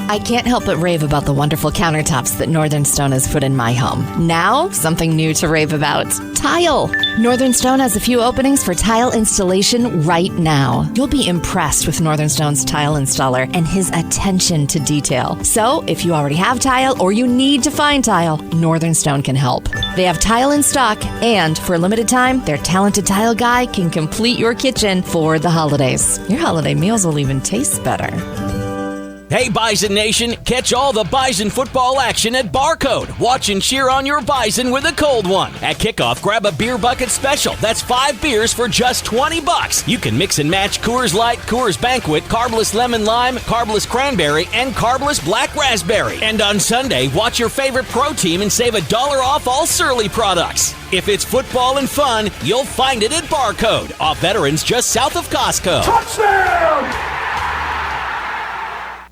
I can't help but rave about the wonderful countertops that Northern Stone has put in my home. Now, something new to rave about. Tile. Northern Stone has a few openings for tile installation right now. You'll be impressed with Northern Stone's tile installer and his attention to detail. So, if you already have tile or you need to find tile, Northern Stone can help. They have tile in stock, and for a limited time, their talented tile guy can complete your kitchen for the holidays. Your holiday meals will even taste better. Hey, Bison Nation, catch all the Bison football action at Barcode. Watch and cheer on your Bison with a cold one. At kickoff, grab a beer bucket special. That's 5 beers for just $20. You can mix and match Coors Light, Coors Banquet, Carbless Lemon Lime, Carbless Cranberry, and Carbless Black Raspberry. And on Sunday, watch your favorite pro team and save $1 off all Surly products. If it's football and fun, you'll find it at Barcode, off Veterans just south of Costco. Touchdown!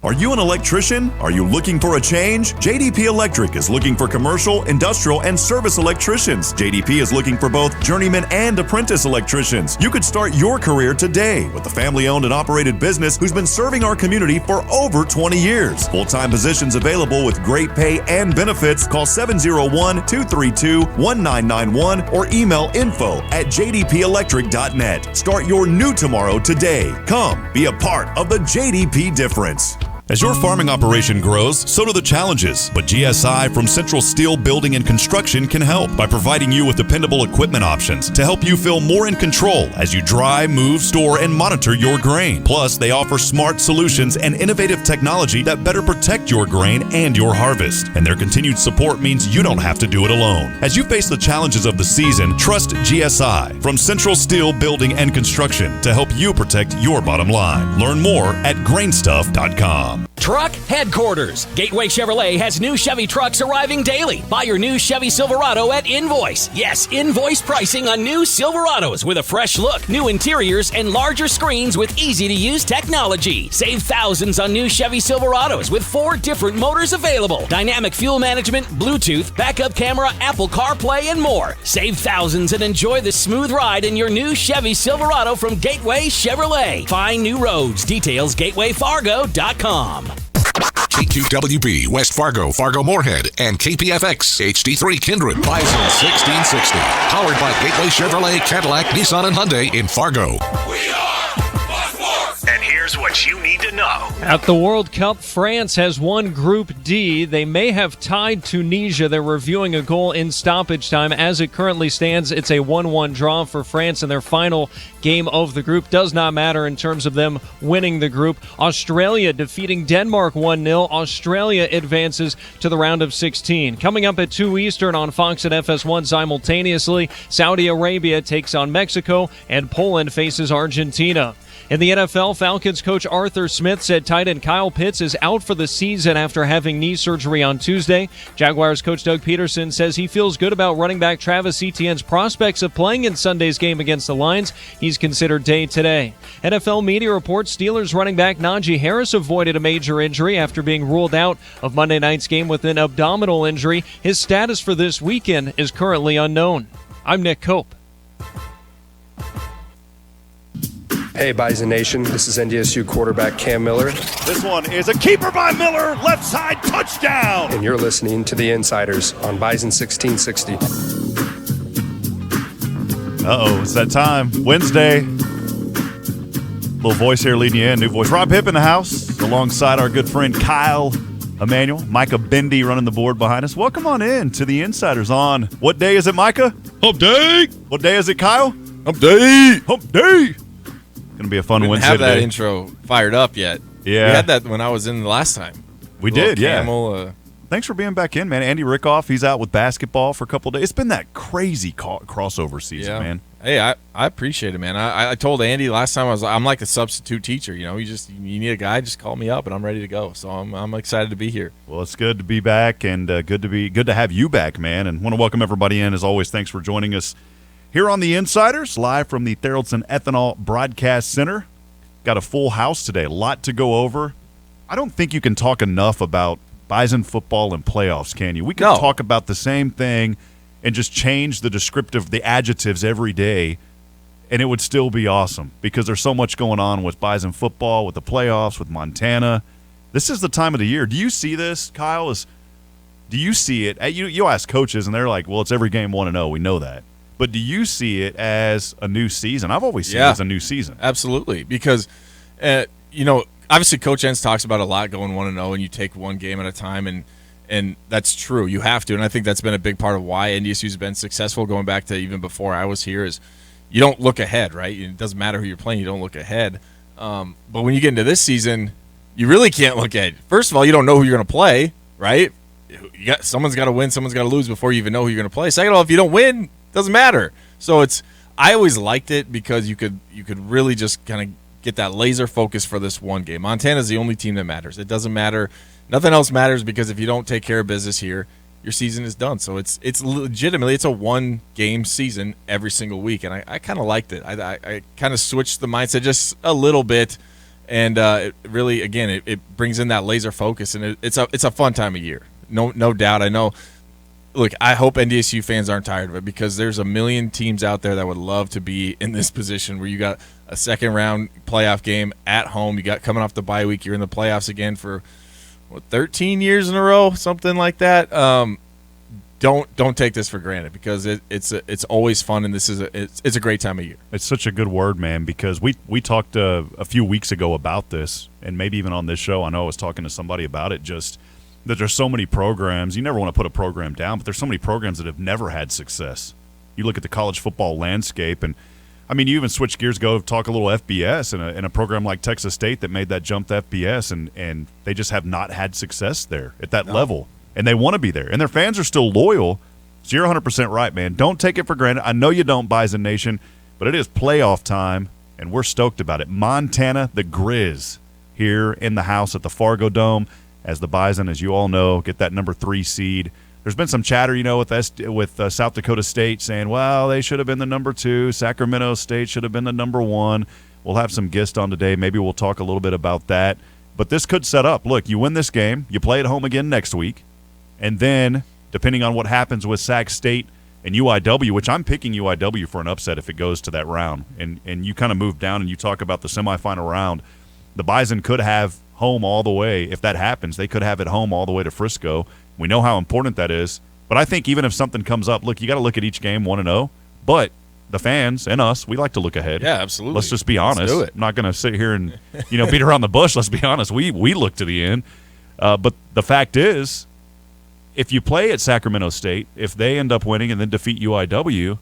Are you an electrician? Are you looking for a change? JDP Electric is looking for commercial, industrial, and service electricians. JDP is looking for both journeyman and apprentice electricians. You could start your career today with a family-owned and operated business who's been serving our community for over 20 years. Full-time positions available with great pay and benefits. Call 701-232-1991 or email info@jdpelectric.net. Start your new tomorrow today. Come be a part of the JDP difference. As your farming operation grows, so do the challenges. But GSI from Central Steel Building and Construction can help by providing you with dependable equipment options to help you feel more in control as you dry, move, store, and monitor your grain. Plus, they offer smart solutions and innovative technology that better protect your grain and your harvest. And their continued support means you don't have to do it alone. As you face the challenges of the season, trust GSI from Central Steel Building and Construction to help you protect your bottom line. Learn more at grainstuff.com. Truck Headquarters. Gateway Chevrolet has new Chevy trucks arriving daily. Buy your new Chevy Silverado at Invoice. Yes, Invoice pricing on new Silverados with a fresh look, new interiors, and larger screens with easy-to-use technology. Save thousands on new Chevy Silverados with 4 different motors available. Dynamic fuel management, Bluetooth, backup camera, Apple CarPlay, and more. Save thousands and enjoy the smooth ride in your new Chevy Silverado from Gateway Chevrolet. Find new roads. Details gatewayfargo.com. KQWB, West Fargo, Fargo-Moorhead, and KPFX, HD3 Kindred, Bison 1660. Powered by Gateway Chevrolet, Cadillac, Nissan, and Hyundai in Fargo. We are Buck. And here's what you need to know. At the World Cup, France has won Group D. They may have tied Tunisia. They're reviewing a goal in stoppage time. As it currently stands, it's a 1-1 draw for France in their final game of the group. Does not matter in terms of them winning the group. Australia defeating Denmark 1-0. Australia advances to the round of 16. Coming up at 2 Eastern on Fox and FS1 simultaneously, Saudi Arabia takes on Mexico and Poland faces Argentina. In the NFL, Falcons coach Arthur Smith said tight end Kyle Pitts is out for the season after having knee surgery on Tuesday. Jaguars coach Doug Peterson says he feels good about running back Travis Etienne's prospects of playing in Sunday's game against the Lions. He's considered day today. NFL media reports Steelers running back Najee Harris avoided a major injury after being ruled out of Monday night's game with an abdominal injury. His status for this weekend is currently unknown. I'm Nick Cope. Hey, Bison Nation, this is NDSU quarterback Cam Miller. This one is a keeper by Miller, left side touchdown. And you're listening to The Insiders on Bison 1660. Uh-oh, it's that time. Wednesday. Little voice here leading you in. New voice. Rob Hipp in the house alongside our good friend Kyle Emanuel. Micah Bendy running the board behind us. Welcome on in to The Insiders on, what day is it, Micah? Hump day. What day is it, Kyle? Hump day. Hump day. Going to be a fun Wednesday today. We didn't have that intro fired up yet. Yeah. We had that when I was in the last time. We did, Camel, yeah. Thanks for being back in, man. Andy Rickoff, he's out with basketball for a couple of days. It's been that crazy crossover season, man. Hey, I appreciate it, man. I told Andy last time I'm like a substitute teacher. You know, you need a guy, just call me up and I'm ready to go. So I'm excited to be here. Well, it's good to be back and good to have you back, man. And want to welcome everybody in as always. Thanks for joining us here on The Insiders, live from the Theraldson Ethanol Broadcast Center. Got a full house today, a lot to go over. I don't think you can talk enough about Bison football and playoffs, can you? We can talk about the same thing and just change the adjectives every day, and it would still be awesome because there's so much going on with Bison football, with the playoffs, with Montana. This is the time of the year. Do you see this, Kyle? Do you see it? You ask coaches, and they're like, well, it's every game 1-0. We know that. But do you see it as a new season? I've always seen it as a new season. Absolutely. Because, obviously Coach Entz talks about a lot going 1-0, and you take one game at a time, and that's true. You have to, and I think that's been a big part of why NDSU's been successful going back to even before I was here is you don't look ahead, right? It doesn't matter who you're playing. You don't look ahead. But when you get into this season, you really can't look ahead. First of all, you don't know who you're going to play, right? Someone's got to win, someone's got to lose before you even know who you're going to play. Second of all, if you don't win, it doesn't matter. So I always liked it because you could really just kind of get that laser focus for this one game. Montana's the only team that matters. It doesn't matter. Nothing else matters because if you don't take care of business here, your season is done. So it's legitimately it's a one-game season every single week, and I kind of liked it. I kind of switched the mindset just a little bit, and it really, again, it brings in that laser focus, and it's a fun time of year. No doubt. I know. Look, I hope NDSU fans aren't tired of it because there's a million teams out there that would love to be in this position where you got a second-round playoff game at home. You got coming off the bye week. You're in the playoffs again for 13 years in a row, something like that. Don't take this for granted because it's always fun, and it's a great time of year. It's such a good word, man, because we talked a few weeks ago about this, and maybe even on this show. I know I was talking to somebody about it, just that there's so many programs. You never want to put a program down, but there's so many programs that have never had success. You look at the college football landscape, and I mean, you even switch gears, go talk a little FBS in a program like Texas State that made that jump to FBS, and they just have not had success there at that level. And they want to be there. And their fans are still loyal. So you're 100% right, man. Don't take it for granted. I know you don't, Bison Nation, but it is playoff time, and we're stoked about it. Montana, the Grizz, here in the house at the Fargo Dome as the Bison, as you all know, get that number 3 seed. There's been some chatter, with South Dakota State saying, well, they should have been the number 2. Sacramento State should have been the number 1. We'll have some guests on today. Maybe we'll talk a little bit about that. But this could set up. Look, you win this game. You play at home again next week. And then, depending on what happens with Sac State and UIW, which I'm picking UIW for an upset if it goes to that round, and you kind of move down and you talk about the semifinal round, the Bison could have home all the way. If that happens, they could have it home all the way to Frisco. We know how important that is. But I think even if something comes up, look, you got to look at each game 1-0. But the fans and us, we like to look ahead. Yeah, absolutely. Let's just be honest. Let's do it. I'm not going to sit here and beat around the bush. Let's be honest. We look to the end. But the fact is, if you play at Sacramento State, if they end up winning and then defeat UIW,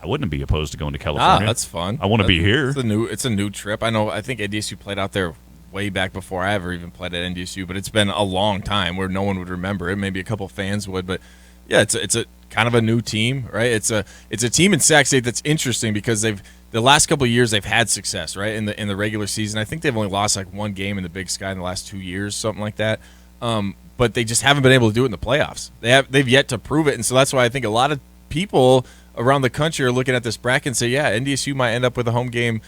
I wouldn't be opposed to going to California. That's fun. I want to be here. It's a new trip. I think NDSU played out there way back before I ever even played at NDSU, but it's been a long time where no one would remember it. Maybe a couple fans would, but yeah, it's a kind of a new team, right? It's a team in Sac State that's interesting because the last couple of years they've had success, right? In the regular season, I think they've only lost like one game in the Big Sky in the last 2 years, something like that. But they just haven't been able to do it in the playoffs. They've yet to prove it, and so that's why I think a lot of people around the country are looking at this bracket and say, yeah, NDSU might end up with a home game,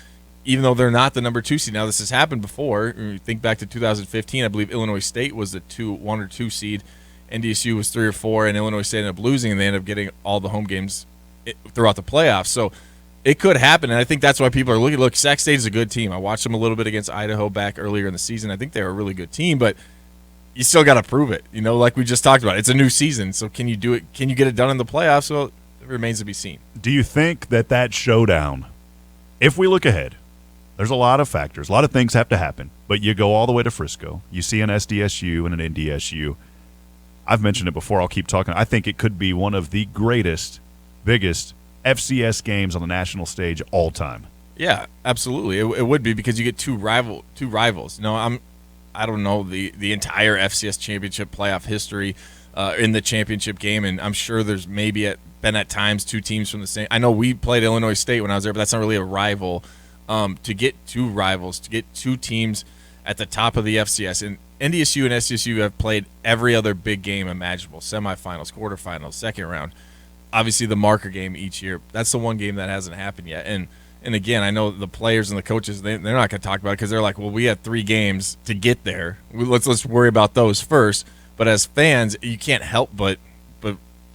even though they're not the number 2 seed. Now, this has happened before. Think back to 2015. I believe Illinois State was the 1 or 2 seed. NDSU was 3 or 4, and Illinois State ended up losing, and they ended up getting all the home games throughout the playoffs. So it could happen, and I think that's why people are looking. Look, Sac State is a good team. I watched them a little bit against Idaho back earlier in the season. I think they're a really good team, but you still got to prove it. Like we just talked about. It's a new season, so can you do it? Can you get it done in the playoffs? Well, it remains to be seen. Do you think that showdown, if we look ahead, there's a lot of factors, a lot of things have to happen, but you go all the way to Frisco. You see an SDSU and an NDSU. I've mentioned it before. I'll keep talking. I think it could be one of the greatest, biggest FCS games on the national stage all time. Yeah, absolutely. It would be because you get two rivals. I don't know the entire FCS championship playoff history in the championship game, and I'm sure there's maybe been at times 2 teams from the same. I know we played Illinois State when I was there, but that's not really a rival. To get 2 rivals, to get 2 teams at the top of the FCS, and NDSU and SDSU have played every other big game imaginable: semifinals, quarterfinals, second round. Obviously, the marker game each year. That's the one game that hasn't happened yet, and again, I know the players and the coaches, they're not going to talk about it because they're like, well, we had 3 games to get there. Let's worry about those first. But as fans, you can't help but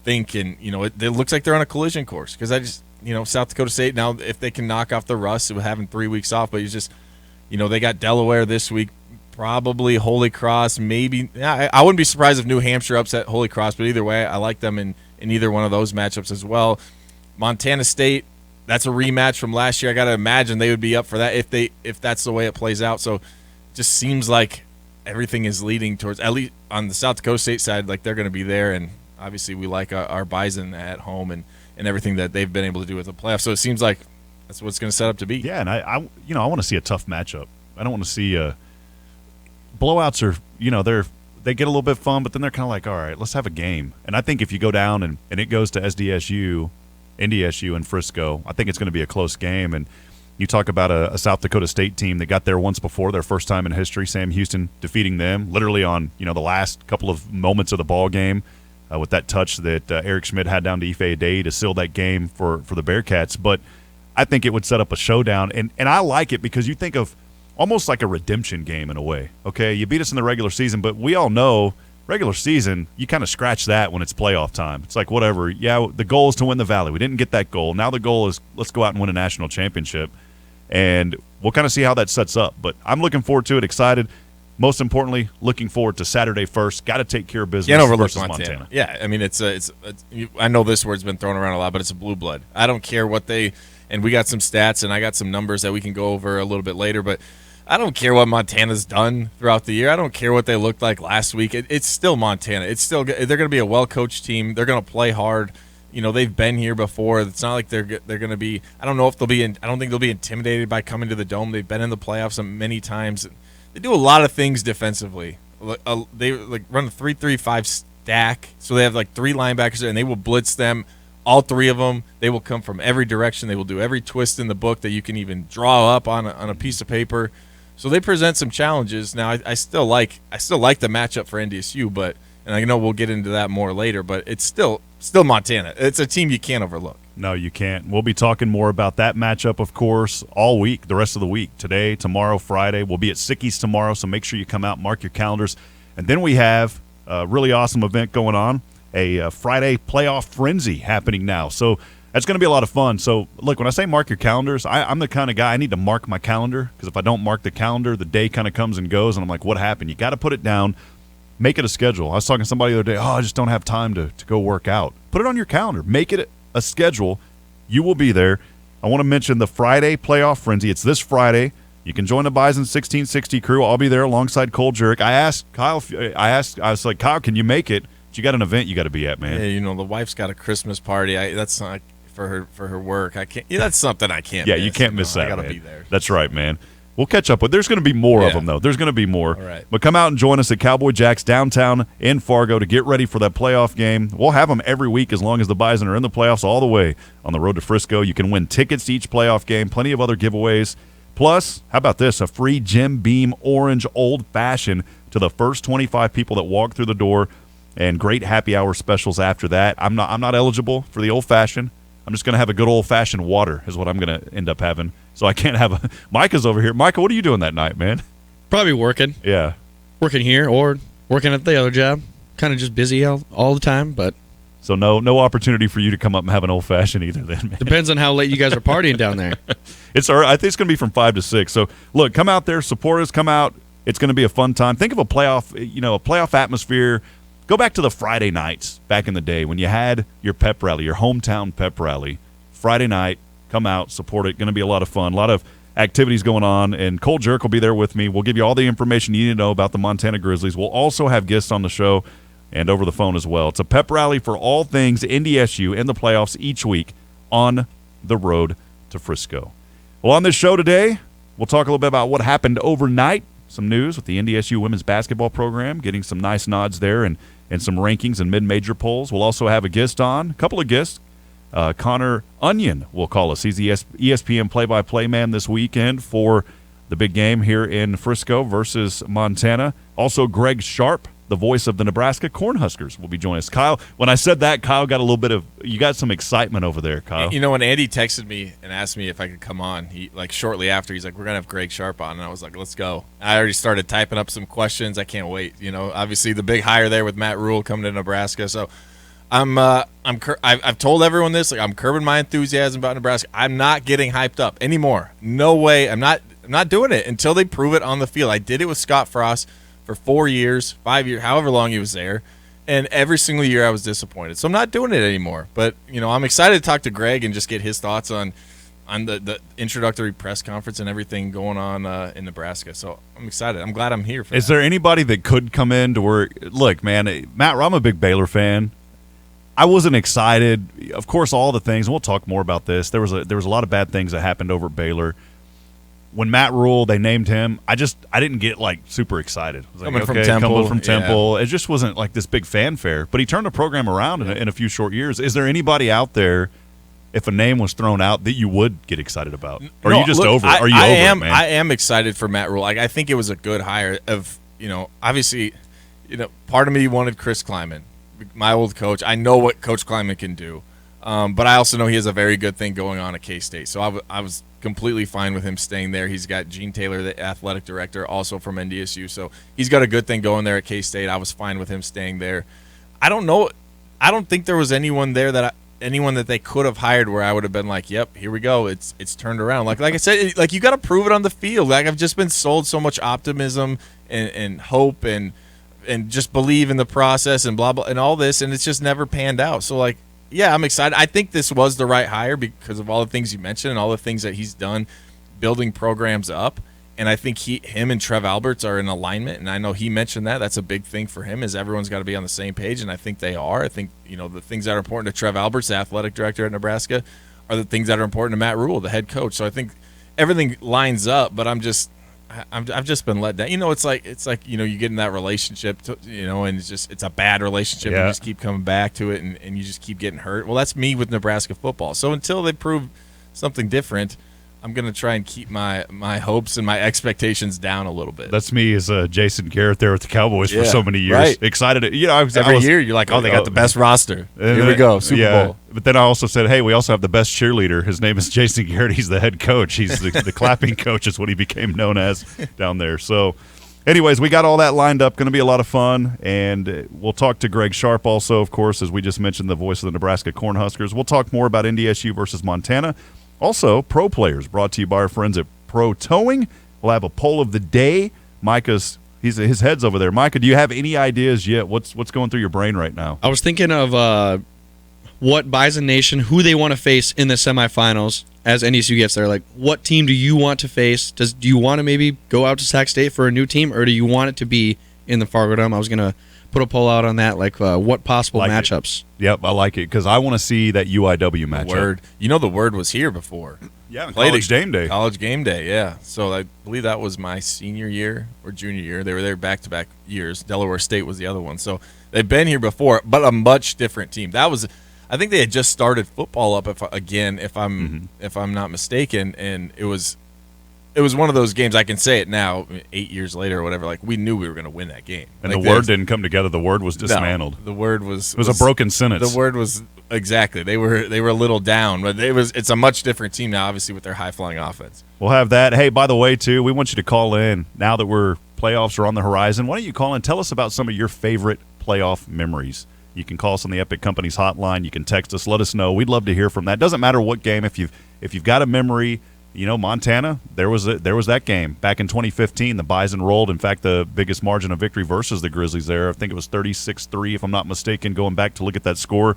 think, and it looks like they're on a collision course because I just, South Dakota State now, if they can knock off the rust with having 3 weeks off, but you just, they got Delaware this week, probably Holy Cross. Maybe I wouldn't be surprised if New Hampshire upset Holy Cross, but either way, I like them in either one of those matchups as well. Montana State, that's a rematch from last year. I got to imagine they would be up for that if that's the way it plays out. So it just seems like everything is leading towards, at least on the South Dakota State side, like they're going to be there. And obviously we like our Bison at home and everything that they've been able to do with the playoffs. So it seems like that's what it's going to set up to be. Yeah, and I want to see a tough matchup. I don't want to see blowouts are, they get a little bit fun, but then they're kind of like, all right, let's have a game. And I think if you go down and it goes to NDSU and Frisco, I think it's going to be a close game. And you talk about a South Dakota State team that got there once before, their first time in history, Sam Houston defeating them literally on, the last couple of moments of the ball game with that touch that Eric Schmidt had down to Ife Adai to seal that game for the Bearcats. But I think it would set up a showdown. And I like it because you think of almost like a redemption game in a way. Okay, you beat us in the regular season, but we all know regular season, you kind of scratch that when it's playoff time. It's like, whatever. Yeah, the goal is to win the Valley. We didn't get that goal. Now the goal is let's go out and win a national championship. And we'll kind of see how that sets up. But I'm looking forward to it, excited. Most importantly, looking forward to Saturday first. Got to take care of business versus Montana. Yeah, I mean, it's I know this word's been thrown around a lot, but it's a blue blood. I don't care what and we got some stats and I got some numbers that we can go over a little bit later, but I don't care what Montana's done throughout the year. I don't care what they looked like last week. It's still Montana. They're going to be a well-coached team. They're going to play hard. They've been here before. It's not like they're going to be. I don't know if they'll be. I don't think they'll be intimidated by coming to the Dome. They've been in the playoffs many times. They do a lot of things defensively. They run a 3-3-5 stack, so they have three linebackers, and they will blitz them. All three of them. They will come from every direction. They will do every twist in the book that you can even draw up on a piece of paper. So they present some challenges. Now I still like the matchup for NDSU, and I know we'll get into that more later, but it's still Montana. It's a team you can't overlook. No, you can't. We'll be talking more about that matchup, of course, all week, the rest of the week. Today, tomorrow, Friday. We'll be at Sicky's tomorrow, so make sure you come out, mark your calendars. And then we have a really awesome event going on, a Friday playoff frenzy happening now. So that's going to be a lot of fun. So, look, when I say mark your calendars, I'm the kind of guy, I need to mark my calendar, because if I don't mark the calendar, the day kind of comes and goes, and I'm like, what happened? You got to put it down, make it a schedule. I was talking to somebody the other day, I just don't have time to go work out. Put it on your calendar. Make it a schedule. You will be there. I want to mention the Friday playoff frenzy. It's this Friday. You can join the Bison 1660 crew. I'll be there alongside Cole Jurek. I asked Kyle, I was like, Kyle, can you make it? But you got an event you got to be at, man. Yeah, the wife's got a Christmas party. That's not for her work. I can't. Yeah, that's something I can't. Yeah, miss. You can't miss that. I gotta man. be there. That's right, man. We'll catch up with. There's going to be more of them though. There's going to be more. All right. But come out and join us at Cowboy Jack's downtown in Fargo to get ready for that playoff game. We'll have them every week as long as the Bison are in the playoffs all the way on the road to Frisco. You can win tickets to each playoff game. Plenty of other giveaways. Plus, how about this? A free Jim Beam Orange Old Fashioned to the first 25 people that walk through the door, and great happy hour specials after that. I'm not eligible for the old fashioned. I'm just going to have a good old-fashioned water is what I'm going to end up having. So I can't have a – Micah's over here. Micah, what are you doing that night, man? Probably working. Yeah. Working here or working at the other job. Kind of just busy all the time, but – So no opportunity for you to come up and have an old-fashioned either then, man. Depends on how late you guys are partying down there. I think it's going to be from 5 to 6. So, look, come out there, support us, come out. It's going to be a fun time. Think of a playoff atmosphere. Go back to the Friday nights back in the day when you had your pep rally, your hometown pep rally. Friday night, come out, support it. Going to be a lot of fun. A lot of activities going on, and Cole Jurek will be there with me. We'll give you all the information you need to know about the Montana Grizzlies. We'll also have guests on the show and over the phone as well. It's a pep rally for all things NDSU in the playoffs each week on the road to Frisco. Well, on this show today, we'll talk a little bit about what happened overnight, some news with the NDSU women's basketball program, getting some nice nods there and some rankings and mid-major polls. We'll also have a couple of guests. Connor Onion will call us. He's the ESPN play-by-play man this weekend for the big game here in Frisco versus Montana. Also, Greg Sharpe, the voice of the Nebraska Cornhuskers, will be joining us. Kyle, when I said that, Kyle got a little bit of – you got some excitement over there, Kyle. When Andy texted me and asked me if I could come on, he shortly after, he's like, we're going to have Greg Sharpe on. And I was like, let's go. I already started typing up some questions. I can't wait. Obviously the big hire there with Matt Rule coming to Nebraska. So I've told everyone this. I'm curbing my enthusiasm about Nebraska. I'm not getting hyped up anymore. No way. I'm not I'm not doing it until they prove it on the field. I did it with Scott Frost for 4 years, 5 years, however long he was there. And every single year I was disappointed. So I'm not doing it anymore. But, I'm excited to talk to Greg and just get his thoughts on the introductory press conference and everything going on in Nebraska. So I'm excited. I'm glad I'm here for Is there anybody that could come in to where – look, man, Matt, I'm a big Baylor fan. I wasn't excited. Of course, all the things, and we'll talk more about this. There was a lot of bad things that happened over at Baylor. When Matt Rule, they named him, I didn't get super excited. I was like, coming from Temple. Yeah. It just wasn't like this big fanfare. But he turned the program around in a few short years. Is there anybody out there, if a name was thrown out, that you would get excited about? Or are you just over it? Are you over it, man? I am excited for Matt Rule. I think it was a good hire obviously, part of me wanted Chris Kleiman, my old coach. I know what Coach Kleiman can do. But I also know he has a very good thing going on at K-State. So I was completely fine with him staying there. He's got Gene Taylor, the athletic director, also from NDSU. So he's got a good thing going there at K-State. I was fine with him staying there. I don't know. I don't think there was anyone there that they could have hired where I would have been like, yep, here we go. It's turned around. Like I said, you got to prove it on the field. Like I've just been sold so much optimism and hope and just believe in the process and blah, blah, and all this, and it's just never panned out. So, yeah, I'm excited. I think this was the right hire because of all the things you mentioned and all the things that he's done building programs up. And I think him and Trev Alberts are in alignment. And I know he mentioned that. That's a big thing for him is everyone's got to be on the same page. And I think they are. I think, the things that are important to Trev Alberts, the athletic director at Nebraska, are the things that are important to Matt Rule, the head coach. So I think everything lines up, but I've just been let down. It's like you get in that relationship, and it's a bad relationship. Yeah. And you just keep coming back to it, and you just keep getting hurt. Well, that's me with Nebraska football. So until they prove something different, I'm going to try and keep my hopes and my expectations down a little bit. That's me as Jason Garrett there with the Cowboys for so many years. Right. Excited. Every year you're like, they got the best roster. Here we go, Super Bowl. But then I also said, hey, we also have the best cheerleader. His name is Jason Garrett. He's the head coach. He's the clapping coach is what he became known as down there. So anyways, we got all that lined up. Going to be a lot of fun. And we'll talk to Greg Sharpe also, of course, as we just mentioned, the voice of the Nebraska Cornhuskers. We'll talk more about NDSU versus Montana. Also, Pro Players, brought to you by our friends at Pro Towing. We'll have a poll of the day. Micah's his head's over there. Micah, do you have any ideas yet? What's going through your brain right now? I was thinking of what Bison Nation, who they want to face in the semifinals as NDSU gets there. Like, what team do you want to face? Do you want to maybe go out to Sac State for a new team, or do you want it to be in the Fargo Dome? I was going to put a poll out on that, what possible matchups. Yep, I like it because I want to see that UIW matchup. The Word was here before. Yeah, College Game Day. College Game Day, yeah. So I believe that was my senior year or junior year. They were there back-to-back years. Delaware State was the other one. So they've been here before, but a much different team. I think they had just started football up if I'm not mistaken, and it was one of those games. I can say it now, 8 years later or whatever. Like, we knew we were going to win that game, and the Word didn't come together. The Word was dismantled. No, the Word was a broken sentence. The Word was exactly. They were a little down, but it's a much different team now, obviously, with their high flying offense. We'll have that. Hey, by the way, too, we want you to call in now that playoffs are on the horizon. Why don't you call in? Tell us about some of your favorite playoff memories. You can call us on the Epic Companies hotline. You can text us. Let us know. We'd love to hear from that. Doesn't matter what game. If you've got a memory. Montana, there was that game back in 2015. The Bison rolled. In fact, the biggest margin of victory versus the Grizzlies there. I think it was 36-3, if I'm not mistaken, going back to look at that score.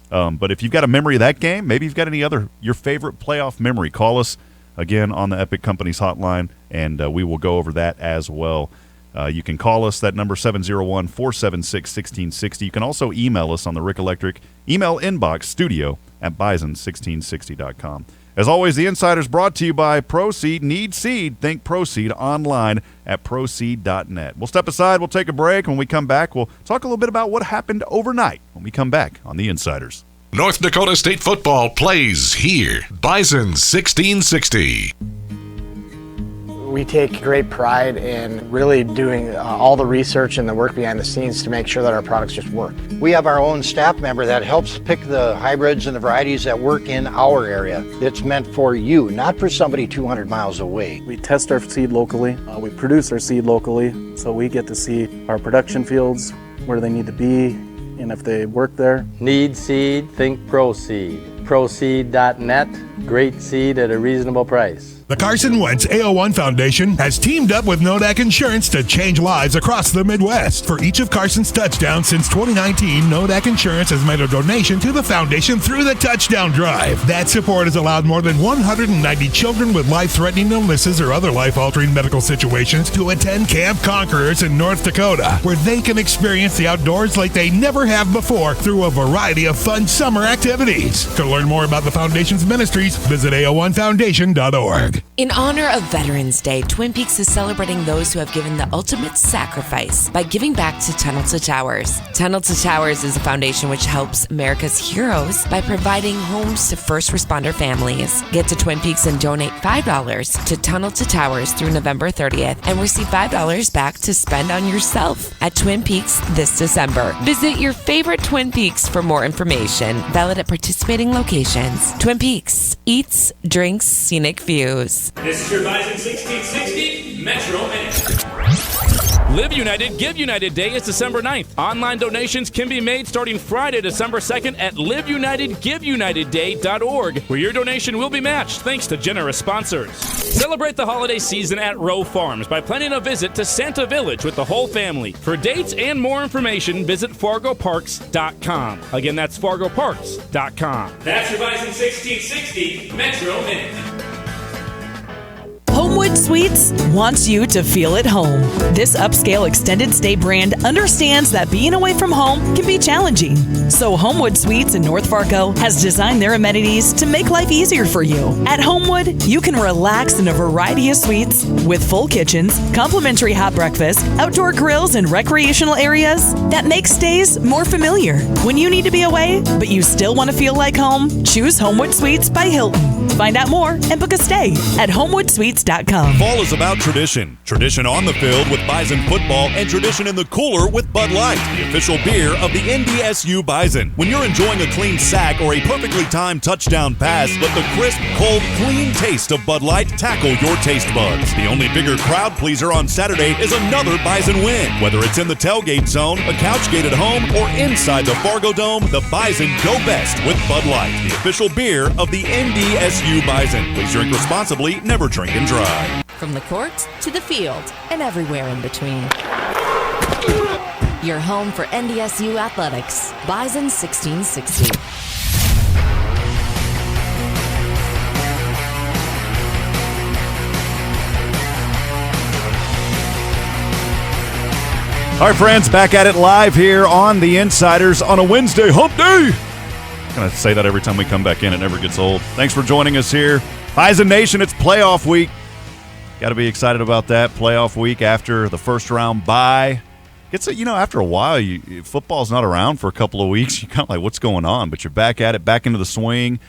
But if you've got a memory of that game, maybe you've got your favorite playoff memory, call us again on the Epic Companies hotline, and we will go over that as well. You can call us, that number 701-476-1660. You can also email us on the Rick Electric email inbox, studio@bison1660.com. As always, the Insider's brought to you by Proseed. Need seed? Think Proseed online at proseed.net. We'll step aside. We'll take a break. When we come back, we'll talk a little bit about what happened overnight when we come back on the Insiders. North Dakota State football plays here. Bison 1660. We take great pride in really doing all the research and the work behind the scenes to make sure that our products just work. We have our own staff member that helps pick the hybrids and the varieties that work in our area. It's meant for you, not for somebody 200 miles away. We test our seed locally. We produce our seed locally, so we get to see our production fields, where they need to be, and if they work there. Need seed? Think Proseed. Proseed.net. Great seed at a reasonable price. The Carson Wentz AO1 Foundation has teamed up with Nodak Insurance to change lives across the Midwest. For each of Carson's touchdowns since 2019, Nodak Insurance has made a donation to the foundation through the Touchdown Drive. That support has allowed more than 190 children with life-threatening illnesses or other life-altering medical situations to attend Camp Conquerors in North Dakota, where they can experience the outdoors like they never have before through a variety of fun summer activities. To learn more about the foundation's ministries, visit AO1Foundation.org. In honor of Veterans Day, Twin Peaks is celebrating those who have given the ultimate sacrifice by giving back to Tunnel to Towers. Tunnel to Towers is a foundation which helps America's heroes by providing homes to first responder families. Get to Twin Peaks and donate $5 to Tunnel to Towers through November 30th and receive $5 back to spend on yourself at Twin Peaks this December. Visit your favorite Twin Peaks for more information. Valid at participating locations. Twin Peaks. Eats, drinks, scenic views. This is your Bison 1660 Metro Minute. Live United, Give United Day is December 9th. Online donations can be made starting Friday, December 2nd at liveunitedgiveunitedday.org, where your donation will be matched thanks to generous sponsors. Celebrate the holiday season at Rowe Farms by planning a visit to Santa Village with the whole family. For dates and more information, visit FargoParks.com. Again, that's FargoParks.com. That's your Bison 1660 Metro Minute. Homewood Suites wants you to feel at home. This upscale extended stay brand understands that being away from home can be challenging. So Homewood Suites in North Fargo has designed their amenities to make life easier for you. At Homewood, you can relax in a variety of suites with full kitchens, complimentary hot breakfast, outdoor grills, and recreational areas that make stays more familiar. When you need to be away, but you still want to feel like home, choose Homewood Suites by Hilton. Find out more and book a stay at HomewoodSuites.com. Fall is about tradition. Tradition on the field with Bison football and tradition in the cooler with Bud Light, the official beer of the NDSU Bison. When you're enjoying a clean sack or a perfectly timed touchdown pass, let the crisp, cold, clean taste of Bud Light tackle your taste buds. The only bigger crowd pleaser on Saturday is another Bison win. Whether it's in the tailgate zone, a couch gate at home, or inside the Fargo Dome, the Bison go best with Bud Light, the official beer of the NDSU Bison. Please drink responsibly, never drink and drive. From the court to the field and everywhere in between. Your home for NDSU athletics. Bison 1660. All right, friends, back at it live here on The Insiders on a Wednesday hump day. I'm going to say that every time we come back in. It never gets old. Thanks for joining us here. Bison Nation, it's playoff week. Got to be excited about that. Playoff week after the first round bye. After a while, football's not around for a couple of weeks. You're kind of like, what's going on? But you're back at it, back into the swing.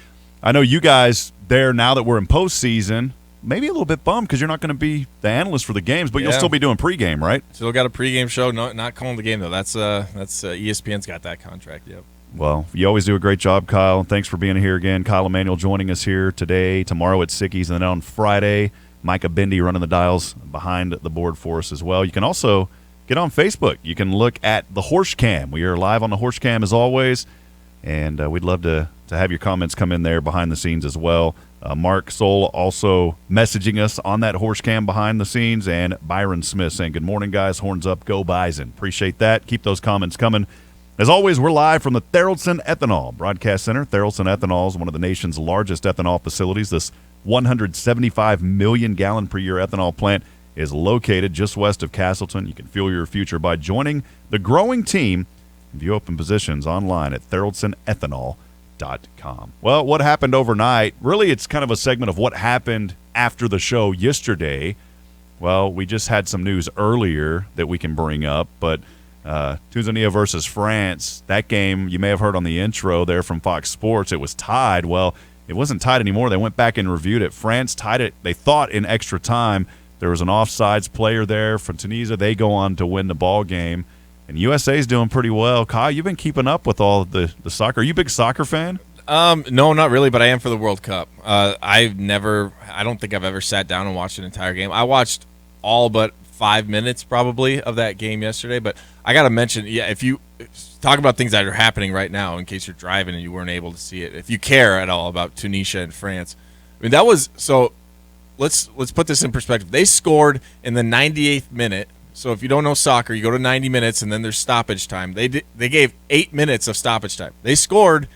I know you guys there now that we're in postseason, maybe a little bit bummed because you're not going to be the analyst for the games, but you'll still be doing pregame, right? Still got a pregame show. No, not calling the game, though. That's ESPN's got that contract, yep. Well, you always do a great job, Kyle. Thanks for being here again. Kyle Emanuel joining us here today, tomorrow at Sickies, and then on Friday, Micah Bendy running the dials behind the board for us as well. You can also get on Facebook. You can look at the Horse Cam. We are live on the Horse Cam as always, and we'd love to have your comments come in there behind the scenes as well. Mark Soul also messaging us on that Horse Cam behind the scenes, and Byron Smith saying, good morning, guys. Horns up, go Bison. Appreciate that. Keep those comments coming. As always, we're live from the Tharaldson Ethanol Broadcast Center. Tharaldson Ethanol is one of the nation's largest ethanol facilities. This 175 million gallon per year ethanol plant is located just west of Castleton. You can fuel your future by joining the growing team. View open positions online at tharaldsonethanol.com. Well, what happened overnight, really it's kind of a segment of what happened after the show yesterday. Well, we just had some news earlier that we can bring up, but Tanzania versus France, that game you may have heard on the intro there from Fox Sports, it was tied. Well, it wasn't tied anymore. They went back and reviewed it. France tied it, they thought, in extra time. There was an offsides player there for Tunisia. They go on to win the ball game. And USA's doing pretty well. Kyle, you've been keeping up with all the soccer. Are you a big soccer fan? No, not really, but I am for the World Cup. I don't think I've ever sat down and watched an entire game. I watched all but 5 minutes probably of that game yesterday, but I got to mention, if you talk about things that are happening right now in case you're driving and you weren't able to see it, if you care at all about Tunisia and France, I mean, that was so let's put this in perspective. They scored in the 98th minute. So if you don't know soccer, you go to 90 minutes and then there's stoppage time. They gave 8 minutes of stoppage time. They scored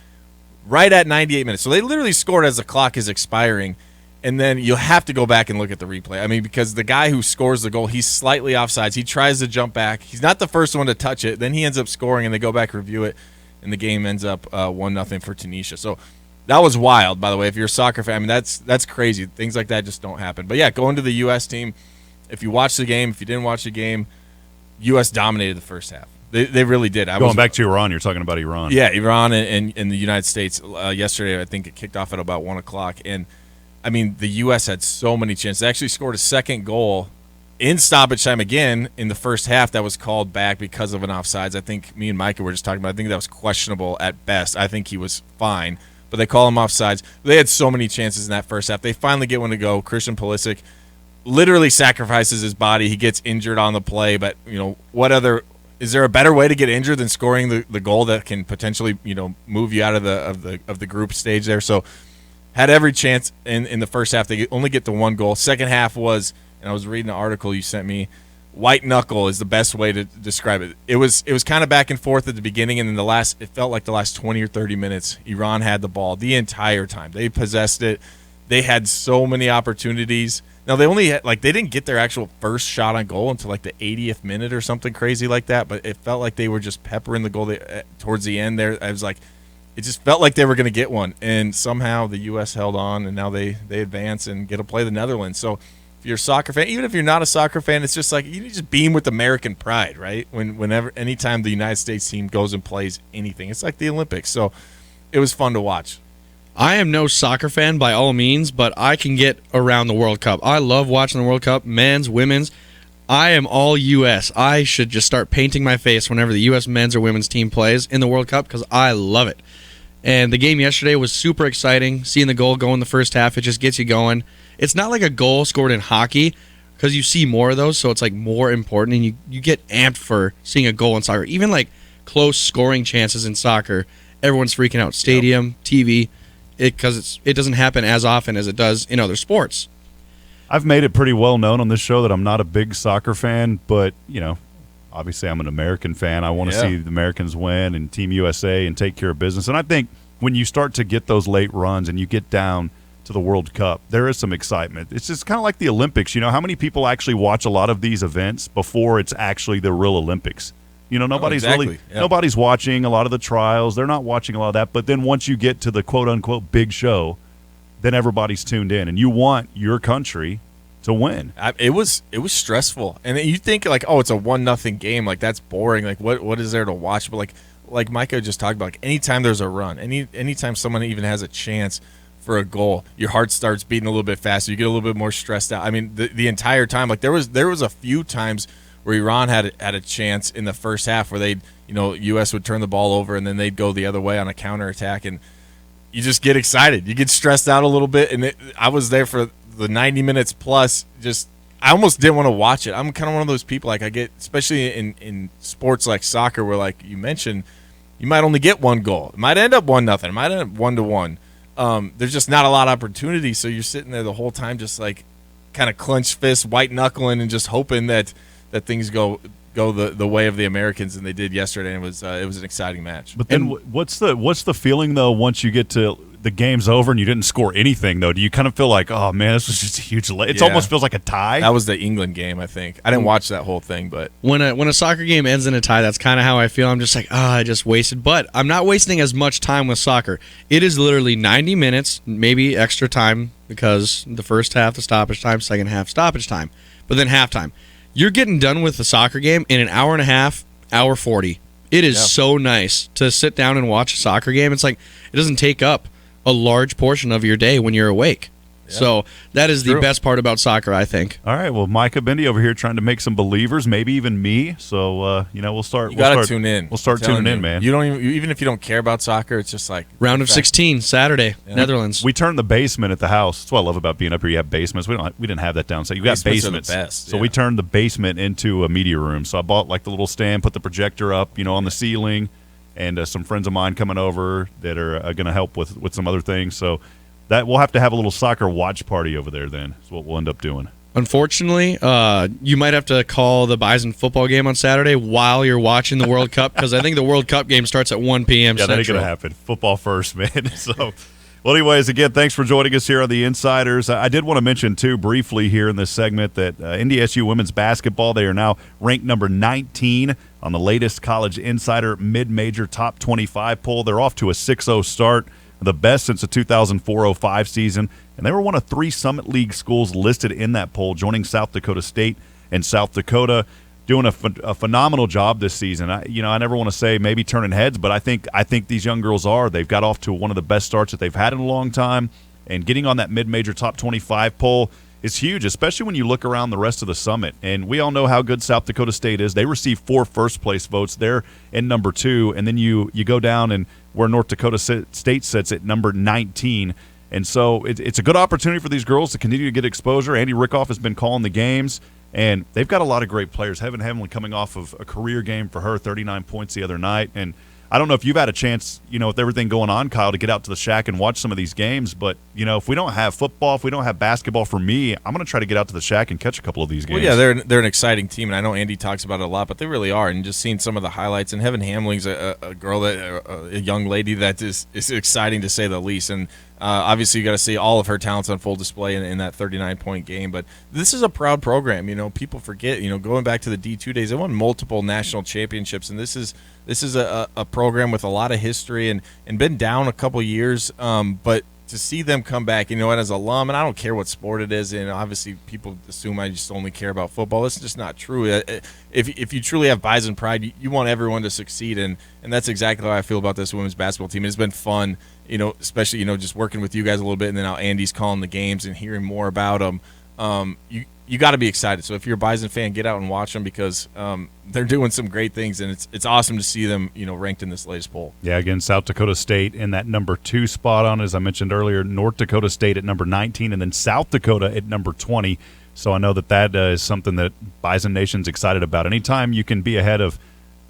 right at 98 minutes. So they literally scored as the clock is expiring. And then you'll have to go back and look at the replay. I mean, because the guy who scores the goal, he's slightly offsides. He tries to jump back. He's not the first one to touch it. Then he ends up scoring, and they go back and review it, and the game ends up 1-0 for Tunisia. So that was wild, by the way. If you're a soccer fan, I mean, that's crazy. Things like that just don't happen. But, yeah, going to the U.S. team, if you watched the game, if you didn't watch the game, U.S. dominated the first half. They really did. Going back to Iran, you're talking about Iran. Yeah, Iran and the United States. Yesterday, I think it kicked off at about 1 o'clock, and I mean, the U.S. had so many chances. They actually scored a second goal in stoppage time again in the first half that was called back because of an offsides. I think me and Micah were just talking about I think that was questionable at best. I think he was fine, but they call him offsides. They had so many chances in that first half. They finally get one to go. Christian Pulisic literally sacrifices his body. He gets injured on the play, but, is there a better way to get injured than scoring the goal that can potentially, move you out of the group stage there? So had every chance in the first half. They only get to one goal. Second half was, and I was reading an article you sent me, white knuckle is the best way to describe it. It was kind of back and forth at the beginning, and then it felt like the last 20 or 30 minutes, Iran had the ball the entire time. They possessed it. They had so many opportunities. Now, they only had, they didn't get their actual first shot on goal until the 80th minute or something crazy like that, but it felt like they were just peppering the goal towards the end there. I was like, it just felt like they were going to get one, and somehow the U.S. held on, and now they advance and get to play the Netherlands. So if you're a soccer fan, even if you're not a soccer fan, it's just like you just beam with American pride, right? Anytime the United States team goes and plays anything, it's like the Olympics. So it was fun to watch. I am no soccer fan by all means, but I can get around the World Cup. I love watching the World Cup, men's, women's. I am all U.S. I should just start painting my face whenever the U.S. men's or women's team plays in the World Cup because I love it. And the game yesterday was super exciting. Seeing the goal go in the first half, it just gets you going. It's not like a goal scored in hockey because you see more of those, so it's more important, and you get amped for seeing a goal in soccer. Even close scoring chances in soccer, everyone's freaking out. Stadium, TV, because it doesn't happen as often as it does in other sports. I've made it pretty well known on this show that I'm not a big soccer fan, but, obviously I'm an American fan. I want to see the Americans win and Team USA and take care of business. And I think when you start to get those late runs and you get down to the World Cup, there is some excitement. It's just kind of like the Olympics. How many people actually watch a lot of these events before it's actually the real Olympics? Nobody's nobody's watching a lot of the trials. They're not watching a lot of that. But then once you get to the quote-unquote big show, then everybody's tuned in, and you want your country to win. It was stressful, and you think it's a 1-0 game, that's boring. What is there to watch? But like Micah just talked about, anytime there's a run, anytime someone even has a chance for a goal, your heart starts beating a little bit faster. You get a little bit more stressed out. I mean, the entire time, there was a few times where Iran had a chance in the first half where they'd U.S. would turn the ball over and then they'd go the other way on a counterattack, and you just get excited. You get stressed out a little bit, and I was there for the 90 minutes plus. I almost didn't want to watch it. I'm kind of one of those people, I get, especially in sports like soccer, where you mentioned, you might only get one goal. It might end up 1-0. It might end up 1-1. There's just not a lot of opportunity, so you're sitting there the whole time just kind of clenched fists, white knuckling, and just hoping that things go the way of the Americans, and they did yesterday. And it was an exciting match. But then what's the feeling though once you get to the game's over and you didn't score anything though? Do you kind of feel like, oh man, this was just a huge it almost feels like a tie? That was the England game, I think. I didn't watch that whole thing, but when a soccer game ends in a tie, that's kind of how I feel. I'm just I just wasted. But I'm not wasting as much time with soccer. It is literally 90 minutes, maybe extra time because the first half the stoppage time, second half stoppage time, but then halftime. You're getting done with the soccer game in an hour and a half, hour 40. It is so nice to sit down and watch a soccer game. It's it doesn't take up a large portion of your day when you're awake. Yeah. So that is the best part about soccer, I think. All right, well, Micah Bendy over here trying to make some believers, maybe even me. So we'll start. You got to tune in. We'll start tuning in, man. You don't even if you don't care about soccer, it's just round of 16 Saturday, Netherlands. We turned the basement at the house. That's what I love about being up here. You have basements. We didn't have that down. So you got basements. Are the best. So we turned the basement into a media room. So I bought the little stand, put the projector up, on the ceiling, and some friends of mine coming over that are going to help with some other things. So that we'll have to have a little soccer watch party over there then. Is what we'll end up doing. Unfortunately, you might have to call the Bison football game on Saturday while you're watching the World Cup, because I think the World Cup game starts at 1 p.m. Yeah, that ain't going to happen. Football first, man. So, well, anyways, again, thanks for joining us here on the Insiders. I did want to mention, too, briefly here in this segment that NDSU women's basketball, they are now ranked number 19 on the latest College Insider mid-major top 25 poll. They're off to a 6-0 start, the best since the 2004-05 season. And they were one of 3 Summit League schools listed in that poll, joining South Dakota State and South Dakota, doing a phenomenal job this season. I never want to say maybe turning heads, but I think these young girls are. They've got off to one of the best starts that they've had in a long time, and getting on that mid-major top 25 poll is huge, especially when you look around the rest of the Summit. And we all know how good South Dakota State is. They received 4 first-place votes. They're in number 2, and then you go down and where North Dakota State sits at number 19. And so it's a good opportunity for these girls to continue to get exposure. Andy Rickoff has been calling the games, and they've got a lot of great players. Heaven Hamlin coming off of a career game for her, 39 points the other night. And I don't know if you've had a chance, with everything going on, Kyle, to get out to the Shack and watch some of these games. But, if we don't have football, if we don't have basketball, for me, I'm going to try to get out to the Shack and catch a couple of these games. Well, yeah, they're an exciting team, and I know Andy talks about it a lot, but they really are. And just seeing some of the highlights, and Heaven Hamling's a girl, a young lady that is exciting to say the least. And obviously, you got to see all of her talents on full display in that 39-point game. But this is a proud program. People forget. Going back to the D2 days, they won multiple national championships, and this is a program with a lot of history and been down a couple years. But to see them come back, and as alum, and I don't care what sport it is, and obviously people assume I just only care about football. It's just not true. If you truly have Bison pride, you want everyone to succeed, and that's exactly how I feel about this women's basketball team. It's been fun, especially just working with you guys a little bit, and then now Andy's calling the games and hearing more about them. You got to be excited. So if you're a Bison fan, get out and watch them, because they're doing some great things, and it's awesome to see them ranked in this latest poll. Yeah, again, South Dakota State in that number 2 spot on, as I mentioned earlier, North Dakota State at number 19, and then South Dakota at number 20. So I know that is something that Bison Nation's excited about. Anytime you can be ahead of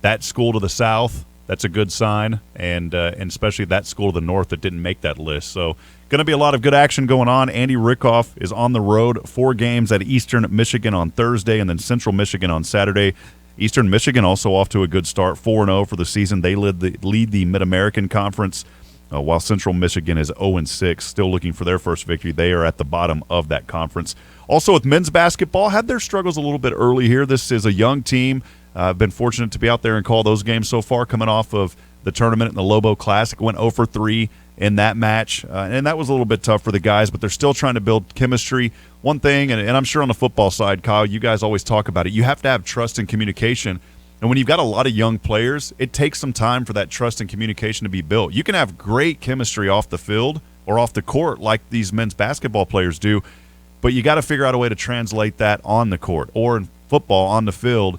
that school to the south, that's a good sign, and especially that school to the north that didn't make that list. So going to be a lot of good action going on. Andy Rickoff is on the road, 4 games at Eastern Michigan on Thursday and then Central Michigan on Saturday. Eastern Michigan also off to a good start, 4-0 for the season. They lead the Mid-American Conference, while Central Michigan is 0-6, still looking for their first victory. They are at the bottom of that conference. Also with men's basketball, had their struggles a little bit early here. This is a young team. I've been fortunate to be out there and call those games so far, coming off of the tournament in the Lobo Classic. Went 0-3 in that match, and that was a little bit tough for the guys, but they're still trying to build chemistry. One thing, and I'm sure on the football side, Kyle, you guys always talk about it, you have to have trust and communication. And when you've got a lot of young players, it takes some time for that trust and communication to be built. You can have great chemistry off the field or off the court like these men's basketball players do, but you got to figure out a way to translate that on the court or in football on the field.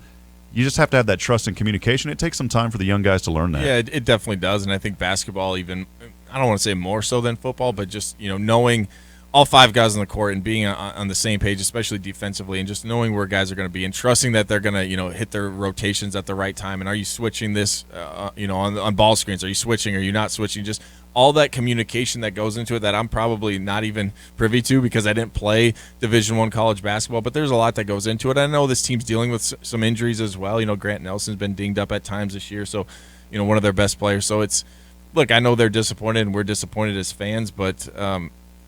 You just have to have that trust and communication. It takes some time for the young guys to learn that. Yeah, it definitely does, and I think basketball even, I don't want to say more so than football, but just, knowing all 5 guys on the court and being on the same page, especially defensively, and just knowing where guys are going to be and trusting that they're going to, hit their rotations at the right time. And are you switching this, on ball screens? Are you switching? Are you not switching? Just all that communication that goes into it that I'm probably not even privy to because I didn't play Division I college basketball, but there's a lot that goes into it. I know this team's dealing with some injuries as well. Grant Nelson's been dinged up at times this year, so, one of their best players. So look, I know they're disappointed and we're disappointed as fans, but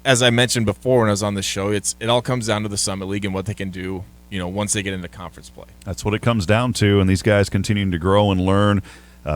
as I mentioned before when I was on the show, it all comes down to the Summit League and what they can do, once they get into conference play. That's what it comes down to, and these guys continuing to grow and learn.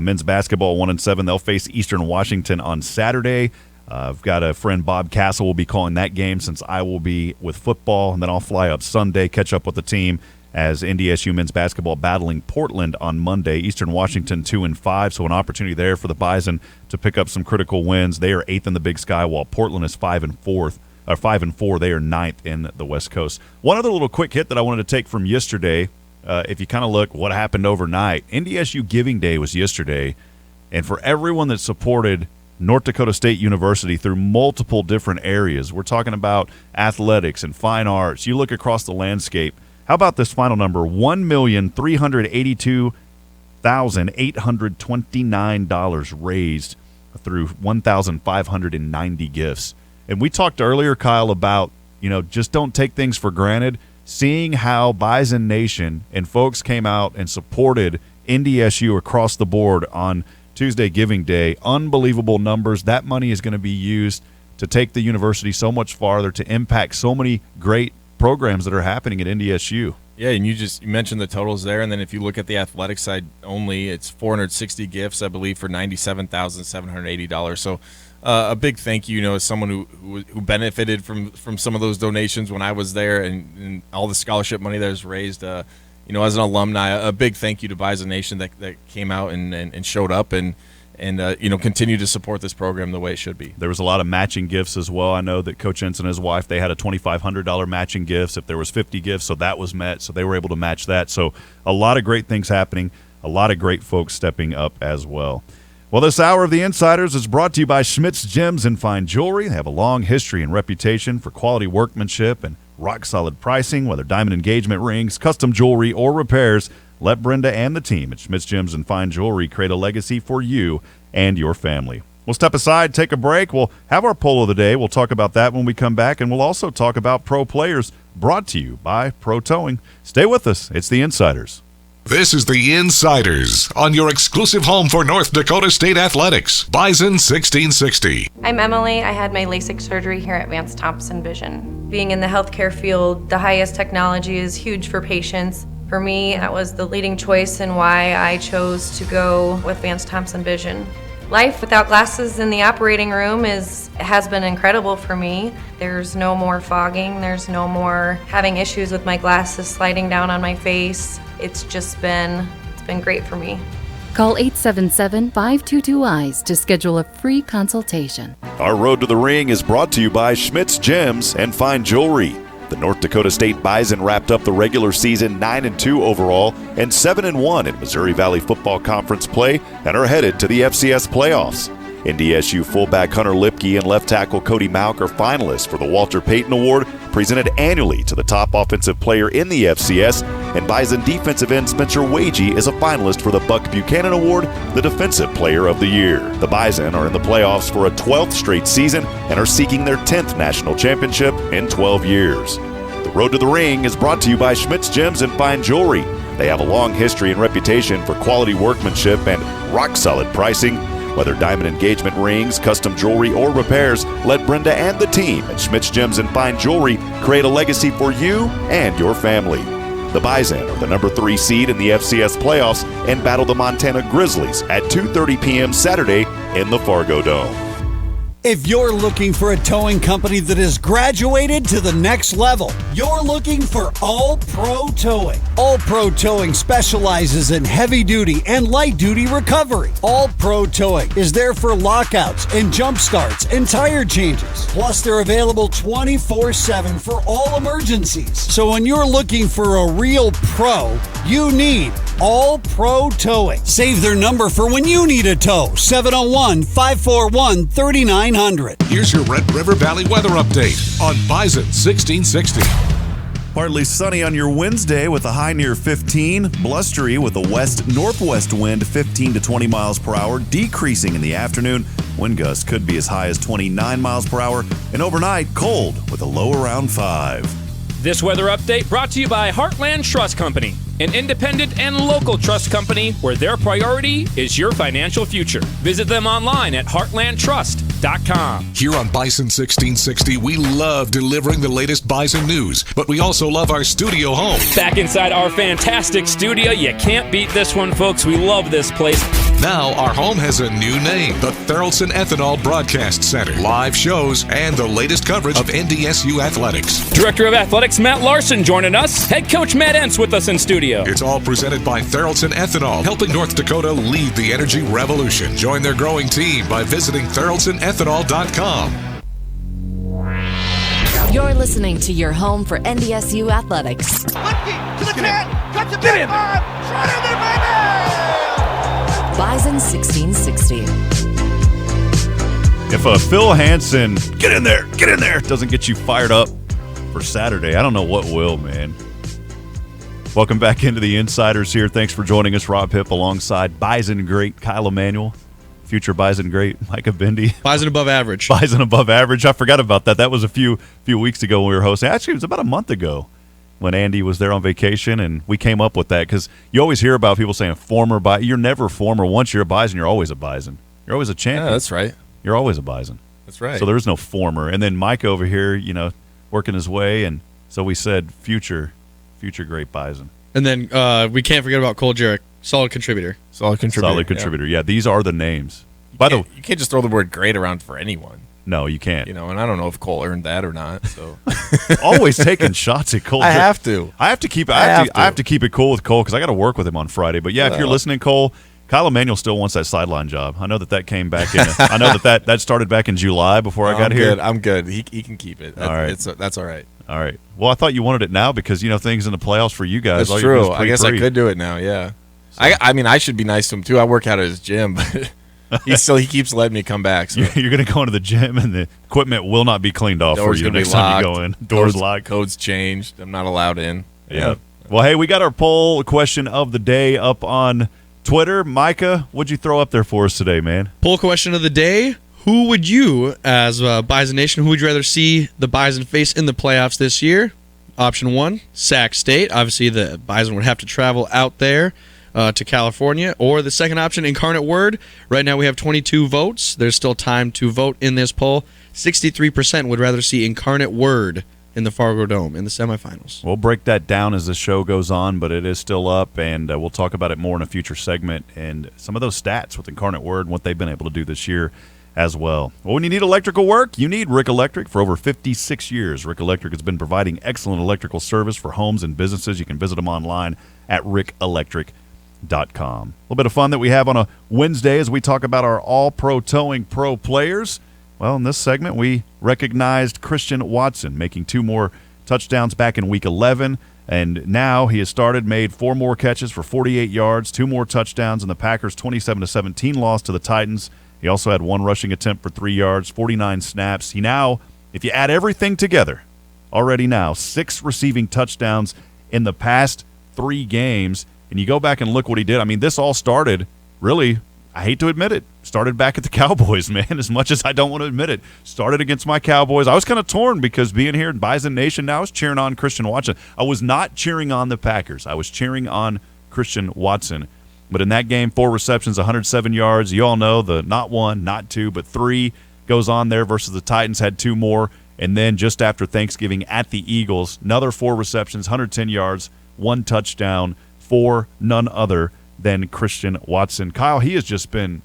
Men's basketball 1-7. They'll face Eastern Washington on Saturday. I've got a friend, Bob Castle, will be calling that game since I will be with football, and then I'll fly up Sunday, catch up with the team as NDSU men's basketball battling Portland on Monday. Eastern Washington 2-5, so an opportunity there for the Bison to pick up some critical wins. They are 8th in the Big Sky, while Portland is 5-4. They are 9th in the West Coast. One other little quick hit that I wanted to take from yesterday. If you kind of look what happened overnight, NDSU Giving Day was yesterday, and for everyone that supported North Dakota State University through multiple different areas, we're talking about athletics and fine arts. You look across the landscape. How about this final number? $1,382,829 raised through 1,590 gifts. And we talked earlier, Kyle, about, just don't take things for granted. Seeing how Bison Nation and folks came out and supported NDSU across the board on Tuesday Giving Day, unbelievable numbers. That money is going to be used to take the university so much farther, to impact so many great programs that are happening at NDSU. Yeah, and you mentioned the totals there, and then if you look at the athletic side only, it's 460 gifts, I believe, for $97,780. So a big thank you, as someone who benefited from some of those donations when I was there, and all the scholarship money that was raised. As an alumni, a big thank you to Bison Nation that came out and showed up and continue to support this program the way it should be. There was a lot of matching gifts as well. I know that Coach Ensign and his wife, they had a $2,500 matching gifts if there was 50 gifts, so that was met, so they were able to match that. So a lot of great things happening, a lot of great folks stepping up as well. Well, this hour of the Insiders is brought to you by Schmidt's Gems and Fine Jewelry. They have a long history and reputation for quality workmanship and rock-solid pricing, whether diamond engagement rings, custom jewelry, or repairs. Let Brenda and the team at Schmidt's Gems and Fine Jewelry create a legacy for you and your family. We'll step aside, take a break. We'll have our poll of the day. We'll talk about that when we come back, and we'll also talk about pro players, brought to you by Pro Towing. Stay with us. It's the Insiders. This is the Insiders on your exclusive home for North Dakota State Athletics, Bison 1660. I'm Emily. I had my LASIK surgery here at Vance Thompson Vision. Being in the healthcare field, the highest technology is huge for patients. For me, that was the leading choice and why I chose to go with Vance Thompson Vision. Life without glasses in the operating room has been incredible for me. There's no more fogging. There's no more having issues with my glasses sliding down on my face. It's been great for me. Call 877-522-EYES to schedule a free consultation. Our road to the ring is brought to you by Schmidt's Gems and Fine Jewelry. The North Dakota State Bison wrapped up the regular season 9-2 overall and 7-1 in Missouri Valley Football Conference play and are headed to the FCS Playoffs. NDSU fullback Hunter Lipke and left tackle Cody Mauk are finalists for the Walter Payton Award, presented annually to the top offensive player in the FCS, and Bison defensive end Spencer Wagee is a finalist for the Buck Buchanan Award, the Defensive Player of the Year. The Bison are in the playoffs for a 12th straight season and are seeking their 10th national championship in 12 years. The road to the ring is brought to you by Schmidt's Gems and Fine Jewelry. They have a long history and reputation for quality workmanship and rock-solid pricing. Whether diamond engagement rings, custom jewelry, or repairs, let Brenda and the team at Schmidt's Gems and Fine Jewelry create a legacy for you and your family. The Bison are the number 3 seed in the FCS playoffs and battle the Montana Grizzlies at 2:30 p.m. Saturday in the Fargo Dome. If you're looking for a towing company that has graduated to the next level, you're looking for All Pro Towing. All Pro Towing specializes in heavy-duty and light-duty recovery. All Pro Towing is there for lockouts and jump starts and tire changes. Plus, they're available 24/7 for all emergencies. So when you're looking for a real pro, you need All Pro Towing. Save their number for when you need a tow, 701-541-3900. Here's your Red River Valley weather update on Bison 1660. Partly sunny on your Wednesday with a high near 15. Blustery with a west-northwest wind 15 to 20 miles per hour, decreasing in the afternoon. Wind gusts could be as high as 29 miles per hour. And overnight, cold with a low around 5. This weather update brought to you by Heartland Trust Company, an independent and local trust company where their priority is your financial future. Visit them online at heartlandtrust.com. Here on Bison 1660, we love delivering the latest Bison news, but we also love our studio home. Back inside our fantastic studio, you can't beat this one, folks. We love this place. Now our home has a new name, the Therrelson Ethanol Broadcast Center. Live shows and the latest coverage of NDSU athletics. Director of Athletics Matt Larson joining us. Head coach Matt Entz with us in studio. It's all presented by Therrelson Ethanol, helping North Dakota lead the energy revolution. Join their growing team by visiting TherrelsonEthanol.com. You're listening to your home for NDSU athletics. Lipke to the 10, cuts it back 5, shot in there, baby! Bison 1660. If Phil Hansen, get in there, doesn't get you fired up for Saturday, I don't know what will, man. Welcome back into the Insiders here. Thanks for joining us. Rob Hipp alongside Bison great Kyle Emanuel. future Bison great Micah Bendy. Bison above average. Bison above average. I forgot about that. That was a few weeks ago when we were hosting. Actually, it was about a month ago when Andy was there on vacation, and we came up with that because you always hear about people saying a former Bison. You're never a former. Once you're a Bison, you're always a Bison. You're always a champion. Yeah, that's right. You're always a Bison. That's right. So there is no former. And then Mike over here, working his way, and so we said future great Bison. And then we can't forget about Cole Jarrett, solid contributor. Solid contributor. Yeah, these are the names. By the way, you can't just throw the word great around for anyone. No, you can't. And I don't know if Cole earned that or not. So always taking shots at Cole. I have to. I have to keep it cool with Cole because I got to work with him on Friday. But yeah, if you're listening, Cole, Kyle Emanuel still wants that sideline job. I know that came back in. I know that started back in July before I got here. I'm good. He can keep it. All right. That's all right. All right. Well, I thought you wanted it now because things in the playoffs for you guys. That's true. I guess I could do it now. Yeah. So. I should be nice to him too. I work out at his gym, but he keeps letting me come back. So. You're going to go into the gym and the equipment will not be cleaned off for you next time you go in. Doors locked. Codes changed. I'm not allowed in. Yeah. Well, hey, we got our poll question of the day up on Twitter. Micah, what'd you throw up there for us today, man? Poll question of the day. Who would you, as Bison Nation, who would you rather see the Bison face in the playoffs this year? Option 1, Sac State. Obviously, the Bison would have to travel out there to California. Or the second option, Incarnate Word. Right now we have 22 votes. There's still time to vote in this poll. 63% would rather see Incarnate Word in the Fargo Dome in the semifinals. We'll break that down as the show goes on, but it is still up, and we'll talk about it more in a future segment and some of those stats with Incarnate Word and what they've been able to do this year as well. Well, when you need electrical work, you need Rick Electric. For over 56 years, Rick Electric has been providing excellent electrical service for homes and businesses. You can visit them online at rickelectric.com. A little bit of fun that we have on a Wednesday as we talk about our All-Pro Towing Pro players. Well, in this segment, we recognized Christian Watson, making 2 more touchdowns back in Week 11, and now he has made 4 more catches for 48 yards, 2 more touchdowns in the Packers' 27-17 loss to the Titans. He also had 1 rushing attempt for 3 yards, 49 snaps. He now, if you add everything together, already now 6 receiving touchdowns in the past 3 games, and you go back and look what he did. I mean, this all started, really, I hate to admit it, started back at the Cowboys, man, as much as I don't want to admit it. Started against my Cowboys. I was kind of torn because being here in Bison Nation now, I was cheering on Christian Watson. I was not cheering on the Packers. I was cheering on Christian Watson. But in that game, 4 receptions, 107 yards. You all know the not 1, not 2, but 3 goes on there versus the Titans had 2 more. And then just after Thanksgiving at the Eagles, another 4 receptions, 110 yards, 1 touchdown for none other than Christian Watson. Kyle, he has just been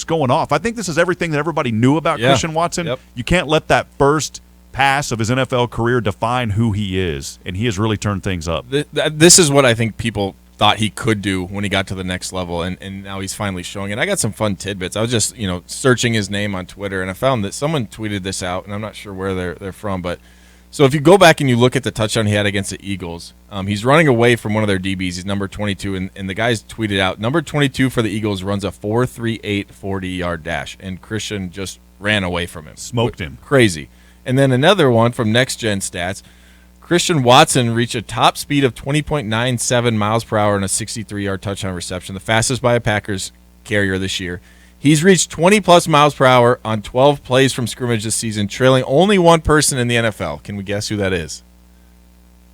going off. I think this is everything that everybody knew about Christian Watson. Yep. You can't let that first pass of his NFL career define who he is, and he has really turned things up. This is what I think people thought he could do when he got to the next level, and now he's finally showing it. I got some fun tidbits. I was just searching his name on Twitter, and I found that someone tweeted this out, and I'm not sure where they're from, but so if you go back and you look at the touchdown he had against the Eagles, he's running away from one of their DBs. He's number 22, and the guys tweeted out, number 22 for the Eagles runs a 4.38 40-yard dash, and Christian just ran away from him. Smoked him. Crazy. And then another one from Next Gen Stats, Christian Watson reached a top speed of 20.97 miles per hour in a 63-yard touchdown reception, the fastest by a Packers carrier this year. He's reached 20-plus miles per hour on 12 plays from scrimmage this season, trailing only 1 person in the NFL. Can we guess who that is?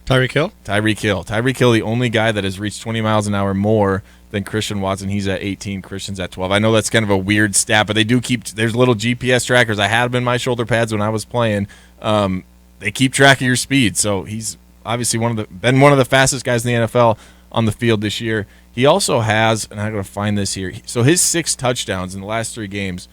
Tyreek Hill? Tyreek Hill. Tyreek Hill, the only guy that has reached 20 miles an hour more than Christian Watson. He's at 18. Christian's at 12. I know that's kind of a weird stat, but they do keep – there's little GPS trackers. I had them in my shoulder pads when I was playing. They keep track of your speed. So he's obviously been one of the fastest guys in the NFL on the field this year. He also has, and I'm going to find this here, so his 6 touchdowns in the last 3 games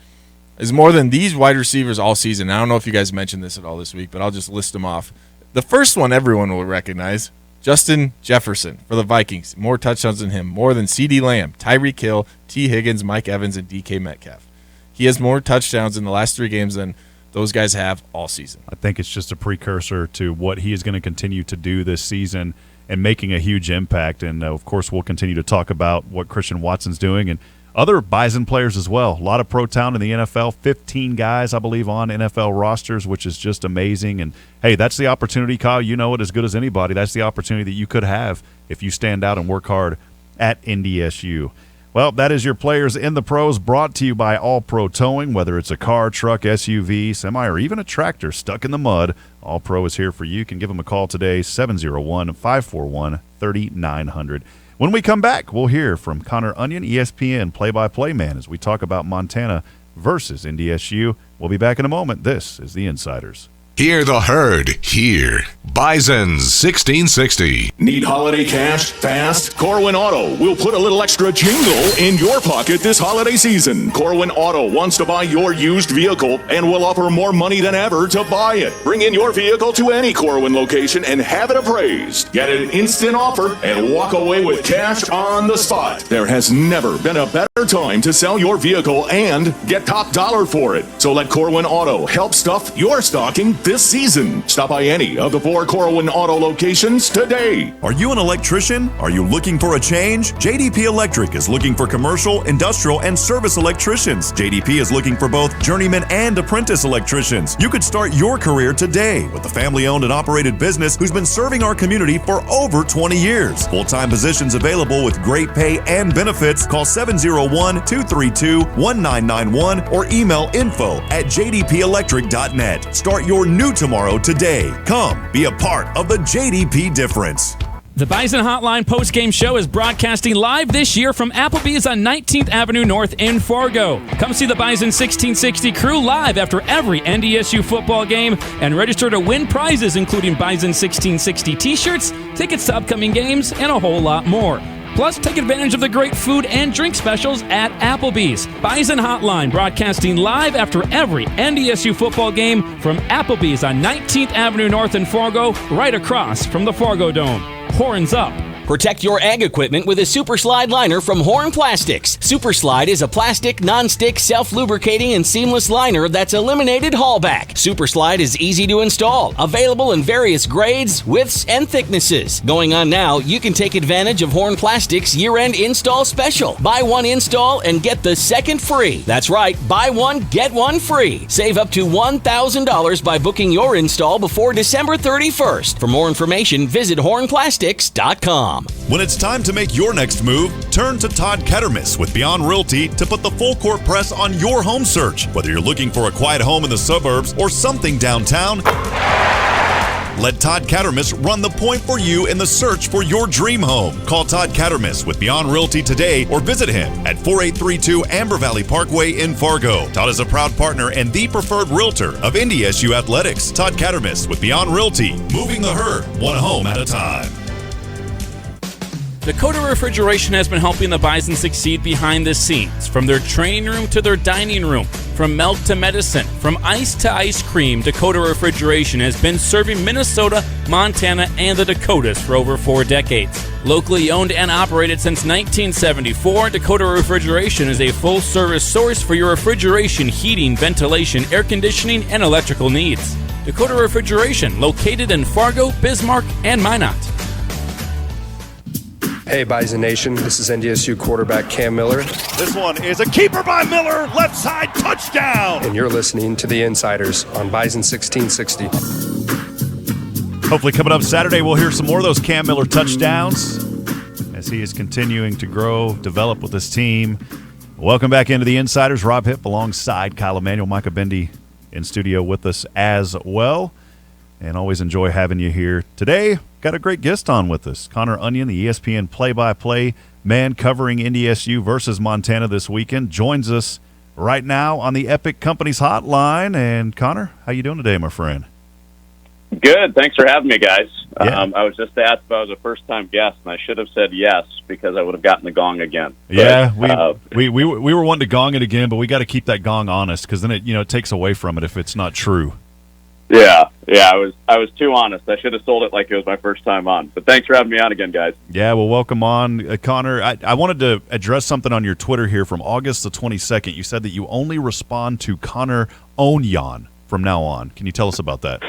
is more than these wide receivers all season. I don't know if you guys mentioned this at all this week, but I'll just list them off. The first one everyone will recognize, Justin Jefferson for the Vikings. More touchdowns than him, more than CeeDee Lamb, Tyreek Hill, T. Higgins, Mike Evans, and DK Metcalf. He has more touchdowns in the last 3 games than those guys have all season. I think it's just a precursor to what he is going to continue to do this season and making a huge impact. And, of course, we'll continue to talk about what Christian Watson's doing and other Bison players as well. A lot of pro talent in the NFL, 15 guys, I believe, on NFL rosters, which is just amazing. And, hey, that's the opportunity, Kyle. You know it as good as anybody. That's the opportunity that you could have if you stand out and work hard at NDSU. Well, that is your Players in the Pros, brought to you by All Pro Towing. Whether it's a car, truck, SUV, semi, or even a tractor stuck in the mud, All Pro is here for you. You can give them a call today, 701-541-3900. When we come back, we'll hear from Connor Onion, ESPN play-by-play man, as we talk about Montana versus NDSU. We'll be back in a moment. This is The Insiders. Hear the herd here. Bison's 1660. Need holiday cash fast? Corwin Auto will put a little extra jingle in your pocket this holiday season. Corwin Auto wants to buy your used vehicle and will offer more money than ever to buy it. Bring in your vehicle to any Corwin location and have it appraised. Get an instant offer and walk away with cash on the spot. There has never been a better time to sell your vehicle and get top dollar for it. So let Corwin Auto help stuff your stocking this season. Stop by any of the 4 Corwin Auto locations today. Are you an electrician? Are you looking for a change? JDP Electric is looking for commercial, industrial, and service electricians. JDP is looking for both journeyman and apprentice electricians. You could start your career today with a family-owned and operated business who's been serving our community for over 20 years. Full-time positions available with great pay and benefits. Call 701-232-1991 or email info@jdpelectric.net. Start your new tomorrow today. Come be a part of the JDP difference. The Bison Hotline postgame show is broadcasting live this year from Applebee's on 19th Avenue North in Fargo. Come see the Bison 1660 crew live after every NDSU football game and register to win prizes including Bison 1660 t-shirts, tickets to upcoming games, and a whole lot more. Plus, take advantage of the great food and drink specials at Applebee's. Bison Hotline broadcasting live after every NDSU football game from Applebee's on 19th Avenue North in Fargo, right across from the Fargo Dome. Horns up. Protect your ag equipment with a Super Slide liner from Horn Plastics. Super Slide is a plastic, non-stick, self-lubricating, and seamless liner that's eliminated haulback. Super Slide is easy to install, available in various grades, widths, and thicknesses. Going on now, you can take advantage of Horn Plastics' year-end install special. Buy one install and get the second free. That's right, buy one, get one free. Save up to $1,000 by booking your install before December 31st. For more information, visit hornplastics.com. When it's time to make your next move, turn to Todd Kettermas with Beyond Realty to put the full court press on your home search. Whether you're looking for a quiet home in the suburbs or something downtown, let Todd Kettermas run the point for you in the search for your dream home. Call Todd Kettermas with Beyond Realty today or visit him at 4832 Amber Valley Parkway in Fargo. Todd is a proud partner and the preferred realtor of NDSU Athletics. Todd Kettermas with Beyond Realty, moving the herd one home at a time. Dakota Refrigeration has been helping the Bison succeed behind the scenes, from their training room to their dining room, from milk to medicine, from ice to ice cream. Dakota Refrigeration has been serving Minnesota, Montana, and the Dakotas for over 4 decades. Locally owned and operated since 1974, Dakota Refrigeration is a full-service source for your refrigeration, heating, ventilation, air conditioning, and electrical needs. Dakota Refrigeration, located in Fargo, Bismarck, and Minot. Hey, Bison Nation, this is NDSU quarterback Cam Miller. This one is a keeper by Miller, left side touchdown. And you're listening to The Insiders on Bison 1660. Hopefully coming up Saturday, we'll hear some more of those Cam Miller touchdowns as he is continuing to grow, develop with his team. Welcome back into The Insiders. Rob Hipp alongside Kyle Emanuel, Micah Bendy in studio with us as well. And always enjoy having you here. Today, got a great guest on with us. Connor Onion, the ESPN play-by-play man covering NDSU versus Montana this weekend, joins us right now on the Epic Companies Hotline. And Connor, how you doing today, my friend? Good. Thanks for having me, guys. Yeah. I was just asked if I was a first-time guest, and I should have said yes because I would have gotten the gong again. Yeah, we were wanting to gong it again, but we got to keep that gong honest because then it takes away from it if it's not true. Yeah, I was too honest. I should have sold it like it was my first time on. But thanks for having me on again, guys. Yeah, well, welcome on, Connor. I wanted to address something on your Twitter here from August the 22nd. You said that you only respond to Connor Onion from now on. Can you tell us about that?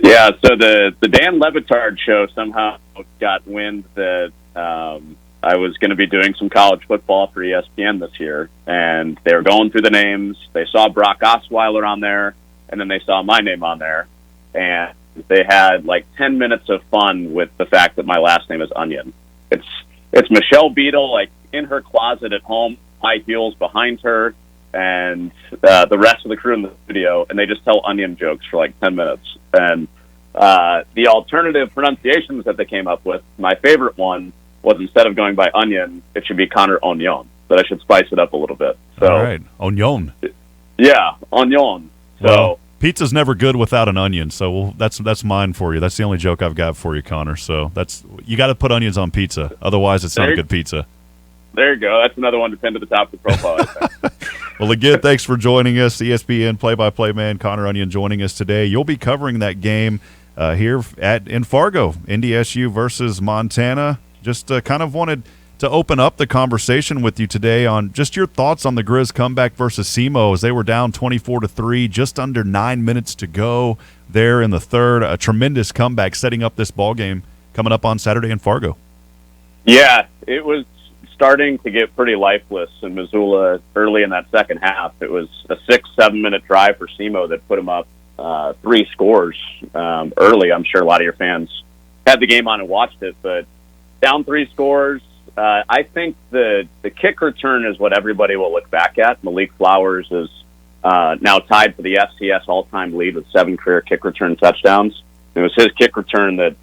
Yeah, so the Dan Levitard show somehow got wind that I was going to be doing some college football for ESPN this year, and they were going through the names. They saw Brock Osweiler on there, and then they saw my name on there, and they had like 10 minutes of fun with the fact that my last name is Onion. It's Michelle Beadle, like in her closet at home, high heels behind her, and the rest of the crew in the studio, and they just tell onion jokes for like 10 minutes. And the alternative pronunciations that they came up with, my favorite one was, instead of going by onion, it should be Connor Onion, that I should spice it up a little bit. So, all right, onion. Yeah, onion. So, well, pizza's never good without an onion, so that's mine for you. That's the only joke I've got for you, Connor. So you got to put onions on pizza, otherwise it's not a good pizza. There you go. That's another one to pin to the top of the profile, I think. Well, again, thanks for joining us. ESPN play-by-play man Connor Onion joining us today. You'll be covering that game here in Fargo, NDSU versus Montana. Just kind of wanted to open up the conversation with you today on just your thoughts on the Grizz comeback versus SEMO, as they were down 24-3, just under 9 minutes to go there in the third. A tremendous comeback, setting up this ball game coming up on Saturday in Fargo. Yeah, it was starting to get pretty lifeless in Missoula early in that second half. It was a 6-7 minute drive for SEMO that put them up 3 scores early. I'm sure a lot of your fans had the game on and watched it, but down 3 scores. I think the kick return is what everybody will look back at. Malik Flowers is now tied for the FCS all-time lead with 7 career kick return touchdowns. It was his kick return that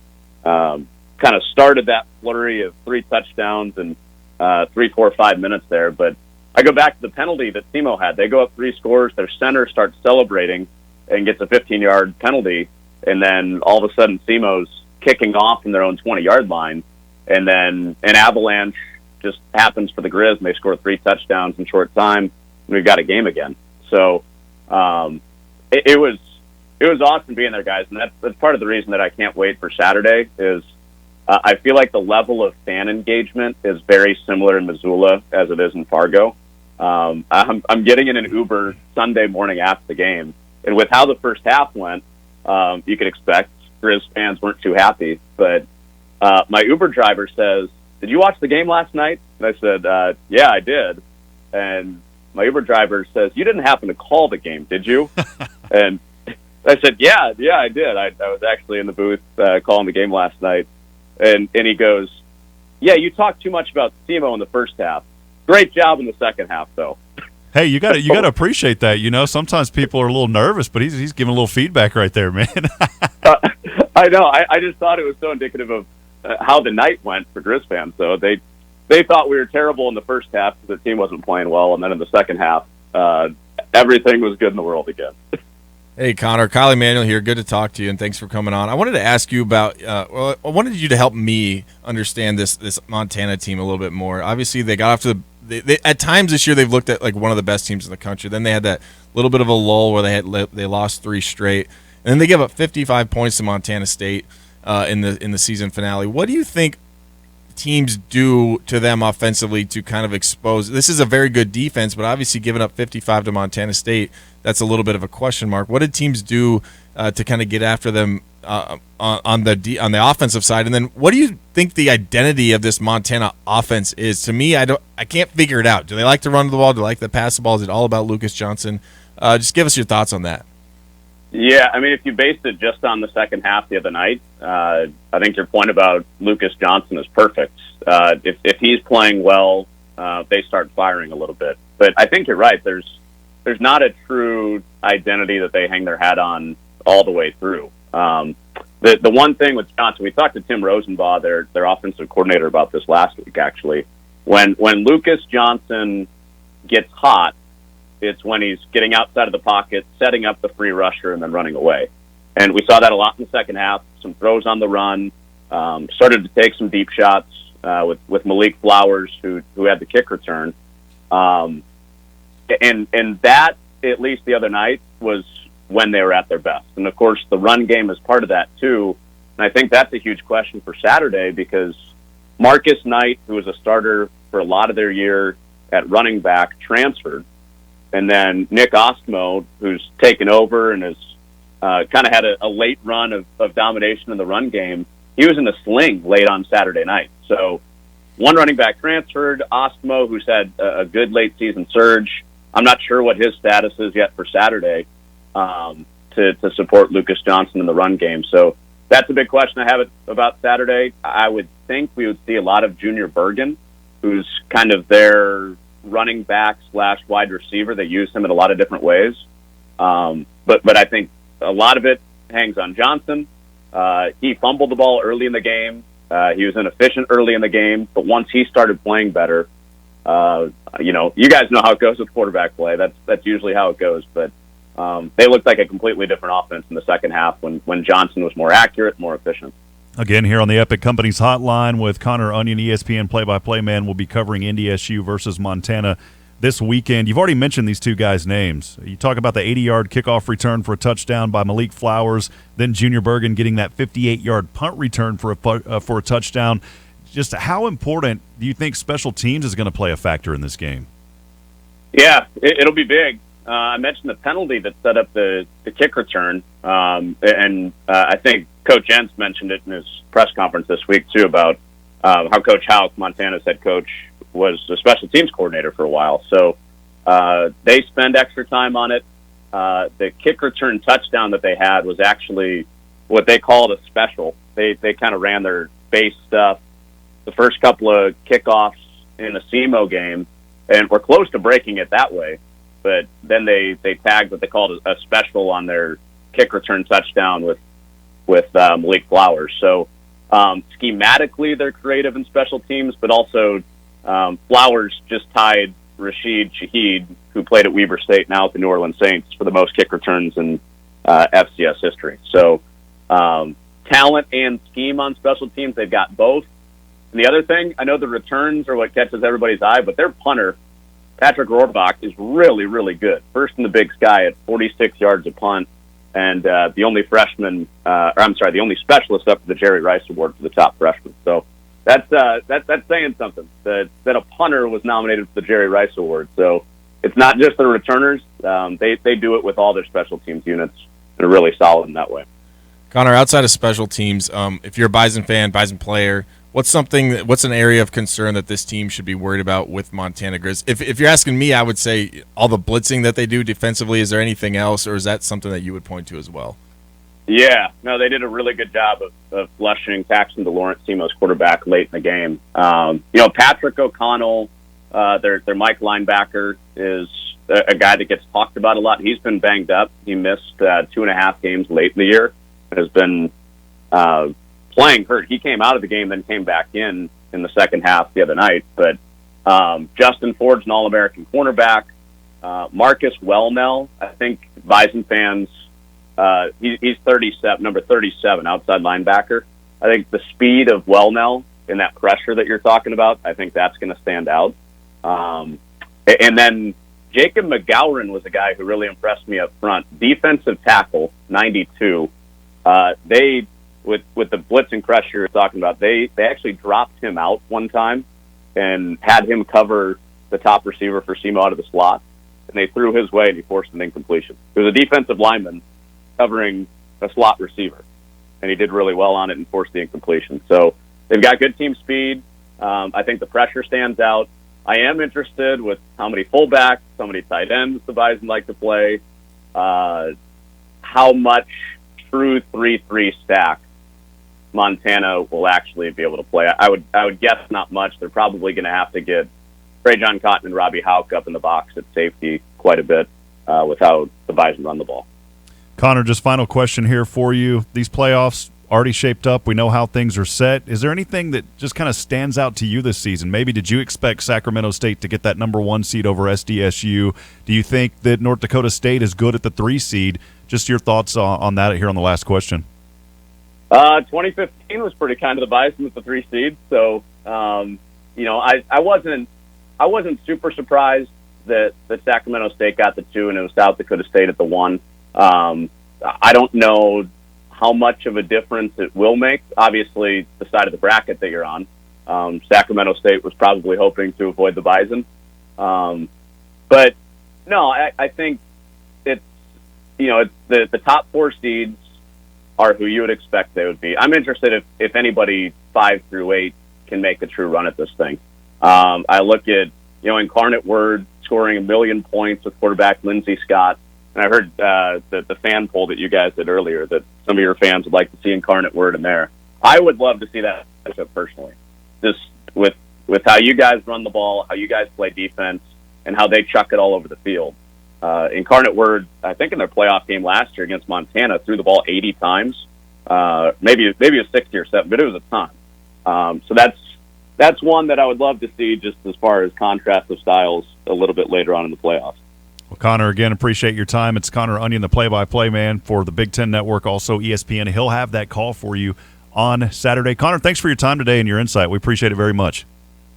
kind of started that flurry of 3 touchdowns in 3, 4, 5 minutes there. But I go back to the penalty that SEMO had. They go up 3 scores. Their center starts celebrating and gets a 15-yard penalty. And then all of a sudden SEMO's kicking off from their own 20-yard line. And then an avalanche just happens for the Grizz, and they score 3 touchdowns in short time, and we've got a game again. So it was awesome being there, guys, and that's part of the reason that I can't wait for Saturday. Is I feel like the level of fan engagement is very similar in Missoula as it is in Fargo. I'm getting in an Uber Sunday morning after the game, and with how the first half went, you could expect Grizz fans weren't too happy, but my Uber driver says, "Did you watch the game last night?" And I said, "Yeah, I did." And my Uber driver says, "You didn't happen to call the game, did you?" And I said, yeah, I did. I was actually in the booth calling the game last night. And he goes, "Yeah, you talked too much about SEMO in the first half. Great job in the second half, though." Hey, you got to appreciate that. You know, sometimes people are a little nervous, but he's giving a little feedback right there, man. I know. I just thought it was so indicative of how the night went for Grizz fans. So they thought we were terrible in the first half because the team wasn't playing well, and then in the second half, everything was good in the world again. Hey, Connor, Kyle Emanuel here. Good to talk to you, and thanks for coming on. I wanted to ask you about I wanted you to help me understand this Montana team a little bit more. Obviously, they got off to they at times this year they've looked at like one of the best teams in the country. Then they had that little bit of a lull where they lost 3 straight, and then they give up 55 points to Montana State in the season finale. What do you think teams do to them offensively to kind of expose? This is a very good defense, but obviously giving up 55 to Montana State, that's a little bit of a question mark. What did teams do to kind of get after them on the offensive side? And then what do you think the identity of this Montana offense is? To me, I can't figure it out. Do they like to run the ball? Do they like to pass the ball? Is it all about Lucas Johnson? Just give us your thoughts on that. Yeah, I mean, if you based it just on the second half the other night, I think your point about Lucas Johnson is perfect. If he's playing well, they start firing a little bit. But I think you're right. There's not a true identity that they hang their hat on all the way through. The one thing with Johnson, we talked to Tim Rosenbaugh, their offensive coordinator, about this last week, actually. When Lucas Johnson gets hot, it's when he's getting outside of the pocket, setting up the free rusher, and then running away. And we saw that a lot in the second half. Some throws on the run, started to take some deep shots with Malik Flowers, who had the kick return. And that, at least the other night, was when they were at their best. And, of course, the run game is part of that, too. And I think that's a huge question for Saturday, because Marcus Knight, who was a starter for a lot of their year at running back, transferred. And then Nick Ostmo, who's taken over and has kind of had a late run of domination in the run game, he was in the sling late on Saturday night. So one running back transferred, Ostmo, who's had a good late season surge. I'm not sure what his status is yet for Saturday to support Lucas Johnson in the run game. So that's a big question I have about Saturday. I would think we would see a lot of Junior Bergen who's kind of their running back / wide receiver. They use him in a lot of different ways. But I think a lot of it hangs on Johnson. He fumbled the ball early in the game. He was inefficient early in the game, but once he started playing better, you guys know how it goes with quarterback play. That's usually how it goes. But they looked like a completely different offense in the second half when Johnson was more accurate, more efficient. Again, here on the Epic Companies Hotline with Connor Onion, ESPN play-by-play man. We'll be covering NDSU versus Montana this weekend. You've already mentioned these two guys' names. You talk about the 80-yard kickoff return for a touchdown by Malik Flowers, then Junior Bergen getting that 58-yard punt return for a touchdown. Just how important do you think special teams is going to play a factor in this game? Yeah, it'll be big. I mentioned the penalty that set up the kick return, and I think Coach Entz mentioned it in his press conference this week, too, about how Coach Houck, Montana's head coach, was a special teams coordinator for a while. So they spend extra time on it. The kick return touchdown that they had was actually what they called a special. They kind of ran their base stuff the first couple of kickoffs in a SEMO game, and were close to breaking it that way. But then they tagged what they called a special on their kick return touchdown with Malik Flowers. So schematically, they're creative in special teams, but also Flowers just tied Rashid Shaheed, who played at Weber State, now at the New Orleans Saints, for the most kick returns in FCS history. So talent and scheme on special teams, they've got both. And the other thing, I know the returns are what catches everybody's eye, but their punter, Patrick Rohrbach, is really, really good. First in the Big Sky at 46 yards a punt, and the only the only specialist up for the Jerry Rice Award for the top freshman. So that's saying something, that a punter was nominated for the Jerry Rice Award. So it's not just the returners. They do it with all their special teams units, and are really solid in that way. Connor, outside of special teams, if you're a Bison fan, Bison player, what's an area of concern that this team should be worried about with Montana Grizz? If you're asking me, I would say all the blitzing that they do defensively. Is there anything else, or is that something that you would point to as well? Yeah, no, they did a really good job of flushing Paxton DeLawrence, SEMO's quarterback, late in the game. Patrick O'Connell, their Mike linebacker, is a guy that gets talked about a lot. He's been banged up. He missed 2.5 games late in the year, and has been playing hurt. He came out of the game, then came back in the second half the other night. But Justin Ford's an All-American cornerback. Marcus Wellnell, I think Bison fans, he's 37, number 37, outside linebacker. I think the speed of Wellnell in that pressure that you're talking about, I think that's going to stand out. And then Jacob McGowran was a guy who really impressed me up front. Defensive tackle, 92. With the blitzing pressure you're talking about, they actually dropped him out one time and had him cover the top receiver for SEMO out of the slot, and they threw his way and he forced an incompletion. It was a defensive lineman covering a slot receiver, and he did really well on it and forced the incompletion. So they've got good team speed. I think the pressure stands out. I am interested with how many fullbacks, how many tight ends the Bison like to play, how much true 3-3 stack Montana will actually be able to play. I would guess not much. They're probably going to have to get Trajan Cotton and Robbie Houck up in the box at safety quite a bit with how the Bison run the ball. Connor, just final question here for you. These playoffs already shaped up. We know how things are set. Is there anything that just kind of stands out to you this season? Maybe did you expect Sacramento State to get that number 1 seed over SDSU? Do you think that North Dakota State is good at the 3 seed? Just your thoughts on that here on the last question. 2015 was pretty kind of the Bison with the 3 seed. So, I wasn't super surprised that Sacramento State got the 2 and it was South Dakota State at the 1. I don't know how much of a difference it will make. Obviously, the side of the bracket that you're on. Sacramento State was probably hoping to avoid the Bison. But no, I think it's the top 4 seeds are who you would expect they would be. I'm interested if anybody 5 through 8 can make a true run at this thing. I look at, Incarnate Word scoring 1 million points with quarterback Lindsey Scott. And I heard the fan poll that you guys did earlier that some of your fans would like to see Incarnate Word in there. I would love to see that personally. Just with with how you guys run the ball, how you guys play defense, and how they chuck it all over the field. Incarnate Word, I think in their playoff game last year against Montana, threw the ball 80 times. Maybe it was 60 or 70, but it was a ton. So that's one that I would love to see, just as far as contrast of styles a little bit later on in the playoffs. Well, Connor, again, appreciate your time. It's Connor Onion, the play-by-play man for the Big Ten Network, also ESPN. He'll have that call for you on Saturday. Connor, thanks for your time today and your insight. We appreciate it very much.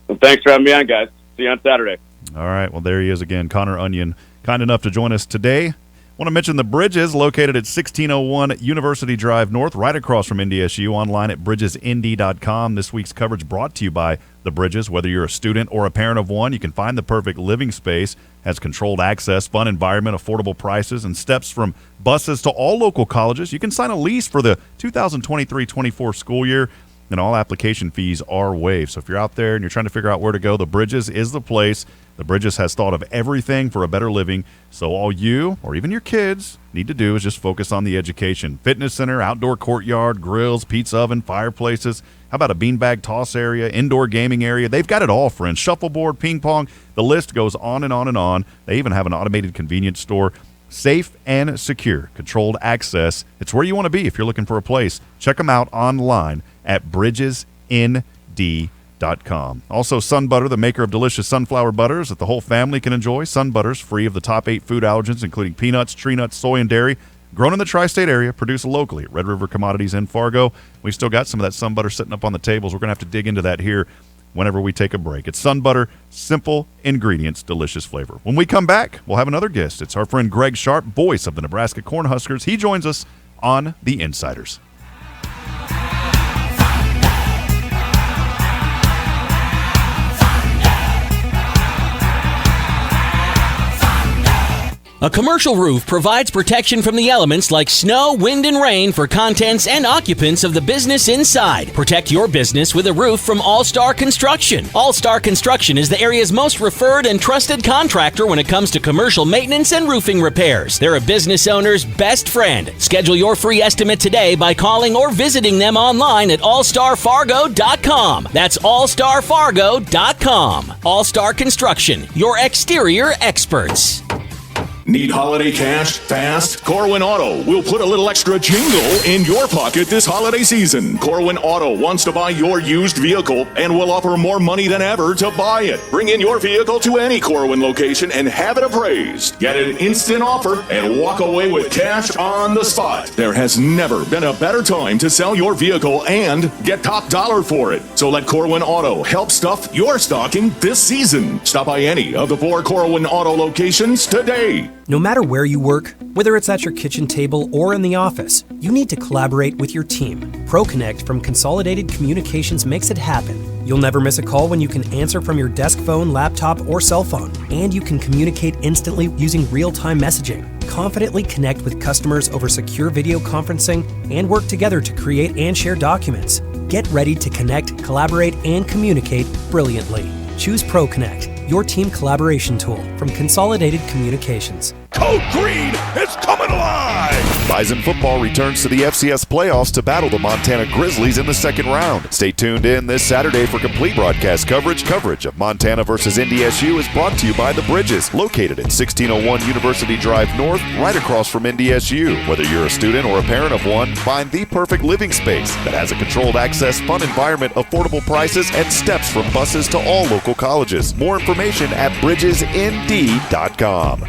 Well, thanks for having me on, guys. See you on Saturday. All right. Well, there he is again, Connor Onion, kind enough to join us today. Want to mention the Bridges, located at 1601 University Drive North, right across from NDSU, online at bridgesnd.com. This week's coverage brought to you by the Bridges. Whether you're a student or a parent of one, you can find the perfect living space. Has controlled access, fun environment, affordable prices, and steps from buses to all local colleges. You can sign a lease for the 2023-24 school year, and all application fees are waived. So if you're out there and you're trying to figure out where to go, the Bridges is the place. The Bridges has thought of everything for a better living, so all you, or even your kids, need to do is just focus on the education. Fitness center, outdoor courtyard, grills, pizza oven, fireplaces. How about a beanbag toss area, indoor gaming area? They've got it all, friends. Shuffleboard, ping pong, the list goes on and on and on. They even have an automated convenience store. Safe and secure, controlled access. It's where you want to be if you're looking for a place. Check them out online at bridgesnd.com. Also, Sun Butter, the maker of delicious sunflower butters that the whole family can enjoy. Sun Butter's free of the top 8 food allergens, including peanuts, tree nuts, soy, and dairy. Grown in the tri-state area, produced locally at Red River Commodities in Fargo. We've still got some of that Sun Butter sitting up on the tables. We're going to have to dig into that here whenever we take a break. It's Sun Butter, simple ingredients, delicious flavor. When we come back, we'll have another guest. It's our friend Greg Sharpe, voice of the Nebraska Cornhuskers. He joins us on The Insiders. A commercial roof provides protection from the elements like snow, wind, and rain for contents and occupants of the business inside. Protect your business with a roof from All-Star Construction. All-Star Construction is the area's most referred and trusted contractor when it comes to commercial maintenance and roofing repairs. They're a business owner's best friend. Schedule your free estimate today by calling or visiting them online at allstarfargo.com. That's allstarfargo.com. All-Star Construction, your exterior experts. Need holiday cash fast? Corwin Auto will put a little extra jingle in your pocket this holiday season. Corwin Auto wants to buy your used vehicle and will offer more money than ever to buy it. Bring in your vehicle to any Corwin location and have it appraised. Get an instant offer and walk away with cash on the spot. There has never been a better time to sell your vehicle and get top dollar for it. So let Corwin Auto help stuff your stocking this season. Stop by any of the 4 Corwin Auto locations today. No matter where you work, whether it's at your kitchen table or in the office, you need to collaborate with your team. ProConnect from Consolidated Communications makes it happen. You'll never miss a call when you can answer from your desk phone, laptop, or cell phone. And you can communicate instantly using real-time messaging. Confidently connect with customers over secure video conferencing and work together to create and share documents. Get ready to connect, collaborate, and communicate brilliantly. Choose ProConnect, your team collaboration tool from Consolidated Communications. Code Green is coming alive! Bison football returns to the FCS Playoffs to battle the Montana Grizzlies in the second round. Stay tuned in this Saturday for complete broadcast coverage. Coverage of Montana versus NDSU is brought to you by The Bridges, located at 1601 University Drive North, right across from NDSU. Whether you're a student or a parent of one, find the perfect living space that has a controlled access, fun environment, affordable prices, and steps from buses to all local colleges. More information at bridgesnd.com.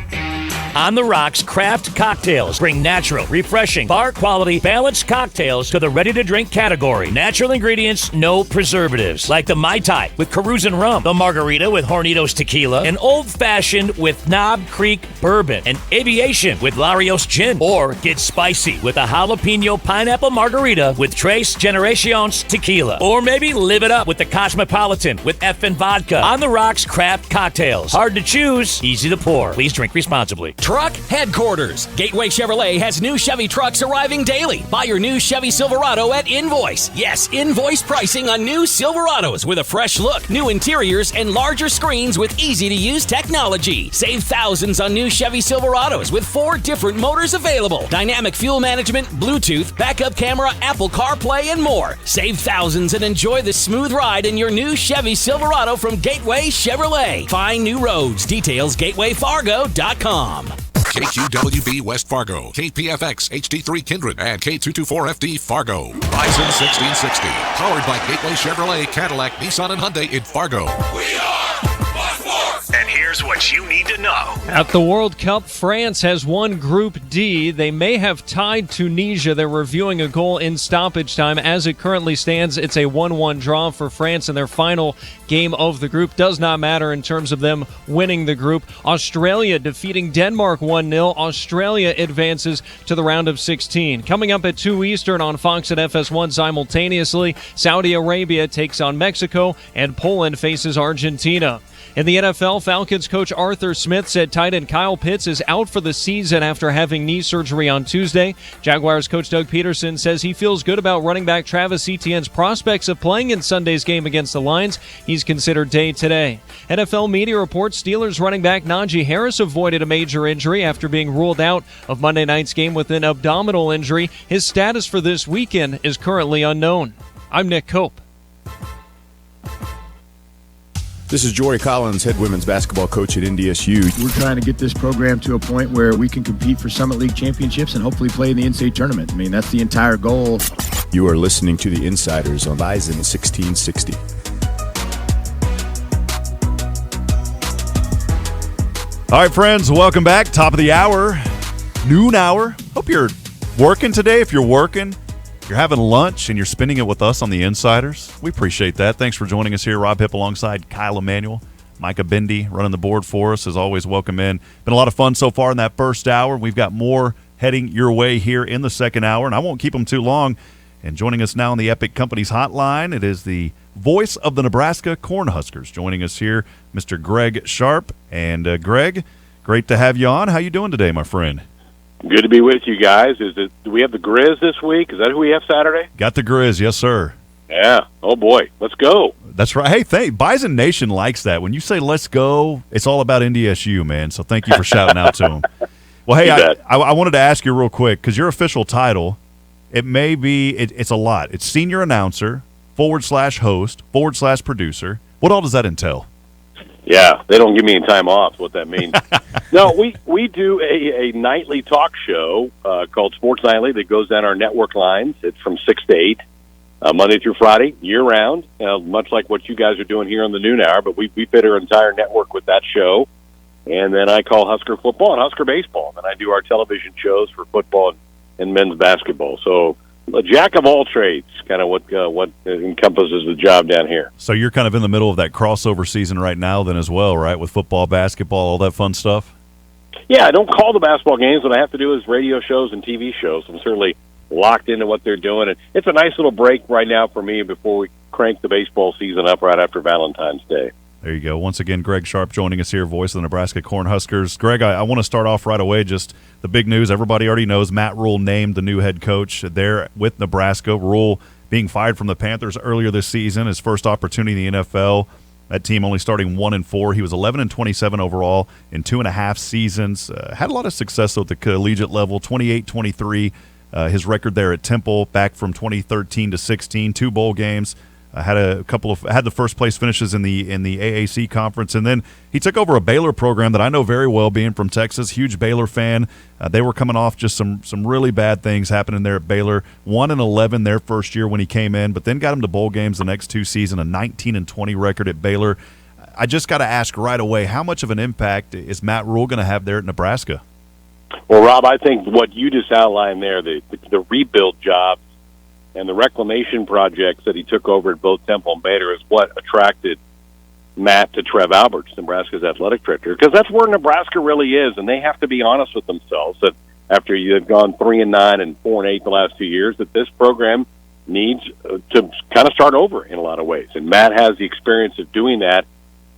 On the Rocks Craft Cocktails bring natural, refreshing, bar-quality, balanced cocktails to the ready-to-drink category. Natural ingredients, no preservatives. Like the Mai Tai with Carusan Rum, the Margarita with Hornitos Tequila, an Old Fashioned with Knob Creek Bourbon, an Aviation with Larios Gin, or get spicy with a Jalapeno Pineapple Margarita with Tres Generaciones Tequila. Or maybe live it up with the Cosmopolitan with Effin' Vodka. On the Rocks Craft Cocktails. Hard to choose, easy to pour. Please drink responsibly. Truck headquarters. Gateway Chevrolet has new Chevy trucks arriving daily. Buy your new Chevy Silverado at Invoice. Yes, Invoice pricing on new Silverados with a fresh look, new interiors, and larger screens with easy-to-use technology. Save thousands on new Chevy Silverados with 4 different motors available. Dynamic fuel management, Bluetooth, backup camera, Apple CarPlay, and more. Save thousands and enjoy the smooth ride in your new Chevy Silverado from Gateway Chevrolet. Find new roads. Details gatewayfargo.com. KQWB West Fargo, KPFX HD3 Kindred, and K224FD Fargo. Bison 1660, powered by Gateway Chevrolet, Cadillac, Nissan, and Hyundai in Fargo. We are Fox Sports. And here's what you need to know. At the World Cup, France has won Group D. They may have tied Tunisia. They're reviewing a goal in stoppage time. As it currently stands, it's a 1-1 draw for France in their final game of the group. Does not matter in terms of them winning the group. Australia defeating Denmark 1-0. Australia advances to the round of 16. Coming up at 2 Eastern on Fox and FS1 simultaneously, Saudi Arabia takes on Mexico and Poland faces Argentina. In the NFL, Falcons coach Arthur Smith said tight end Kyle Pitts is out for the season after having knee surgery on Tuesday. Jaguars coach Doug Peterson says he feels good about running back Travis Etienne's prospects of playing in Sunday's game against the Lions. He's considered day today. NFL media reports Steelers running back Najee Harris avoided a major injury after being ruled out of Monday night's game with an abdominal injury. His status for this weekend is currently unknown. I'm Nick Cope. This is Jory Collins, head women's basketball coach at NDSU. We're trying to get this program to a point where we can compete for Summit League championships and hopefully play in the NCAA tournament. I mean, that's the entire goal. You are listening to The Insiders on Bison 1660. All right, friends, welcome back. Top of the hour, noon hour. Hope you're working today. If you're working, you're having lunch, and you're spending it with us on The Insiders. We appreciate that. Thanks for joining us here. Rob Hipp alongside Kyle Emanuel. Micah Bendy running the board for us. As always, welcome in. Been a lot of fun so far in that first hour. We've got more heading your way here in the second hour, and I won't keep them too long. And joining us now on the Epic Companies hotline, it is the voice of the Nebraska Cornhuskers. Joining us here, Mr. Greg Sharpe. And Greg, great to have you on. How you doing today, my friend? Good to be with you guys. Do we have the Grizz this week? Is that who we have Saturday? Got the Grizz, yes, sir. Yeah. Oh, boy. Let's go. That's right. Hey, Bison Nation likes that. When you say let's go, it's all about NDSU, man. So thank you for shouting out to them. Well, hey, I wanted to ask you real quick, because your official title, it may be, it's a lot. It's senior announcer, /host, /producer. What all does that entail? Yeah, they don't give me any time off, what that means. No, we do a nightly talk show called Sports Nightly that goes down our network lines. It's from 6 to 8, Monday through Friday, year-round, much like what you guys are doing here on the noon hour, but we fit our entire network with that show. And then I call Husker football and Husker baseball. And I do our television shows for football and men's basketball. So a jack of all trades, kind of what encompasses the job down here. So you're kind of in the middle of that crossover season right now then as well, right, with football, basketball, all that fun stuff? Yeah, I don't call the basketball games. What I have to do is radio shows and TV shows. I'm certainly locked into what they're doing. And it's a nice little break right now for me before we crank the baseball season up right after Valentine's Day. There you go. Once again, Greg Sharpe joining us here, voice of the Nebraska Cornhuskers. Greg, I want to start off right away. Just the big news. Everybody already knows Matt Rule named the new head coach there with Nebraska. Rule being fired from the Panthers earlier this season, his first opportunity in the NFL. That team only starting 1-4. He was 11-27 overall in 2.5 seasons. Had a lot of success at the collegiate level, 28-23. His record there at Temple back from 2013 to 16, 2 bowl games. Had the first place finishes in the AAC conference, and then he took over a Baylor program that I know very well, being from Texas, huge Baylor fan. They were coming off just some really bad things happening there at Baylor. 1-11 their first year when he came in, but then got him to bowl games the next 2 seasons, a 19-20 record at Baylor. I just got to ask right away, how much of an impact is Matt Rule going to have there at Nebraska? Well, Rob, I think what you just outlined there, the rebuild job and the reclamation projects that he took over at both Temple and Baylor is what attracted Matt to Trev Alberts, Nebraska's athletic director, because that's where Nebraska really is, and they have to be honest with themselves that after you've gone 3-9 and 4-8 the last 2 years, that this program needs to kind of start over in a lot of ways. And Matt has the experience of doing that,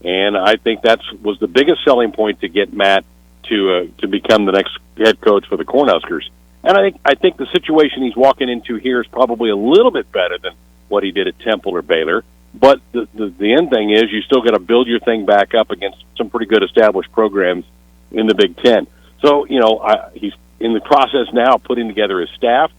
and I think that was the biggest selling point to get Matt to become the next head coach for the Cornhuskers. And I think the situation he's walking into here is probably a little bit better than what he did at Temple or Baylor. But the end thing is you still got to build your thing back up against some pretty good established programs in the Big Ten. So, he's in the process now of putting together his staff.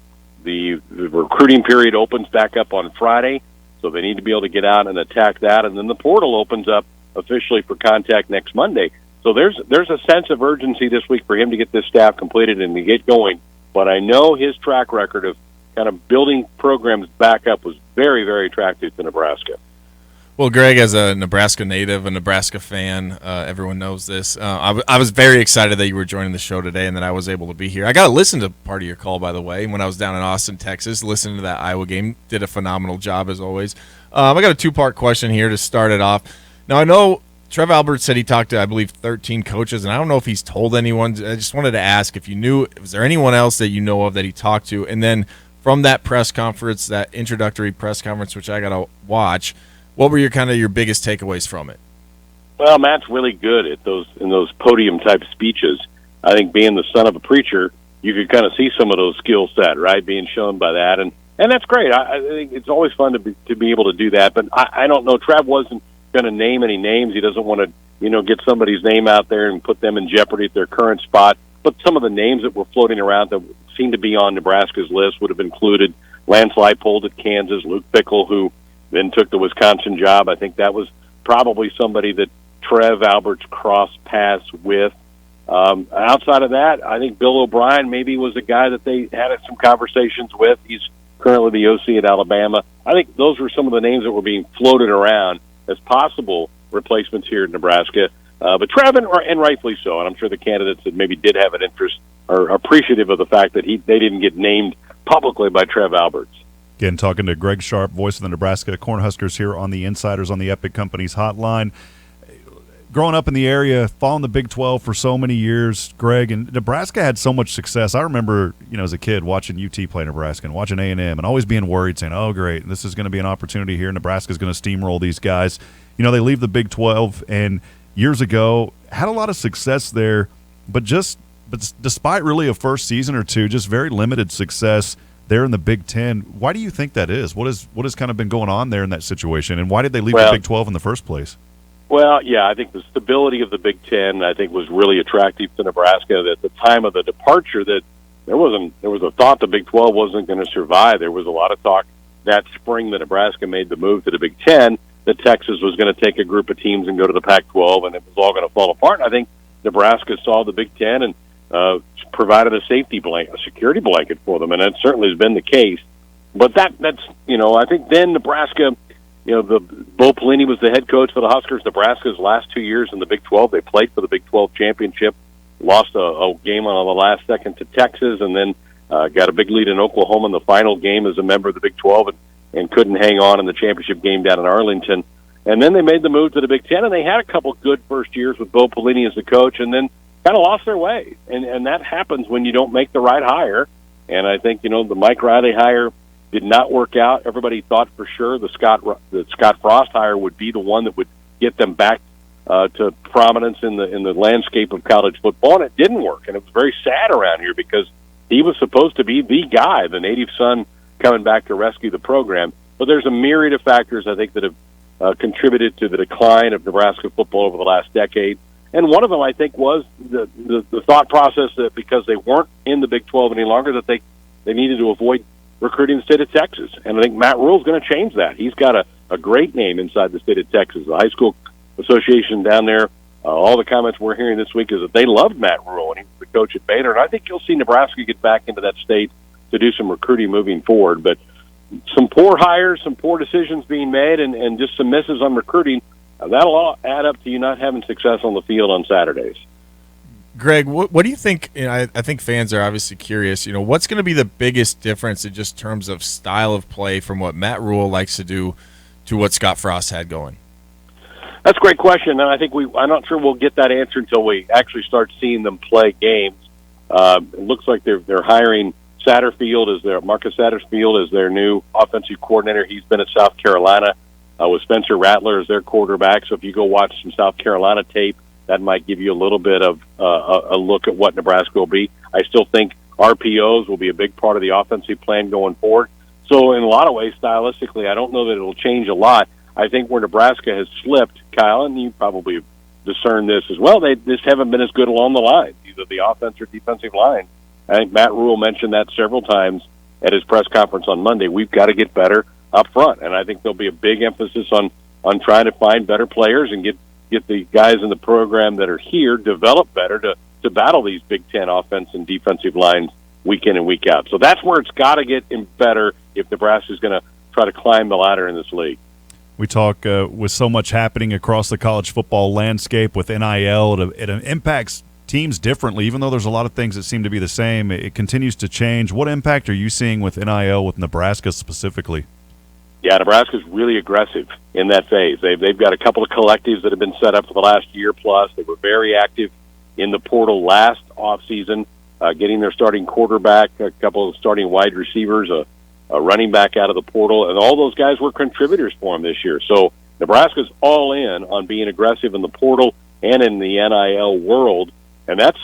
The recruiting period opens back up on Friday, so they need to be able to get out and attack that. And then the portal opens up officially for contact next Monday. So there's a sense of urgency this week for him to get this staff completed and to get going. But I know his track record of kind of building programs back up was very, very attractive to Nebraska. Well, Greg, as a Nebraska native, a Nebraska fan, everyone knows this. I was very excited that you were joining the show today and that I was able to be here. I got to listen to part of your call, by the way, when I was down in Austin, Texas, listening to that Iowa game. Did a phenomenal job, as always. I got a two-part question here to start it off. Now, I know Trev Albert said he talked to, I believe, 13 coaches, and I don't know if he's told anyone. I just wanted to ask if you knew, was there anyone else that you know of that he talked to? And then from that press conference, that introductory press conference, which I got to watch, what were your biggest takeaways from it? Well, Matt's really good at those podium type speeches. I think being the son of a preacher, you could kind of see some of those skill set, right, being shown by that, and that's great. I think it's always fun to be able to do that. But I don't know. Trev wasn't going to name any names. He doesn't want to get somebody's name out there and put them in jeopardy at their current spot. But some of the names that were floating around that seemed to be on Nebraska's list would have included Lance Leipold at Kansas, Luke Fickell, who then took the Wisconsin job. I think that was probably somebody that Trev Alberts crossed paths with. Outside of that, I think Bill O'Brien maybe was a guy that they had some conversations with. He's currently the OC at Alabama. I think those were some of the names that were being floated around as possible replacements here in Nebraska. But Trev, and rightfully so, and I'm sure the candidates that maybe did have an interest are appreciative of the fact that they didn't get named publicly by Trev Alberts. Again, talking to Greg Sharpe, voice of the Nebraska Cornhuskers here on the Insiders on the Epic Companies hotline. Growing up in the area, following the Big 12 for so many years, Greg, and Nebraska had so much success. I remember, as a kid watching UT play Nebraska and watching A&M and always being worried, saying, oh, great, this is going to be an opportunity here. Nebraska's going to steamroll these guys. They leave the Big 12, and years ago had a lot of success there, but despite really a first season or two, just very limited success there in the Big Ten. Why do you think that is? What has kind of been going on there in that situation, and why did they leave the Big 12 in the first place? Well, yeah, I think the stability of the Big Ten, I think, was really attractive to Nebraska. At the time of the departure, that there was a thought the Big 12 wasn't going to survive. There was a lot of talk that spring that Nebraska made the move to the Big Ten, that Texas was going to take a group of teams and go to the Pac-12, and it was all going to fall apart. And I think Nebraska saw the Big Ten and provided a safety blanket, a security blanket for them, and that certainly has been the case. But that's I think then Nebraska, Bo Pelini was the head coach for the Huskers. Nebraska's last 2 years in the Big 12, they played for the Big 12 championship, lost a game on the last second to Texas, and then got a big lead in Oklahoma in the final game as a member of the Big 12, and couldn't hang on in the championship game down in Arlington. And then they made the move to the Big Ten, and they had a couple good first years with Bo Pelini as the coach, and then kind of lost their way. And that happens when you don't make the right hire. And I think, the Mike Riley hire did not work out. Everybody thought for sure the Scott Frost hire would be the one that would get them back to prominence in the landscape of college football, and it didn't work. And it was very sad around here because he was supposed to be the guy, the native son coming back to rescue the program. But there's a myriad of factors, I think, that have contributed to the decline of Nebraska football over the last decade. And one of them, I think, was the thought process that because they weren't in the Big 12 any longer, that they needed to avoid recruiting the state of Texas. And I think Matt Rule's going to change that. He's got a great name inside the state of Texas. The high school association down there, all the comments we're hearing this week is that they loved Matt Rule, and he was the coach at Baylor. And I think you'll see Nebraska get back into that state to do some recruiting moving forward. But some poor hires, some poor decisions being made, and just some misses on recruiting, that'll all add up to you not having success on the field on Saturdays. Greg, what do you think? I think fans are obviously curious. What's going to be the biggest difference in just terms of style of play from what Matt Rule likes to do to what Scott Frost had going? That's a great question, and I think I'm not sure we'll get that answer until we actually start seeing them play games. It looks like they're hiring Marcus Satterfield as their new offensive coordinator. He's been at South Carolina with Spencer Rattler as their quarterback. So if you go watch some South Carolina tape, that might give you a little bit of a look at what Nebraska will be. I still think RPOs will be a big part of the offensive plan going forward. So in a lot of ways, stylistically, I don't know that it'll change a lot. I think where Nebraska has slipped, Kyle, and you probably discern this as well, they just haven't been as good along the line, either the offense or defensive line. I think Matt Rule mentioned that several times at his press conference on Monday. We've got to get better up front, and I think there'll be a big emphasis on trying to find better players and get the guys in the program that are here develop better to battle these Big Ten offense and defensive lines week in and week out. So that's where it's got to get better if Nebraska's going to try to climb the ladder in this league. We talk with so much happening across the college football landscape with NIL, it impacts teams differently. Even though there's a lot of things that seem to be the same, it continues to change. What impact are you seeing with NIL with Nebraska specifically? Yeah, Nebraska's really aggressive in that phase. They've got a couple of collectives that have been set up for the last year plus. They were very active in the portal last offseason, getting their starting quarterback, a couple of starting wide receivers, a running back out of the portal, and all those guys were contributors for them this year. So Nebraska's all in on being aggressive in the portal and in the NIL world, and that's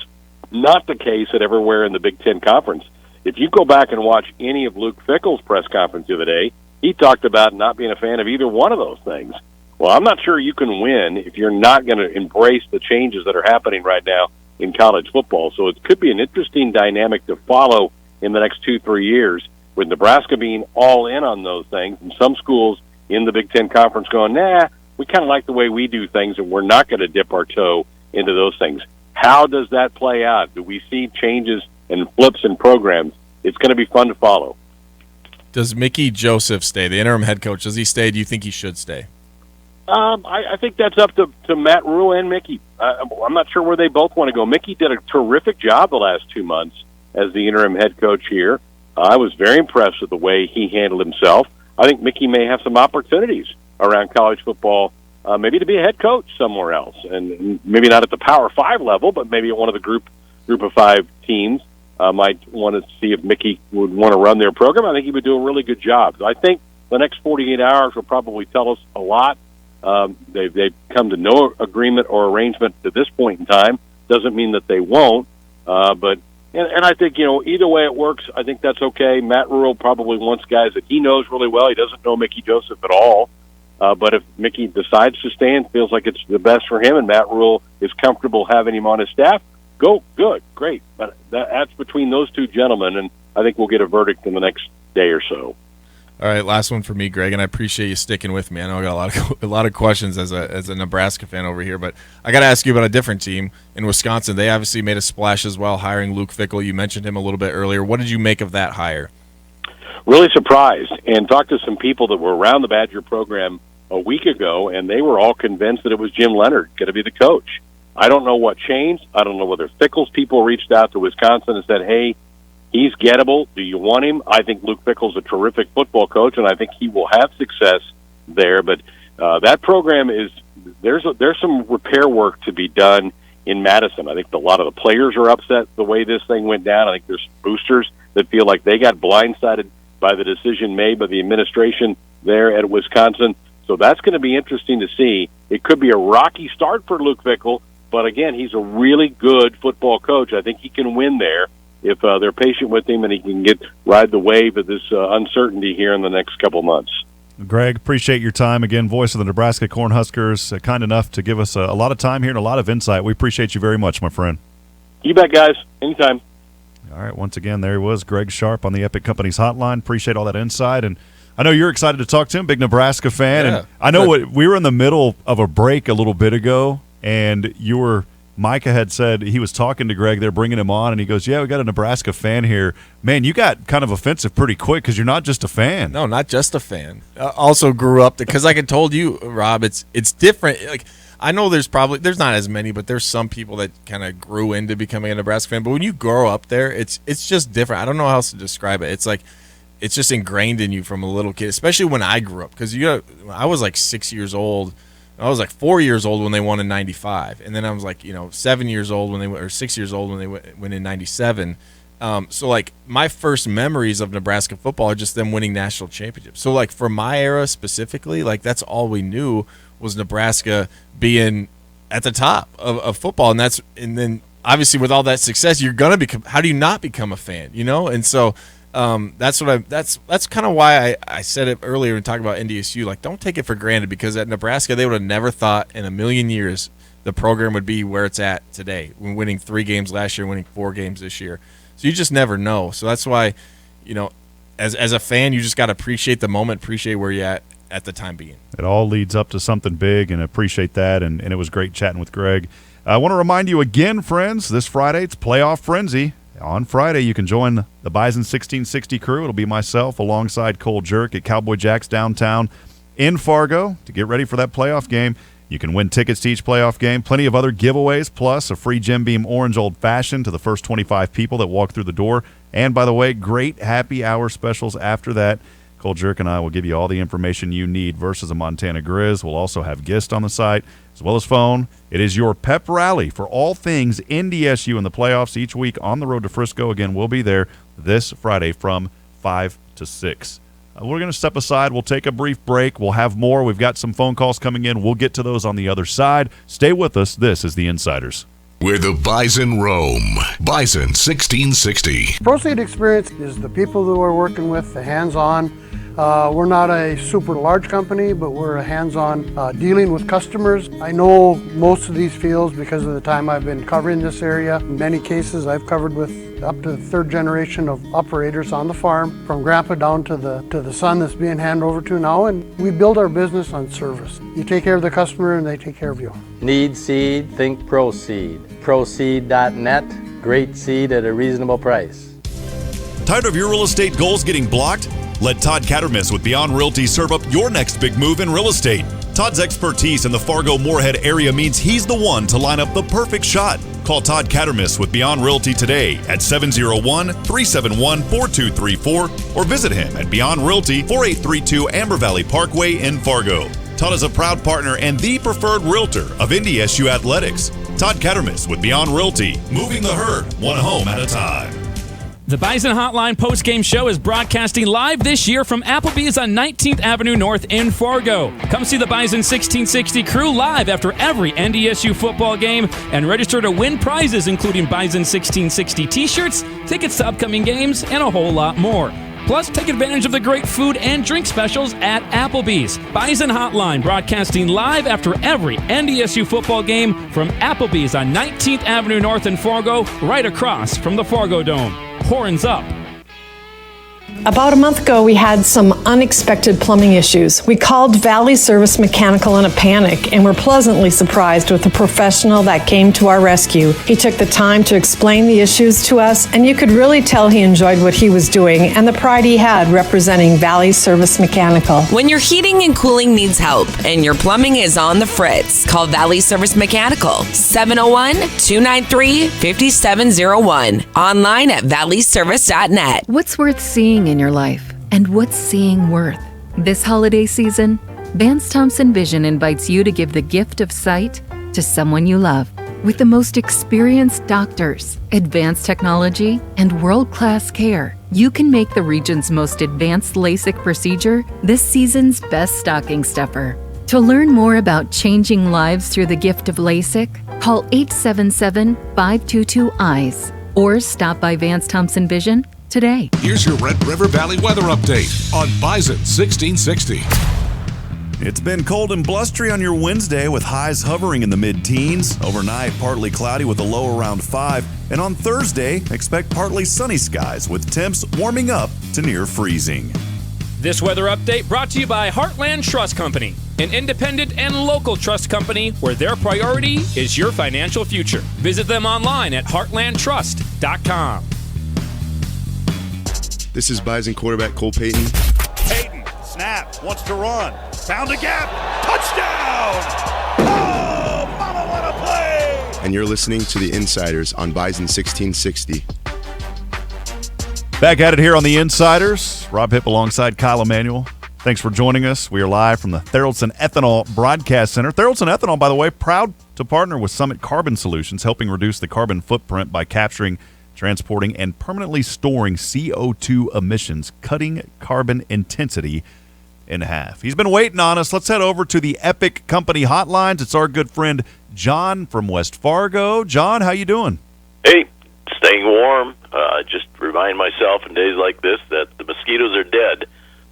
not the case at everywhere in the Big Ten Conference. If you go back and watch any of Luke Fickell's press conference the other day, he talked about not being a fan of either one of those things. Well, I'm not sure you can win if you're not going to embrace the changes that are happening right now in college football. So it could be an interesting dynamic to follow in the next 2-3 years, with Nebraska being all in on those things, and some schools in the Big Ten Conference going, nah, we kind of like the way we do things, and we're not going to dip our toe into those things. How does that play out? Do we see changes and flips in programs? It's going to be fun to follow. Does Mickey Joseph stay, the interim head coach? Does he stay? Do you think he should stay? I think that's up to Matt Rule and Mickey. I'm not sure where they both want to go. Mickey did a terrific job the last 2 months as the interim head coach here. I was very impressed with the way he handled himself. I think Mickey may have some opportunities around college football, maybe to be a head coach somewhere else, and maybe not at the Power 5 level, but maybe at one of the Group of 5 teams. Might want to see if Mickey would want to run their program. I think he would do a really good job. So I think the next 48 hours will probably tell us a lot. They've come to no agreement or arrangement to this point in time. Doesn't mean that they won't, but I think, either way it works, I think that's okay. Matt Rule probably wants guys that he knows really well. He doesn't know Mickey Joseph at all. But if Mickey decides to stay and feels like it's the best for him and Matt Rule is comfortable having him on his staff, go, good, great. But that's between those two gentlemen, and I think we'll get a verdict in the next day or so. All right, last one for me, Greg, and I appreciate you sticking with me. I know I got a lot of questions as a Nebraska fan over here, but I got to ask you about a different team in Wisconsin. They obviously made a splash as well, hiring Luke Fickell. You mentioned him a little bit earlier. What did you make of that hire? Really surprised, and talked to some people that were around the Badger program a week ago, and they were all convinced that it was Jim Leonard going to be the coach. I don't know what changed. I don't know whether Fickell's people reached out to Wisconsin and said, hey, he's gettable. Do you want him? I think Luke Fickell's a terrific football coach, and I think he will have success there. But that program is there's some repair work to be done in Madison. I think a lot of the players are upset the way this thing went down. I think there's boosters that feel like they got blindsided by the decision made by the administration there at Wisconsin. So that's going to be interesting to see. It could be a rocky start for Luke Fickell, but again, he's a really good football coach. I think he can win there if they're patient with him and he can ride the wave of this uncertainty here in the next couple months. Greg, appreciate your time. Again, voice of the Nebraska Cornhuskers, kind enough to give us a lot of time here and a lot of insight. We appreciate you very much, my friend. You bet, guys. Anytime. All right, once again, there he was, Greg Sharpe on the Epic Companies Hotline. Appreciate all that insight, and I know you're excited to talk to him, big Nebraska fan. Yeah, and I know we were in the middle of a break a little bit ago, and Micah had said he was talking to Greg. They're bringing him on, and he goes, yeah, we got a Nebraska fan here. Man, you got kind of offensive pretty quick because you're not just a fan. No, not just a fan. Also grew up, because like I told you, Rob, it's different. Like, I know there's not as many, but there's some people that kind of grew into becoming a Nebraska fan. But when you grow up there, it's just different. I don't know how else to describe it. It's like it's just ingrained in you from a little kid, especially when I grew up. Because I was like 6 years old. I was like 4 years old when they won in '95, and then I was like 7 years old or 6 years old when they went in '97. So like my first memories of Nebraska football are just them winning national championships. So like for my era specifically, like that's all we knew was Nebraska being at the top of football, and then obviously with all that success, you're gonna become. How do you not become a fan? And so that's kind of why I said it earlier when talking about NDSU. Like, don't take it for granted, because at Nebraska they would have never thought in a million years the program would be where it's at today. When winning 3 games last year, winning 4 games this year, so you just never know. So that's why, as a fan, you just got to appreciate the moment, appreciate where you're at the time being. It all leads up to something big, and appreciate that. And it was great chatting with Greg. I want to remind you again, friends, this Friday it's Playoff Frenzy. On Friday, you can join the Bison 1660 crew. It'll be myself alongside Cole Jerk at Cowboy Jack's downtown in Fargo to get ready for that playoff game. You can win tickets to each playoff game, plenty of other giveaways, plus a free Jim Beam Orange Old Fashioned to the first 25 people that walk through the door. And, by the way, great happy hour specials after that. Cole Jerk and I will give you all the information you need versus a Montana Grizz. We'll also have guests on the site as well as phone. It is your pep rally for all things NDSU in the playoffs each week on the road to Frisco. Again, we'll be there this Friday from 5 to 6. We're going to step aside. We'll take a brief break. We'll have more. We've got some phone calls coming in. We'll get to those on the other side. Stay with us. This is The Insiders. Where the Bison roam. Bison 1660. ProSeed experience is the people that we're working with, the hands-on. We're not a super large company, but we're a hands-on dealing with customers. I know most of these fields because of the time I've been covering this area. In many cases, I've covered with up to the 3rd generation of operators on the farm, from grandpa down to the son that's being handed over to now, and we build our business on service. You take care of the customer and they take care of you. Need seed? Think ProSeed. ProSeed.net. Great seed at a reasonable price. Tired of your real estate goals getting blocked? Let Todd Cattermiss with Beyond Realty serve up your next big move in real estate. Todd's expertise in the Fargo-Moorhead area means he's the one to line up the perfect shot. Call Todd Cattermiss with Beyond Realty today at 701-371-4234 or visit him at Beyond Realty, 4832 Amber Valley Parkway in Fargo. Todd is a proud partner and the preferred realtor of NDSU Athletics. Todd Cattermiss with Beyond Realty, moving the herd one home at a time. The Bison Hotline postgame show is broadcasting live this year from Applebee's on 19th Avenue North in Fargo. Come see the Bison 1660 crew live after every NDSU football game and register to win prizes including Bison 1660 t-shirts, tickets to upcoming games, and a whole lot more. Plus, take advantage of the great food and drink specials at Applebee's. Bison Hotline broadcasting live after every NDSU football game from Applebee's on 19th Avenue North in Fargo, right across from the Fargo Dome. Horns up. About a month ago, we had some unexpected plumbing issues. We called Valley Service Mechanical in a panic and were pleasantly surprised with the professional that came to our rescue. He took the time to explain the issues to us, and you could really tell he enjoyed what he was doing and the pride he had representing Valley Service Mechanical. When your heating and cooling needs help and your plumbing is on the fritz, call Valley Service Mechanical, 701-293-5701. Online at valleyservice.net. What's worth seeing in your life, and what's seeing worth? This holiday season, Vance Thompson Vision invites you to give the gift of sight to someone you love. With the most experienced doctors, advanced technology, and world-class care, you can make the region's most advanced LASIK procedure this season's best stocking stuffer. To learn more about changing lives through the gift of LASIK, call 877-522-EYES or stop by Vance Thompson Vision today. Here's your Red River Valley weather update on Bison 1660. It's been cold and blustery on your Wednesday with highs hovering in the mid-teens. Overnight, partly cloudy with a low around 5. And on Thursday, expect partly sunny skies with temps warming up to near freezing. This weather update brought to you by Heartland Trust Company, an independent and local trust company where their priority is your financial future. Visit them online at heartlandtrust.com. This is Bison quarterback Cole Payton. Payton, snap, wants to run, found a gap, touchdown! Oh, mama, what a play! And you're listening to The Insiders on Bison 1660. Back at it here on The Insiders. Rob Hipp alongside Kyle Emanuel. Thanks for joining us. We are live from the Theraldson Ethanol Broadcast Center. Theraldson Ethanol, by the way, proud to partner with Summit Carbon Solutions, helping reduce the carbon footprint by capturing, transporting, and permanently storing CO2 emissions, cutting carbon intensity 7.5. He's been waiting on us. Let's head over to the Epic Company hotlines. It's our good friend John from West Fargo. John, how you doing? Hey, staying warm. Just remind myself in days like this that the mosquitoes are dead,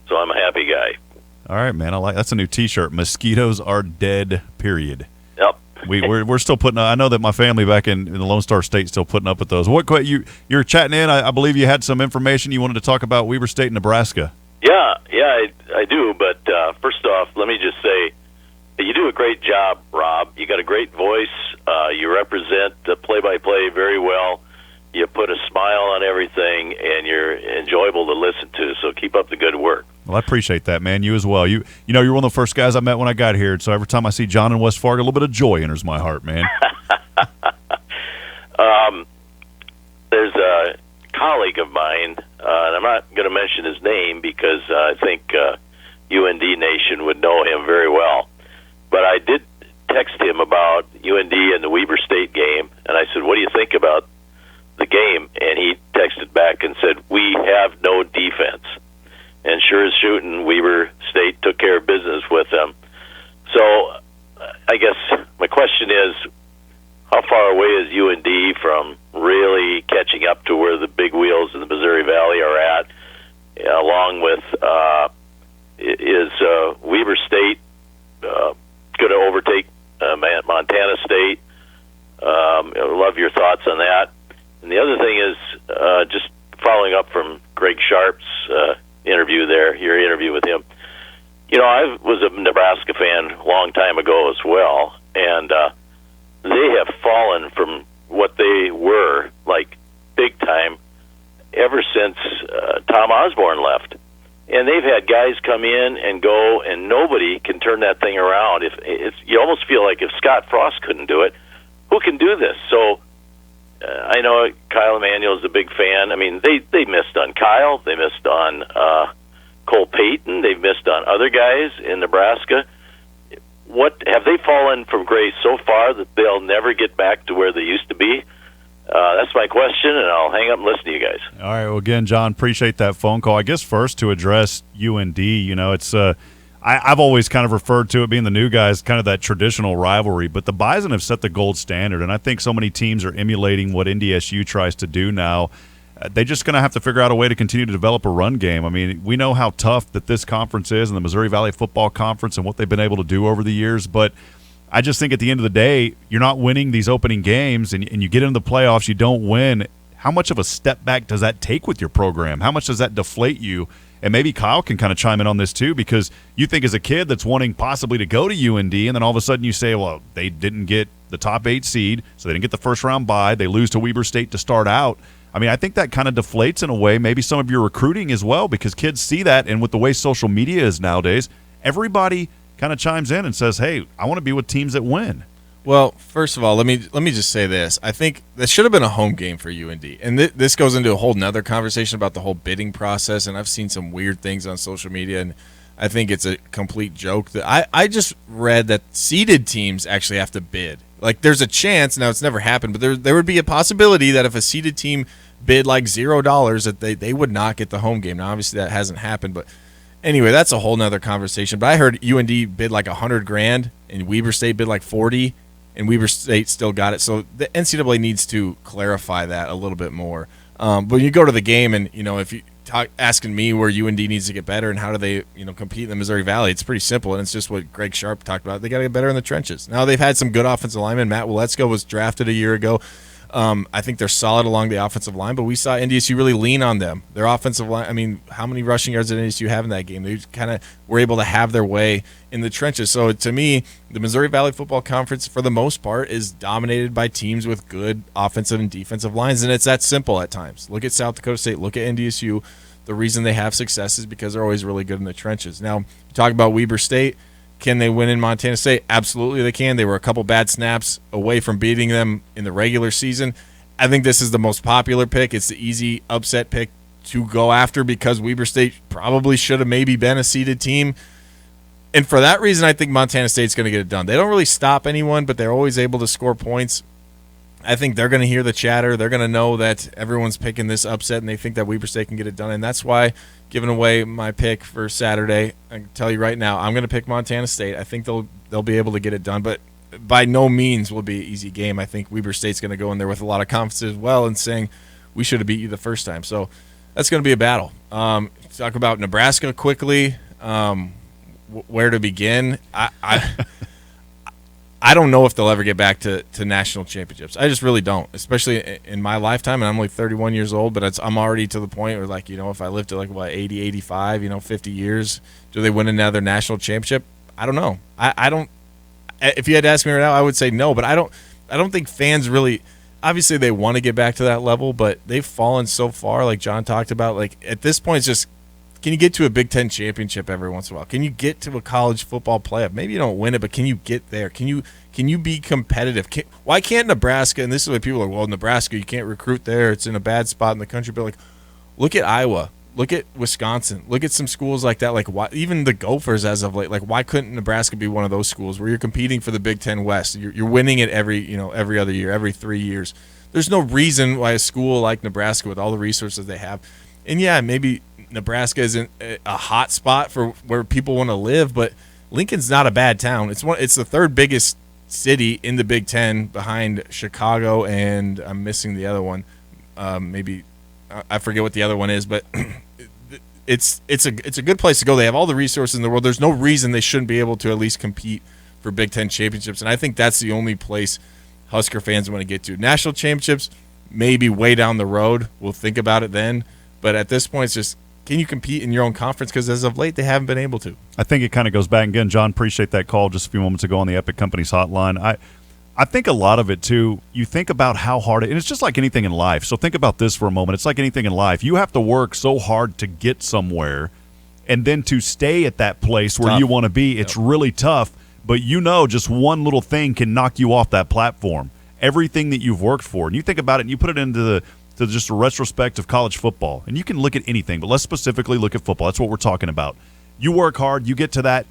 so I'm a happy guy. All right, man. That's a new T-shirt. Mosquitoes are dead. Period. Yep. We're still putting. I know that my family back in the Lone Star State still putting up with those. You're chatting in. I believe you had some information you wanted to talk about Weber State, Nebraska. Yeah, I do. But first off, let me just say you do a great job, Rob. You got a great voice. You represent the play-by-play very well. You put a smile on everything, and you're enjoyable to listen to. So keep up the good work. Well, I appreciate that, man. You as well. You know, you're one of the first guys I met when I got here. So every time I see John in West Fargo, a little bit of joy enters my heart, man. There's a colleague of mine, and I'm not going to mention his name because I think UND Nation would know him very well. But I did text him about UND and the Weber State game, and I said, what do you think about the game? And he texted back and said, we have no defense. And sure as shooting, Weber State took care of business with them. So I guess my question is, how far away is UND from really catching up to where the big wheels in the Missouri Valley are at? Along with, is Weber State going to overtake Montana State? I love your thoughts on that. And the other thing is, just following up from Greg Sharpe's interview there, your interview with him. You know, I was a Nebraska fan a long time ago as well, and they have fallen from what they were, like, big time, ever since Tom Osborne left. And they've had guys come in and go, and nobody can turn that thing around. You almost feel like if Scott Frost couldn't do it, who can do this? So I know Kyle Emanuel is a big fan. I mean, they missed on Kyle. They missed on Cole Payton. They've missed on other guys in Nebraska. What have they fallen from grace so far that they'll never get back to where they used to be? That's my question, and I'll hang up and listen to you guys. All right. Well, again, John, appreciate that phone call. I guess first to address UND, you know, it's I've always kind of referred to it being the new guys, kind of that traditional rivalry, but the Bison have set the gold standard, and I think so many teams are emulating what NDSU tries to do now. They're just going to have to figure out a way to continue to develop a run game. I mean, we know how tough that this conference is, and the Missouri Valley Football Conference, and what they've been able to do over the years, but I just think at the end of the day, you're not winning these opening games, and you get into the playoffs, you don't win. How much of a step back does that take with your program? How much does that deflate you? And maybe Kyle can kind of chime in on this too, because you think as a kid that's wanting possibly to go to UND, and then all of a sudden you say, well, they didn't get the top 8 seed, so they didn't get the first round bye. They lose to Weber State to start out. I mean, I think that kind of deflates in a way, maybe some of your recruiting as well, because kids see that, and with the way social media is nowadays, everybody kind of chimes in and says, hey, I want to be with teams that win. Well, first of all, let me just say this. I think this should have been a home game for UND. And this goes into a whole nother conversation about the whole bidding process, and I've seen some weird things on social media, and I think it's a complete joke. That I just read that seeded teams actually have to bid. Like, there's a chance, now it's never happened, but there would be a possibility that if a seeded team bid like $0, that they would not get the home game. Now, obviously, that hasn't happened, but anyway, that's a whole nother conversation. But I heard UND bid like $100,000, and Weber State bid like $40,000, and Weber State still got it. So the NCAA needs to clarify that a little bit more. But you go to the game, and you know, if you asking me where UND needs to get better and how do they compete in the Missouri Valley, it's pretty simple, and it's just what Greg Sharpe talked about. They got to get better in the trenches. Now they've had some good offensive linemen. Matt Waletzko was drafted a year ago. I think they're solid along the offensive line, but we saw NDSU really lean on them. Their offensive line, I mean, how many rushing yards did NDSU have in that game? They kind of were able to have their way in the trenches. So to me, the Missouri Valley Football Conference, for the most part, is dominated by teams with good offensive and defensive lines, and it's that simple at times. Look at South Dakota State. Look at NDSU. The reason they have success is because they're always really good in the trenches. Now, you talk about Weber State. Can they win in Montana State? Absolutely they can. They were a couple bad snaps away from beating them in the regular season. I think this is the most popular pick. It's the easy upset pick to go after because Weber State probably should have maybe been a seeded team. And for that reason, I think Montana State's going to get it done. They don't really stop anyone, but they're always able to score points. I think they're going to hear the chatter. They're going to know that everyone's picking this upset, and they think that Weber State can get it done. And that's why, giving away my pick for Saturday, I can tell you right now, I'm going to pick Montana State. I think they'll be able to get it done, but by no means will it be an easy game. I think Weber State's going to go in there with a lot of confidence as well and saying, we should have beat you the first time. So that's going to be a battle. Talk about Nebraska quickly. Where to begin? I don't know if they'll ever get back to national championships. I just really don't, especially in my lifetime. And I'm like 31 years old, but I'm already to the point where, like, if I live to 80, 85, 50 years, do they win another national championship? I don't know. I don't. If you had to ask me right now, I would say no. But I don't think fans really. Obviously, they want to get back to that level, but they've fallen so far. Like John talked about, like at this point, it's just. Can you get to a Big Ten championship every once in a while? Can you get to a college football playoff? Maybe you don't win it, but can you get there? Can you be competitive? Why can't Nebraska, and this is what people are, well, Nebraska, you can't recruit there. It's in a bad spot in the country. But, look at Iowa. Look at Wisconsin. Look at some schools like that. Why, even the Gophers as of late. Why couldn't Nebraska be one of those schools where you're competing for the Big Ten West? You're winning it every other year, every 3 years. There's no reason why a school like Nebraska, with all the resources they have, and yeah, maybe Nebraska isn't a hot spot for where people want to live, but Lincoln's not a bad town. It's the third biggest city in the Big Ten behind Chicago, and I'm missing the other one. Maybe I forget what the other one is, but it's a good place to go. They have all the resources in the world. There's no reason they shouldn't be able to at least compete for Big Ten championships, and I think that's the only place Husker fans want to get to. National championships, maybe way down the road. We'll think about it then, but at this point, it's just, can you compete in your own conference? Because as of late, they haven't been able to. I think it kind of goes back again. John, appreciate that call just a few moments ago on the Epic Companies hotline. I think a lot of it, too, you think about how hard and it's just like anything in life. So think about this for a moment. It's like anything in life. You have to work so hard to get somewhere, and then to stay at that place where you want to be, it's really tough. But just one little thing can knock you off that platform. Everything that you've worked for. And you think about it and you put it into to just a retrospect of college football. And you can look at anything, but let's specifically look at football. That's what we're talking about. You work hard, you get to that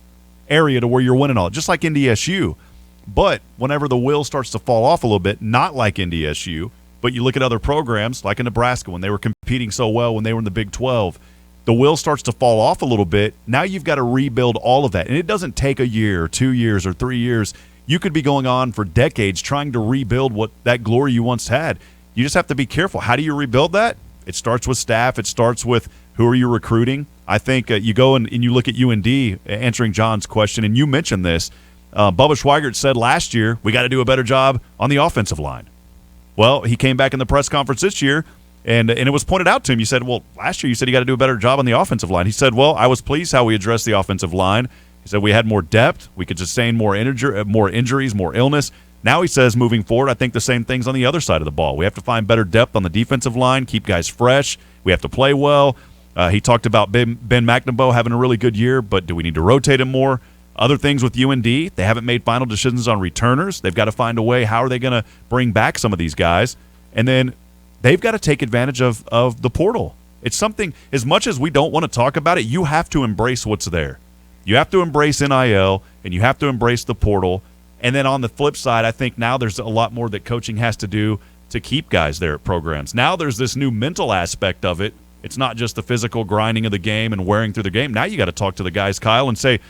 area to where you're winning all, just like NDSU. But whenever the wheel starts to fall off a little bit, not like NDSU, but you look at other programs like in Nebraska when they were competing so well when they were in the Big 12, the wheel starts to fall off a little bit. Now you've got to rebuild all of that. And it doesn't take a year or 2 years or 3 years. You could be going on for decades trying to rebuild what that glory you once had. You just have to be careful. How do you rebuild that? It starts with staff. It starts with who are you recruiting. I think you go and you look at UND, answering John's question, and you mentioned this. Bubba Schweigert said last year, we got to do a better job on the offensive line. Well, he came back in the press conference this year, and it was pointed out to him. You said, well, last year you said you got to do a better job on the offensive line. He said, well, I was pleased how we addressed the offensive line. He said we had more depth. We could sustain more injuries, more illness. Now he says moving forward, I think the same thing's on the other side of the ball. We have to find better depth on the defensive line, keep guys fresh. We have to play well. He talked about Ben McNaboe having a really good year, but do we need to rotate him more? Other things with UND, they haven't made final decisions on returners. They've got to find a way. How are they going to bring back some of these guys? And then they've got to take advantage of the portal. It's something, as much as we don't want to talk about it, you have to embrace what's there. You have to embrace NIL, and you have to embrace the portal. And then on the flip side, I think now there's a lot more that coaching has to do to keep guys there at programs. Now there's this new mental aspect of it. It's not just the physical grinding of the game and wearing through the game. Now you got to talk to the guys, Kyle, and say,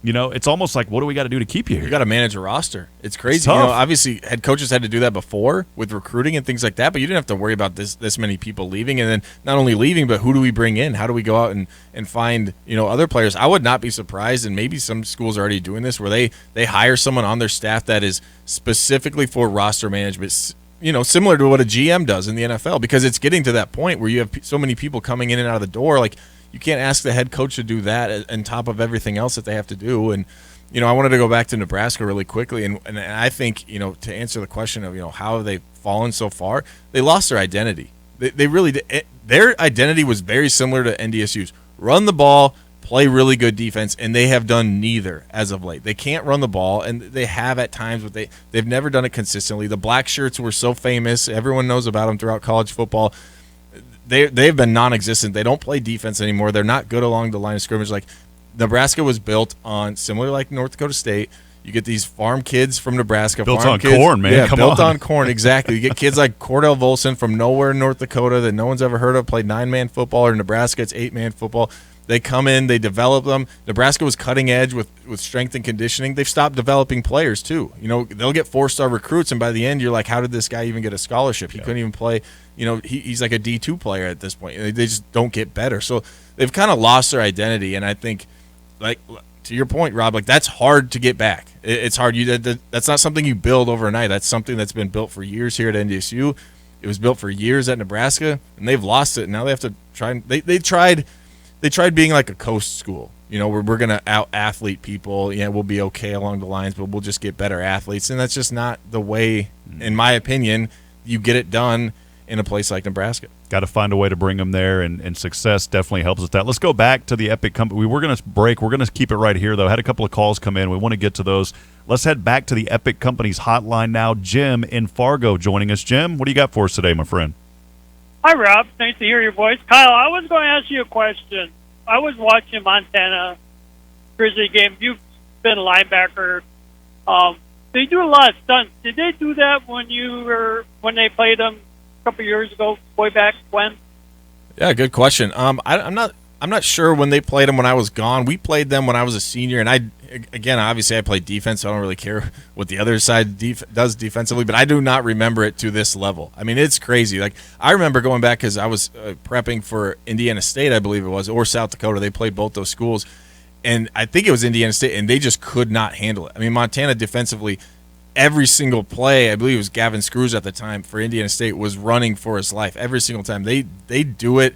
it's almost like, what do we got to do to keep you here? You got to manage a roster. It's crazy. It's tough. Obviously, head coaches had to do that before with recruiting and things like that, but you didn't have to worry about this many people leaving. And then not only leaving, but who do we bring in? How do we go out and find other players? I would not be surprised, and maybe some schools are already doing this, where they hire someone on their staff that is specifically for roster management, similar to what a GM does in the NFL, because it's getting to that point where you have so many people coming in and out of the door. Like, you can't ask the head coach to do that on top of everything else that they have to do. And, I wanted to go back to Nebraska really quickly. And I think, to answer the question of, how have they fallen so far, they lost their identity. They really did. Their identity was very similar to NDSU's. Run the ball, play really good defense, and they have done neither as of late. They can't run the ball, and they have at times, but they've never done it consistently. The black shirts were so famous. Everyone knows about them throughout college football. They've been non-existent. They don't play defense anymore. They're not good along the line of scrimmage. Like, Nebraska was built on, similar like North Dakota State, You get these farm kids from Nebraska. Built farm on kids, corn, man. Yeah, Come built on. on corn, exactly. You get kids like Cordell Volson from nowhere in North Dakota that no one's ever heard of, played 9-man football, or Nebraska, it's 8-man football. They come in, they develop them. Nebraska was cutting edge with strength and conditioning. They've stopped developing players, too. They'll get 4-star recruits, and by the end, you're like, how did this guy even get a scholarship? He couldn't even play. He's like a D2 player at this point. They just don't get better. So they've kind of lost their identity, and I think, like, to your point, Rob, like, that's hard to get back. It's hard. That's not something you build overnight. That's something that's been built for years here at NDSU. It was built for years at Nebraska, and they've lost it. And now they have to try. They tried being like a coast school. We're going to out-athlete people. Yeah, we'll be okay along the lines, but we'll just get better athletes. And that's just not the way, in my opinion, you get it done in a place like Nebraska. Got to find a way to bring them there, and success definitely helps with that. Let's go back to the Epic Company. We were going to break. We're going to keep it right here, though. I had a couple of calls come in. We want to get to those. Let's head back to the Epic Company's hotline now. Jim in Fargo joining us. Jim, what do you got for us today, my friend? Hi, Rob. Nice to hear your voice. Kyle, I was going to ask you a question. I was watching Montana Grizzly game. You've been a linebacker. They do a lot of stunts. Did they do that when they played them a couple years ago, way back when? Yeah, good question. I'm not sure when they played them when I was gone. We played them when I was a senior, and obviously I played defense, so I don't really care what the other side does defensively, but I do not remember it to this level. I mean, it's crazy. Like, I remember going back because I was prepping for Indiana State, I believe it was, or South Dakota. They played both those schools, and I think it was Indiana State, and they just could not handle it. I mean, Montana defensively, every single play, I believe it was Gavin Screws at the time for Indiana State, was running for his life every single time. They do it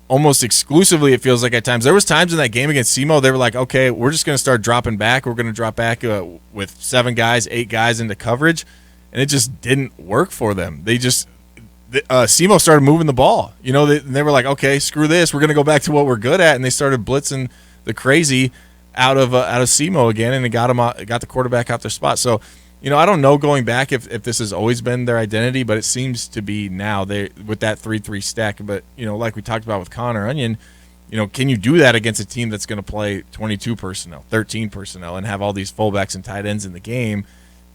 almost exclusively, it feels like, at times. There was times in that game against SEMO, they were like, okay, we're just going to start dropping back. We're going to drop back with 7 guys, 8 guys into coverage, and it just didn't work for them. SEMO started moving the ball. They were like, okay, screw this. We're going to go back to what we're good at, and they started blitzing the crazy out of SEMO again, and it got the quarterback out their spot. So, I don't know going back if this has always been their identity, but it seems to be now with that 3-3 stack. But, like we talked about with Connor Onion, can you do that against a team that's going to play 22 personnel, 13 personnel, and have all these fullbacks and tight ends in the game?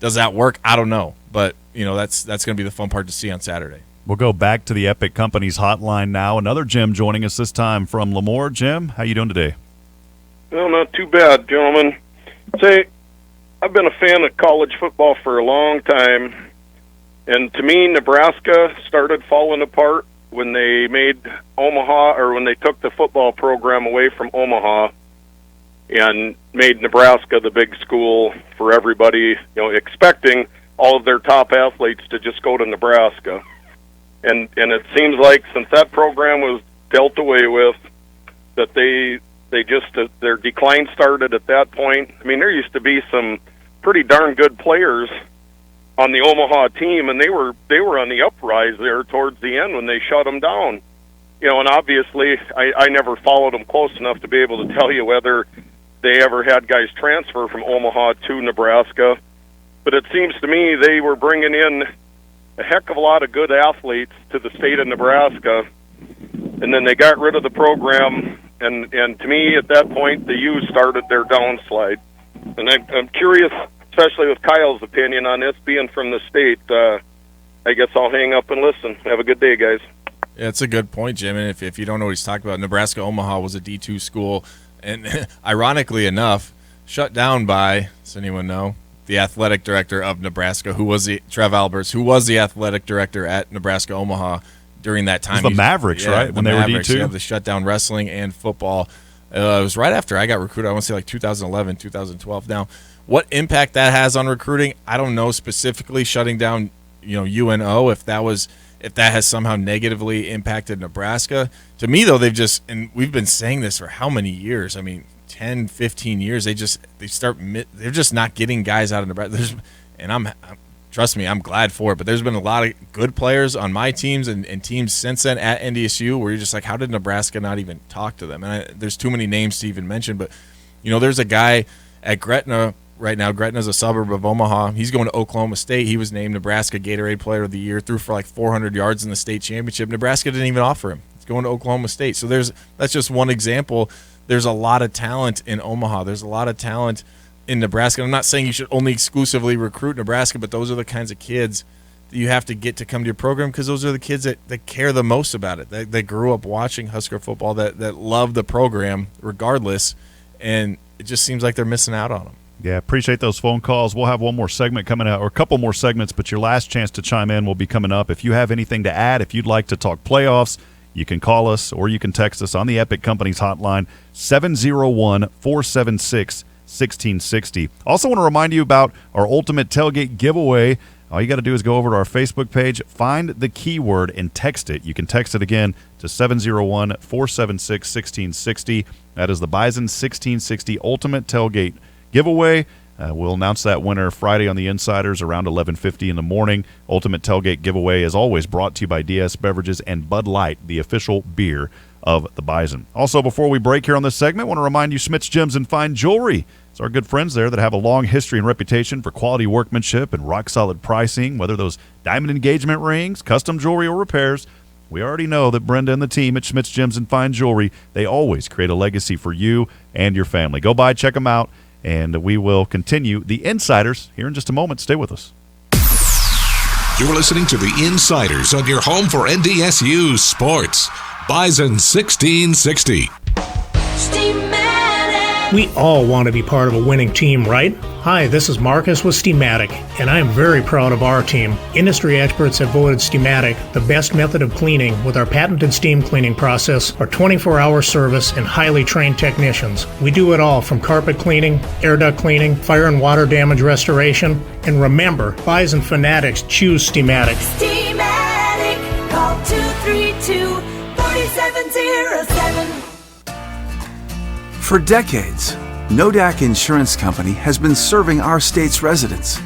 Does that work? I don't know. But, that's going to be the fun part to see on Saturday. We'll go back to the Epic Company's hotline now. Another Jim joining us this time from Lemoore. Jim, how you doing today? Well, not too bad, gentlemen. Say, I've been a fan of college football for a long time, and to me, Nebraska started falling apart when they made Omaha, or when they took the football program away from Omaha and made Nebraska the big school for everybody, expecting all of their top athletes to just go to Nebraska. And it seems like since that program was dealt away with, that their decline started at that point. I mean, there used to be some pretty darn good players on the Omaha team, and they were on the uprise there towards the end when they shut them down. And obviously I never followed them close enough to be able to tell you whether they ever had guys transfer from Omaha to Nebraska. But it seems to me they were bringing in a heck of a lot of good athletes to the state of Nebraska, and then they got rid of the program, and to me at that point the U started their downslide. And I'm curious, especially with Kyle's opinion on this, being from the state. I guess I'll hang up and listen. Have a good day, guys. Yeah, it's a good point, Jim. And if you don't know what he's talking about, Nebraska Omaha was a D2 school, and ironically enough, shut down by, does anyone know, the athletic director of Nebraska, Trev Alberts, who was the athletic director at Nebraska Omaha during that time. It was the Mavericks, right? When they were D2? Yeah, they shut down wrestling and football. It was right after I got recruited. I want to say like 2011, 2012. Now, what impact that has on recruiting, I don't know specifically. Shutting down, UNO, if that has somehow negatively impacted Nebraska. To me, though, and we've been saying this for how many years? I mean, 10, 15 years. They're just not getting guys out of Nebraska. Trust me, I'm glad for it. But there's been a lot of good players on my teams and teams since then at NDSU where you're just like, how did Nebraska not even talk to them? And there's too many names to even mention. But, there's a guy at Gretna right now. Gretna's a suburb of Omaha. He's going to Oklahoma State. He was named Nebraska Gatorade Player of the Year, threw for like 400 yards in the state championship. Nebraska didn't even offer him. He's going to Oklahoma State. So that's just one example. There's a lot of talent in Omaha. There's a lot of talent in Nebraska. I'm not saying you should only exclusively recruit Nebraska, but those are the kinds of kids that you have to get to come to your program, because those are the kids that care the most about it. That grew up watching Husker football, that love the program regardless, and it just seems like they're missing out on them. Yeah, appreciate those phone calls. We'll have one more segment coming out, or a couple more segments, but your last chance to chime in will be coming up. If you have anything to add, if you'd like to talk playoffs, you can call us or you can text us on the Epic Companies hotline, 701-476-1660. Also want to remind you about our Ultimate Tailgate giveaway. All you got to do is go over to our Facebook page, find the keyword, and text it. You can text it again to 701-476-1660. That is the Bison 1660 Ultimate Tailgate giveaway. We'll announce that winner Friday on the Insiders around 11:50 in the morning. Ultimate Tailgate giveaway is always brought to you by DS Beverages and Bud Light, the official beer of the Bison. Also, before we break here on this segment, I want to remind you Smith's Gems and Fine Jewelry. It's our good friends there that have a long history and reputation for quality workmanship and rock-solid pricing, whether those diamond engagement rings, custom jewelry, or repairs. We already know that Brenda and the team at Smith's Gems and Fine Jewelry, they always create a legacy for you and your family. Go by, check them out, and we will continue the Insiders here in just a moment. Stay with us. You're listening to the Insiders on your home for NDSU sports. Bison 1660. We all want to be part of a winning team, right? Hi, this is Marcus with Steamatic, and I am very proud of our team. Industry experts have voted Steamatic the best method of cleaning with our patented steam cleaning process, our 24-hour service, and highly trained technicians. We do it all from carpet cleaning, air duct cleaning, fire and water damage restoration, and remember, Bison fanatics choose Steamatic. Steamatic, call 232-4707. For decades, Nodak Insurance Company has been serving our state's residents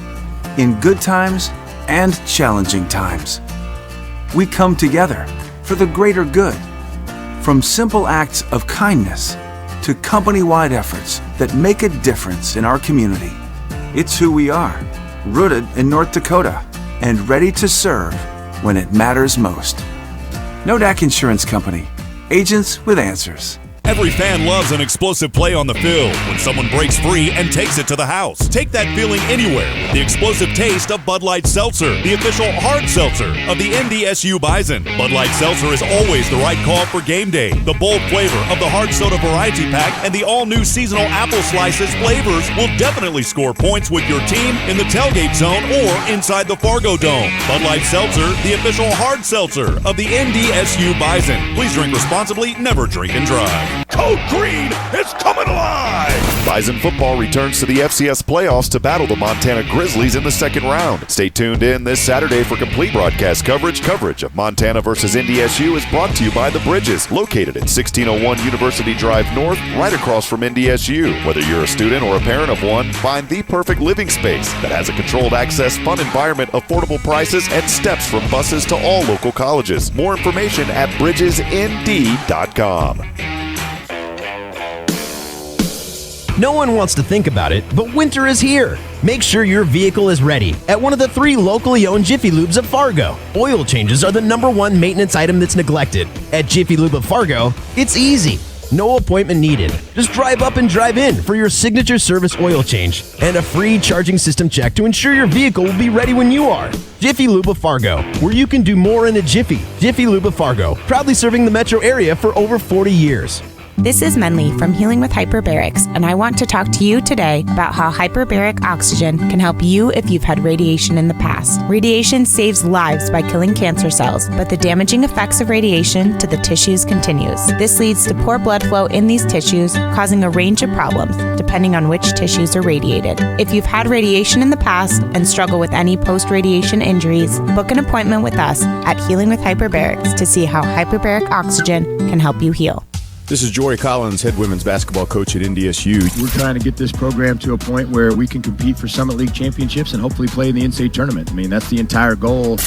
in good times and challenging times. We come together for the greater good, from simple acts of kindness to company-wide efforts that make a difference in our community. It's who we are, rooted in North Dakota and ready to serve when it matters most. Nodak Insurance Company, agents with answers. Every fan loves an explosive play on the field when someone breaks free and takes it to the house. Take that feeling anywhere with the explosive taste of Bud Light Seltzer, the official hard seltzer of the NDSU Bison. Bud Light Seltzer is always the right call for game day. The bold flavor of the hard soda variety pack and the all-new seasonal apple slices flavors will definitely score points with your team in the tailgate zone or inside the Fargo Dome. Bud Light Seltzer, the official hard seltzer of the NDSU Bison. Please drink responsibly, never drink and drive. Code Green is coming alive! Bison football returns to the FCS Playoffs to battle the Montana Grizzlies in the second round. Stay tuned in this Saturday for complete broadcast coverage. Coverage of Montana versus NDSU is brought to you by The Bridges, located at 1601 University Drive North, right across from NDSU. Whether you're a student or a parent of one, find the perfect living space that has a controlled access, fun environment, affordable prices, and steps from buses to all local colleges. More information at bridgesnd.com. No one wants to think about it, but winter is here. Make sure your vehicle is ready at one of the 3 locally owned Jiffy Lubes of Fargo. Oil changes are the #1 maintenance item that's neglected. At Jiffy Lube of Fargo, it's easy. No appointment needed. Just drive up and drive in for your signature service oil change and a free charging system check to ensure your vehicle will be ready when you are. Jiffy Lube of Fargo, where you can do more in a jiffy. Jiffy Lube of Fargo, proudly serving the metro area for over 40 years. This is Menli from Healing with Hyperbarics, and I want to talk to you today about how hyperbaric oxygen can help you if you've had radiation in the past. Radiation saves lives by killing cancer cells, but the damaging effects of radiation to the tissues continues. This leads to poor blood flow in these tissues, causing a range of problems, depending on which tissues are radiated. If you've had radiation in the past and struggle with any post-radiation injuries, book an appointment with us at Healing with Hyperbarics to see how hyperbaric oxygen can help you heal. This is Jory Collins, head women's basketball coach at NDSU. We're trying to get this program to a point where we can compete for Summit League championships and hopefully play in the in-state tournament. I mean, that's the entire goal.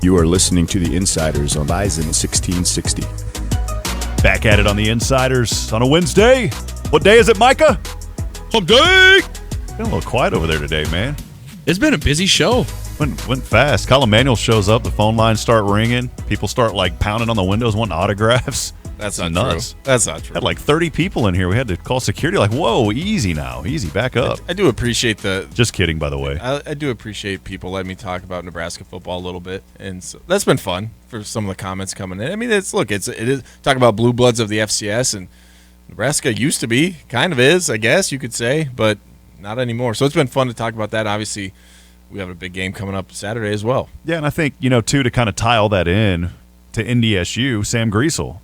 You are listening to the Insiders on Bison 1660. Back at it on the Insiders on a Wednesday. What day is it, Micah? Hump day! Been a little quiet over there today, man. It's been a busy show. Went fast. Colin Manuel shows up. The phone lines start ringing. People start, pounding on the windows wanting autographs. That's not nuts. true. That's not true. Had like 30 people in here. We had to call security. Like, whoa, easy now. Easy, back up. I do appreciate Just kidding, by the way. I do appreciate people letting me talk about Nebraska football a little bit, and so that's been fun for some of the comments coming in. I mean, it is talk about blue bloods of the FCS, and Nebraska used to be, kind of is, I guess you could say, but not anymore. So it's been fun to talk about that. Obviously, we have a big game coming up Saturday as well. Yeah, and I think, too, to kind of tie all that in to NDSU, Sam Griesel,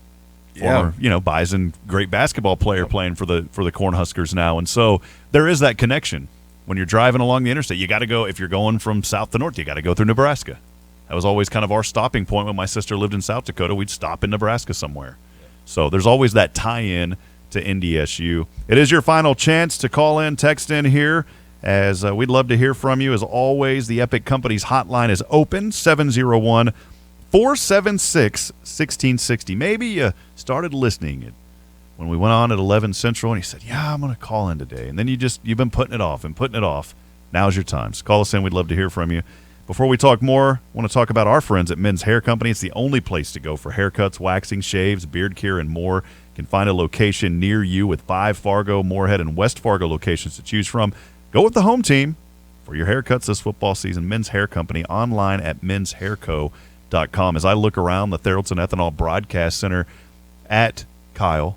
former, Bison, great basketball player playing for the Cornhuskers now. And so there is that connection. When you're driving along the interstate, you got to go, if you're going from south to north, you got to go through Nebraska. That was always kind of our stopping point. When my sister lived in South Dakota, we'd stop in Nebraska somewhere. So there's always that tie-in to NDSU. It is your final chance to call in, text in here, as we'd love to hear from you. As always, the Epic Company's hotline is open, 701-476-1660. Maybe you started listening when we went on at 11 Central, and you said, yeah, I'm going to call in today. And then you've been putting it off. Now's your time. So call us in. We'd love to hear from you. Before we talk more, I want to talk about our friends at Men's Hair Company. It's the only place to go for haircuts, waxing, shaves, beard care, and more. You can find a location near you with 5 Fargo, Moorhead, and West Fargo locations to choose from. Go with the home team for your haircuts this football season. Men's Hair Company, online at menshairco.com. As I look around the Theraldson Ethanol Broadcast Center at Kyle,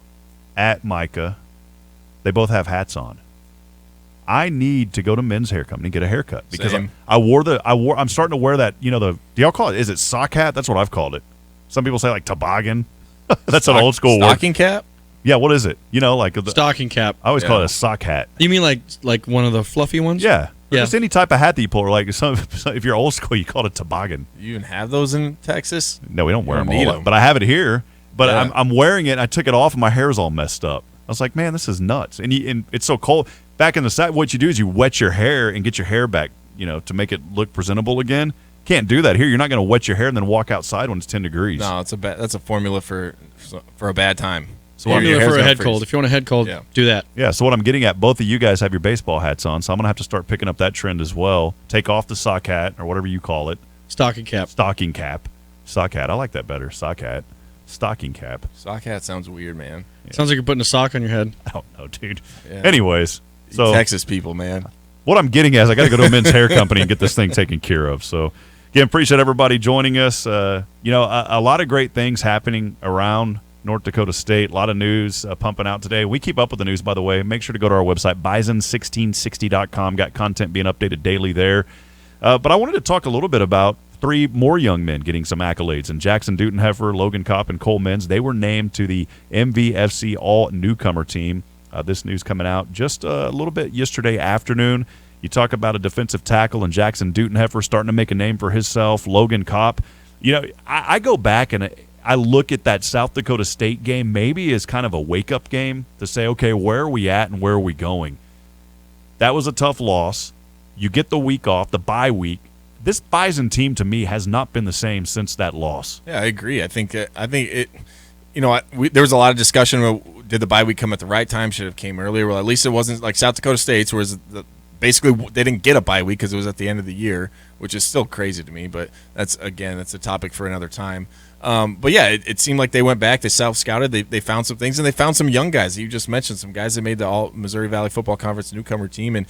at Micah, they both have hats on. I need to go to Men's Hair Company and get a haircut because I'm starting to wear that, do y'all call it, is it sock hat? That's what I've called it. Some people say like toboggan. That's an old school word. Stocking cap? Yeah, what is it? Like the stocking cap. I always call it a sock hat. You mean like one of the fluffy ones? Yeah. Just any type of hat that you pull, or like if you're old school, you call it a toboggan. You even have those in Texas? No, we don't wear them all. But I have it here. But I'm wearing it, and I took it off, and my hair's all messed up. I was like, man, this is nuts. And it's so cold. Back in the South, what you do is you wet your hair and get your hair back, to make it look presentable again. Can't do that here. You're not going to wet your hair and then walk outside when it's 10 degrees. No, that's a formula for a bad time. So formula for a head cold. If you want a head cold, do that. Yeah, so what I'm getting at, both of you guys have your baseball hats on, so I'm going to have to start picking up that trend as well. Take off the sock hat, or whatever you call it. Stocking cap. Stocking cap. Sock hat. I like that better. Sock hat. Stocking cap. Sock hat sounds weird, man. Yeah. Sounds like you're putting a sock on your head. I don't know, dude. Yeah. Anyways. So Texas people, man. What I'm getting at is I got to go to a Men's Hair Company and get this thing taken care of. So, again, appreciate everybody joining us. A lot of great things happening around North Dakota State. A lot of news pumping out today. We keep up with the news, by the way. Make sure to go to our website, bison1660.com. Got content being updated daily there. But I wanted to talk a little bit about 3 more young men getting some accolades. And Jackson Dutenheffer, Logan Kopp, and Cole Menz, they were named to the MVFC All-Newcomer team. This news coming out just a little bit yesterday afternoon. You talk about a defensive tackle and Jackson Dutenheffer starting to make a name for himself. Logan Kopp. I go back and I look at that South Dakota State game maybe as kind of a wake-up game to say, okay, where are we at and where are we going? That was a tough loss. You get the week off, the bye week. This Bison team, to me, has not been the same since that loss. Yeah, I agree. I think it. There was a lot of discussion about did the bye week come at the right time? Should have came earlier. Well, at least it wasn't like South Dakota State's, whereas basically they didn't get a bye week because it was at the end of the year, which is still crazy to me. But that's a topic for another time. But yeah, it seemed like they went back. They self-scouted. They found some things, and they found some young guys. You just mentioned some guys that made the All Missouri Valley Football Conference newcomer team, and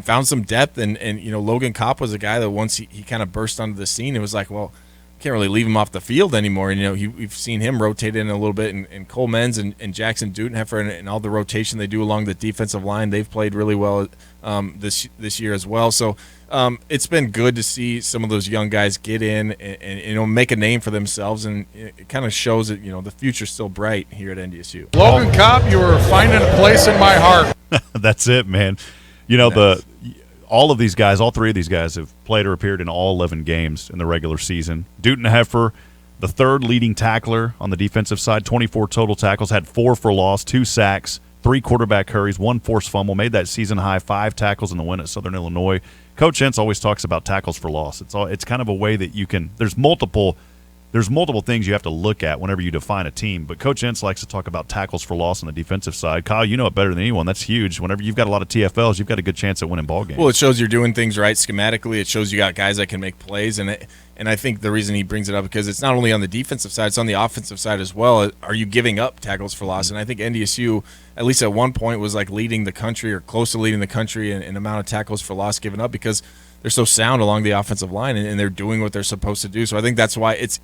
found some depth. And Logan Kopp was a guy that once he kind of burst onto the scene, it was like, well, can't really leave him off the field anymore. And we've seen him rotate in a little bit, and Cole Menz and Jackson Dutenheffer and all the rotation they do along the defensive line, they've played really well this year as well. So it's been good to see some of those young guys get in and make a name for themselves, and it kind of shows that the future's still bright here at NDSU. Logan Kopp, you are finding a place in my heart. That's it, man. All of these guys, all 3 of these guys have played or appeared in all 11 games in the regular season. Dutenheffer, the 3rd leading tackler on the defensive side, 24 total tackles, had 4 for loss, 2 sacks, 3 quarterback hurries, 1 forced fumble, made that season high 5 tackles in the win at Southern Illinois. Coach Entz always talks about tackles for loss. It's kind of a way that you can – there's multiple there's multiple things you have to look at whenever you define a team. But Coach Entz likes to talk about tackles for loss on the defensive side. Kyle, you know it better than anyone. That's huge. Whenever you've got a lot of TFLs, you've got a good chance at winning ball games. Well, it shows you're doing things right schematically. It shows you got guys that can make plays. And I think the reason he brings it up because it's not only on the defensive side, it's on the offensive side as well. Are you giving up tackles for loss? And I think NDSU, at least at one point, was like leading the country or close to leading the country in amount of tackles for loss given up because they're so sound along the offensive line and they're doing what they're supposed to do. So I think that's why it's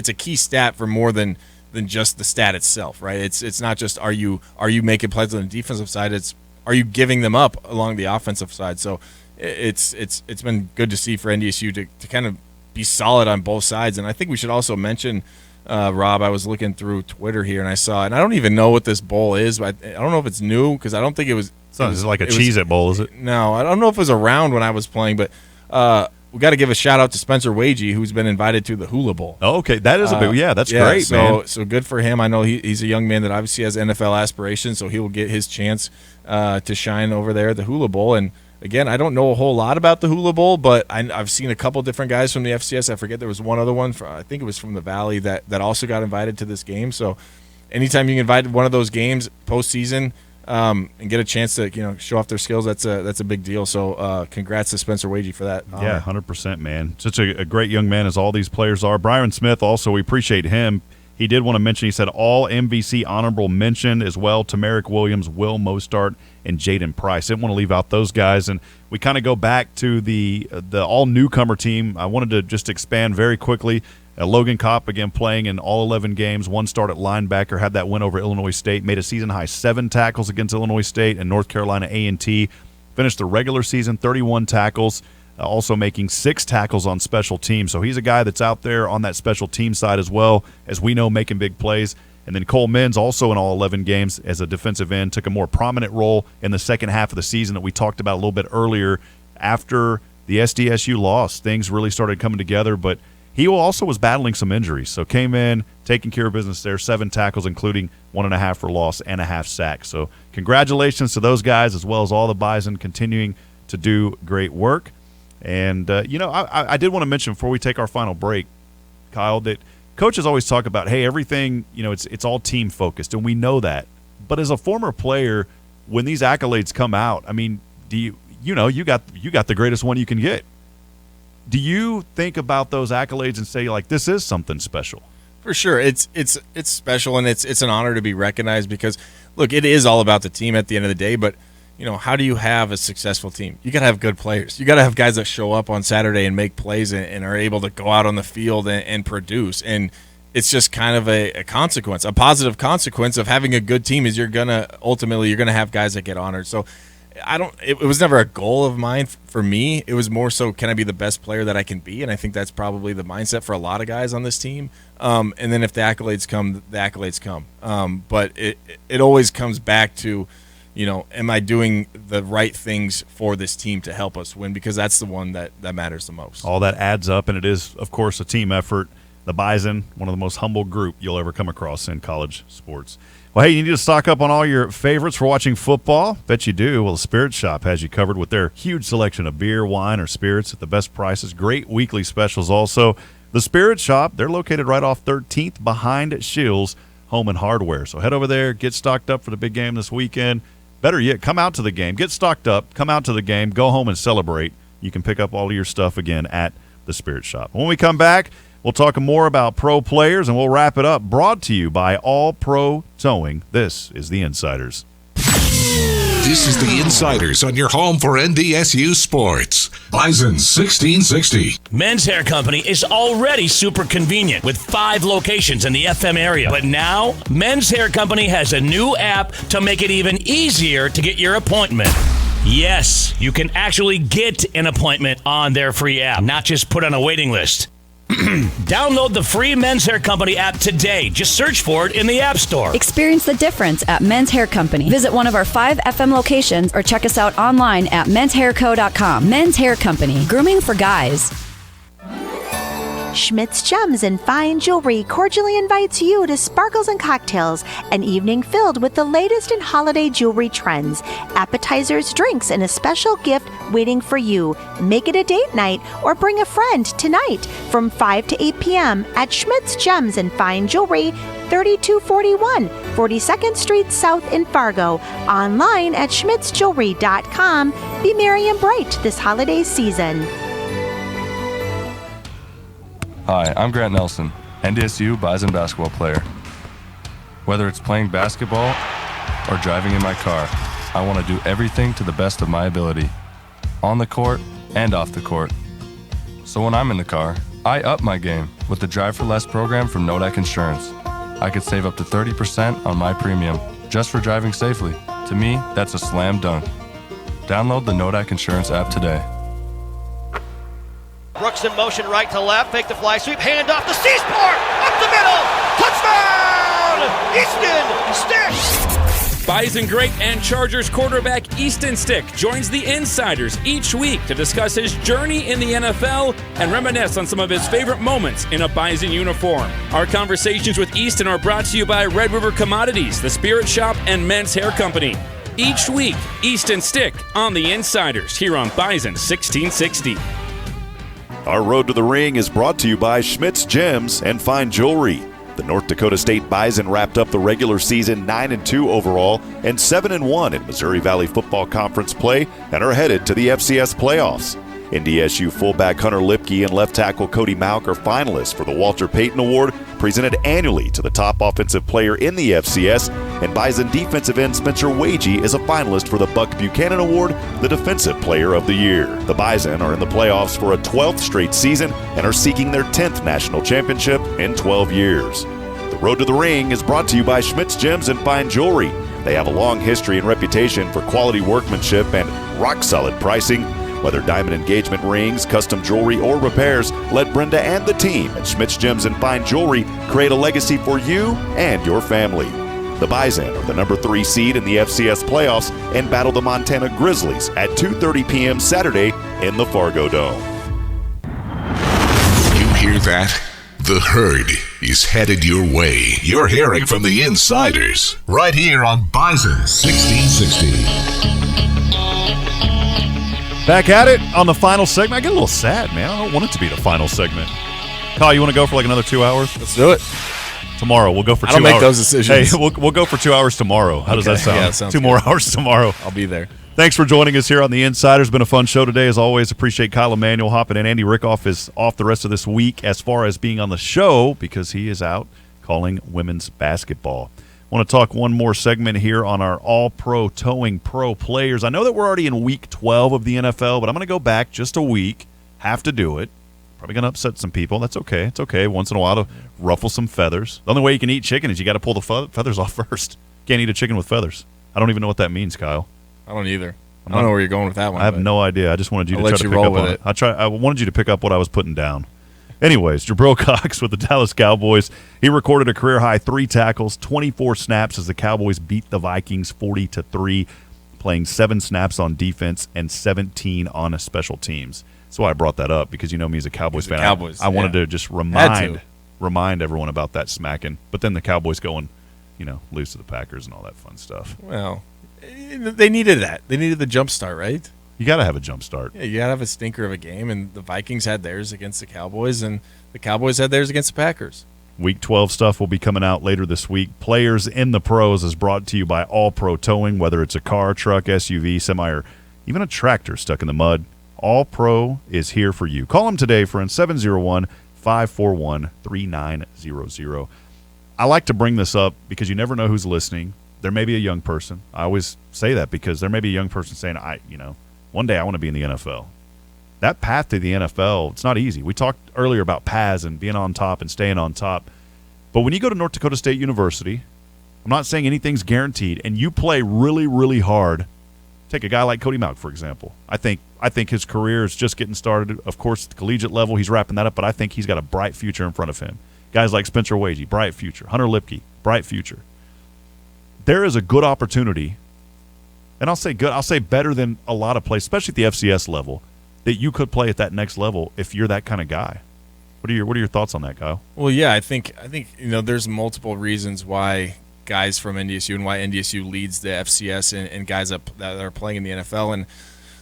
a key stat for more than just the stat itself, right? It's not just are you making plays on the defensive side, it's are you giving them up along the offensive side. So it's been good to see for NDSU to kind of be solid on both sides. And I think we should also mention, Rob, I was looking through Twitter here and I saw, and I don't even know what this bowl is, but I don't know if it's new because I don't think it was. It's like a Cheez-It Bowl, is it? No, I don't know if it was around when I was playing, but we got to give a shout out to Spencer Wagey, who's been invited to the Hula Bowl. Oh, okay, that is a big, that's great, man. So good for him. I know he's a young man that obviously has NFL aspirations, so he will get his chance to shine over there at the Hula Bowl. And again, I don't know a whole lot about the Hula Bowl, but I've seen a couple different guys from the FCS. I forget there was one other one, I think it was from the Valley, that also got invited to this game. So anytime you can invite one of those games postseason, and get a chance to show off their skills, that's a big deal. So congrats to Spencer Wagey for that. Yeah, 100%, man. Such a great young man as all these players are. Brian Smith also, we appreciate him. He did want to mention, he said all MVC honorable mention as well to Merrick Williams, Will Mostart, and Jaden Price. Didn't want to leave out those guys. And we kind of go back to the all newcomer team. I wanted to just expand very quickly. Logan Kopp, again, playing in all 11 games, one start at linebacker, had that win over Illinois State, made a season-high 7 tackles against Illinois State and North Carolina A&T, finished the regular season 31 tackles, also making 6 tackles on special teams. So he's a guy that's out there on that special team side as well, as we know, making big plays. And then Cole Menz, also in all 11 games as a defensive end, took a more prominent role in the second half of the season that we talked about a little bit earlier. After the SDSU loss, things really started coming together, but he also was battling some injuries, so came in, taking care of business there, 7 tackles, including 1.5 for loss and a half sack. So congratulations to those guys as well as all the Bison continuing to do great work. And, I did want to mention before we take our final break, Kyle, that coaches always talk about, hey, everything, it's all team-focused, and we know that. But as a former player, when these accolades come out, I mean, you got the greatest one you can get. Do you think about those accolades and say, like, this is something special? For sure. It's special, and it's an honor to be recognized because, look, it is all about the team at the end of the day, but, how do you have a successful team? You got to have good players. You got to have guys that show up on Saturday and make plays and are able to go out on the field and produce. And it's just kind of a consequence, a positive consequence of having a good team is you're going to have guys that get honored. So it was never a goal of mine for me. It was more so, can I be the best player that I can be? And I think that's probably the mindset for a lot of guys on this team. And then if the accolades come, the accolades come. But it always comes back to, am I doing the right things for this team to help us win? Because that's the one that matters the most. All that adds up, and it is, of course, a team effort. The Bison, one of the most humble group you'll ever come across in college sports. Well, hey, you need to stock up on all your favorites for watching football? Bet you do. Well, the Spirit Shop has you covered with their huge selection of beer, wine, or spirits at the best prices. Great weekly specials also. The Spirit Shop, they're located right off 13th behind Shields Home and Hardware. So head over there, get stocked up for the big game this weekend. Better yet, come out to the game. Get stocked up, come out to the game, go home and celebrate. You can pick up all of your stuff again at the Spirit Shop. When we come back, we'll talk more about pro players, and we'll wrap it up. Brought to you by All Pro Towing. This is The Insiders. This is The Insiders on your home for NDSU sports. Bison 1660. Men's Hair Company is already super convenient with 5 locations in the FM area. But now, Men's Hair Company has a new app to make it even easier to get your appointment. Yes, you can actually get an appointment on their free app, not just put on a waiting list. Download the free Men's Hair Company app today. Just search for it in the App Store. Experience the difference at Men's Hair Company. Visit one of our 5 FM locations or check us out online at menshairco.com. Men's Hair Company. Grooming for guys. Schmidt's Gems and Fine Jewelry cordially invites you to Sparkles and Cocktails, an evening filled with the latest in holiday jewelry trends, appetizers, drinks, and a special gift waiting for you. Make it a date night or bring a friend tonight from 5 to 8 p.m. at Schmidt's Gems and Fine Jewelry, 3241 42nd Street South in Fargo. Online at schmidtsjewelry.com. Be merry and bright this holiday season. Hi, I'm Grant Nelson, NDSU Bison basketball player. Whether it's playing basketball or driving in my car, I want to do everything to the best of my ability, on the court and off the court. So when I'm in the car, I up my game with the Drive for Less program from Nodak Insurance. I could save up to 30% on my premium just for driving safely. To me, that's a slam dunk. Download the Nodak Insurance app today. Brooks in motion, right to left, fake the fly sweep, hand off the C-Sport, up the middle, touchdown! Easton Stick! Bison great and Chargers quarterback Easton Stick joins the Insiders each week to discuss his journey in the NFL and reminisce on some of his favorite moments in a Bison uniform. Our conversations with Easton are brought to you by Red River Commodities, the Spirit Shop, and Men's Hair Company. Each week, Easton Stick on the Insiders here on Bison 1660. Our Road to the Ring is brought to you by Schmidt's Gems and Fine Jewelry. The North Dakota State Bison wrapped up the regular season 9-2 overall and 7-1 in Missouri Valley Football Conference play and are headed to the FCS Playoffs. NDSU fullback Hunter Lipke and left tackle Cody Mauk are finalists for the Walter Payton Award, presented annually to the top offensive player in the FCS, and Bison defensive end Spencer Wagee is a finalist for the Buck Buchanan Award, the Defensive Player of the Year. The Bison are in the playoffs for a 12th straight season and are seeking their 10th national championship in 12 years. The Road to the Ring is brought to you by Schmidt's Gems and Fine Jewelry. They have a long history and reputation for quality workmanship and rock-solid pricing. Whether diamond engagement rings, custom jewelry, or repairs, let Brenda and the team at Schmidt's Gems and Fine Jewelry create a legacy for you and your family. The Bison are the number 3 seed in the FCS playoffs and battle the Montana Grizzlies at 2:30 p.m. Saturday in the Fargo Dome. You hear that? The herd is headed your way. You're hearing from the Insiders right here on Bison 1660. Back at it on the final segment. I get a little sad, man. I don't want it to be the final segment. Kyle, you want to go for like another 2 hours? Let's do it. Tomorrow. We'll go for 2 hours. I don't make those decisions. Hey, we'll go for 2 hours tomorrow. How does that sound? Yeah, that sounds 2 good. more hours tomorrow. I'll be there. Thanks for joining us here on the Insiders. Been a fun show today, as always. Appreciate Kyle Emanuel hopping in. Andy Rickoff is off the rest of this week as far as being on the show because he is out calling women's basketball. I want to talk one more segment here on our All-Pro Towing Pro players. I know that we're already in Week 12 of the NFL, but I'm going to go back just a week. Have to do it. Probably going to upset some people. That's okay. It's okay once in a while to ruffle some feathers. The only way you can eat chicken is you got to pull the feathers off first. Can't eat a chicken with feathers. I don't even know what that means, Kyle. I don't either. I don't know where you're going with that one. I have no idea. I just wanted you to try to pick up on it. I wanted you to pick up what I was putting down. Anyways, Jabril Cox with the Dallas Cowboys. He recorded a career-high 3 tackles, 24 snaps as the Cowboys beat the Vikings 40-3, playing 7 snaps on defense and 17 on special teams. That's why I brought that up, because you know me as a Cowboys fan. I wanted to just remind everyone about that smacking. But then the Cowboys going, lose to the Packers and all that fun stuff. Well, they needed that. They needed the jump start, right? You got to have a jump start. Yeah, you got to have a stinker of a game, and the Vikings had theirs against the Cowboys, and the Cowboys had theirs against the Packers. Week 12 stuff will be coming out later this week. Players in the Pros is brought to you by All Pro Towing, whether it's a car, truck, SUV, semi, or even a tractor stuck in the mud. All Pro is here for you. Call them today for 701-541-3900. I like to bring this up because you never know who's listening. There may be a young person. I always say that because there may be a young person saying, one day I want to be in the NFL. That path to the NFL, it's not easy. We talked earlier about paths and being on top and staying on top. But when you go to North Dakota State University, I'm not saying anything's guaranteed, and you play really, really hard. Take a guy like Cody Mauk, for example. I think his career is just getting started. Of course, at the collegiate level, he's wrapping that up, but I think he's got a bright future in front of him. Guys like Spencer Wagee, bright future. Hunter Lipke, bright future. There is a good opportunity, and I'll say better than a lot of plays, especially at the FCS level, that you could play at that next level if you're that kind of guy. What are your thoughts on that, Kyle? Well, yeah, I think there's multiple reasons why guys from NDSU and why NDSU leads the FCS and guys that are playing in the NFL. And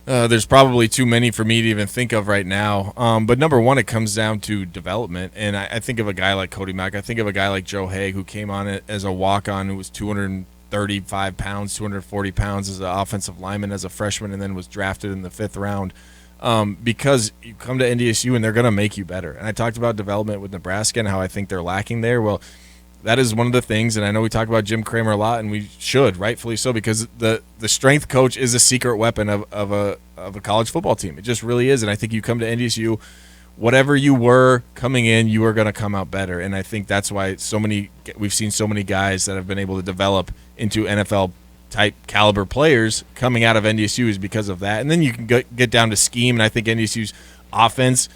There's probably too many for me to even think of right now. But number one, it comes down to development. And I think of a guy like Cody Mack. I think of a guy like Joe Haig, who came on it as a walk-on, who was 235 pounds, 240 pounds as an offensive lineman as a freshman, and then was drafted in the 5th round. Because you come to NDSU and they're going to make you better. And I talked about development with Nebraska and how I think they're lacking there. Well, that is one of the things, and I know we talk about Jim Kramer a lot, and we should, rightfully so, because the strength coach is a secret weapon of a college football team. It just really is, and I think you come to NDSU, whatever you were coming in, you are going to come out better, and I think that's why we've seen so many guys that have been able to develop into NFL-type caliber players coming out of NDSU is because of that. And then you can get down to scheme, and I think NDSU's offense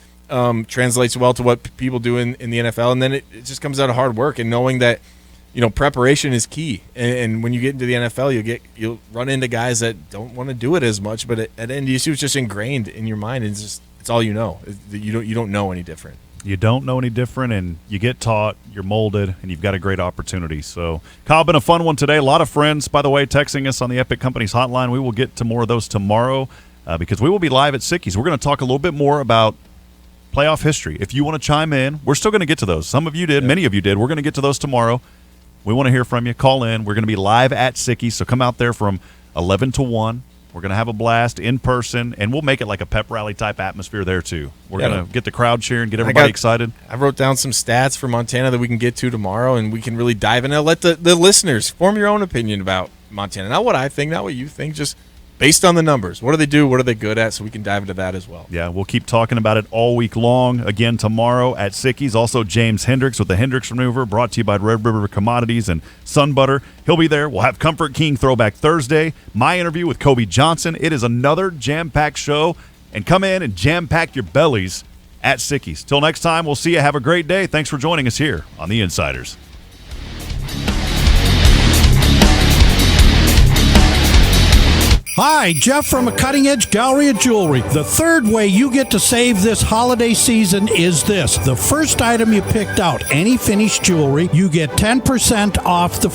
translates well to what people do in the NFL, and then it just comes out of hard work and knowing that preparation is key. And when you get into the NFL, you'll run into guys that don't want to do it as much, but at NDSU it's just ingrained in your mind, and it's all you know. You don't know any different. You don't know any different, and you get taught, you're molded, and you've got a great opportunity. So, Kyle, been a fun one today. A lot of friends, by the way, texting us on the Epic Companies hotline. We will get to more of those tomorrow because we will be live at Sicky's. We're going to talk a little bit more about playoff history. If you want to chime in, we're still going to get to those. Some of you did. Many of you did. We're going to get to those tomorrow. We want to hear from you. Call in. We're going to be live at Sicky's, so come out there from 11 to 1. We're going to have a blast in person, and we'll make it like a pep rally type atmosphere there too. We're going to get the crowd cheering, get everybody excited. I wrote down some stats for Montana that we can get to tomorrow, and we can really dive in. I'll let the listeners form your own opinion about Montana. Not what I think, not what you think, just based on the numbers. What do they do? What are they good at? So we can dive into that as well. Yeah, we'll keep talking about it all week long. Again, tomorrow at Sicky's. Also, James Hendricks with the Hendricks Maneuver, brought to you by Red River Commodities and Sun Butter. He'll be there. We'll have Comfort King Throwback Thursday. My interview with Kobe Johnson. It is another jam-packed show. And come in and jam-pack your bellies at Sicky's. Till next time, we'll see you. Have a great day. Thanks for joining us here on The Insiders. Hi, Jeff from a Cutting Edge Gallery of Jewelry. The third way you get to save this holiday season is this. The first item you picked out, any finished jewelry, you get 10% off the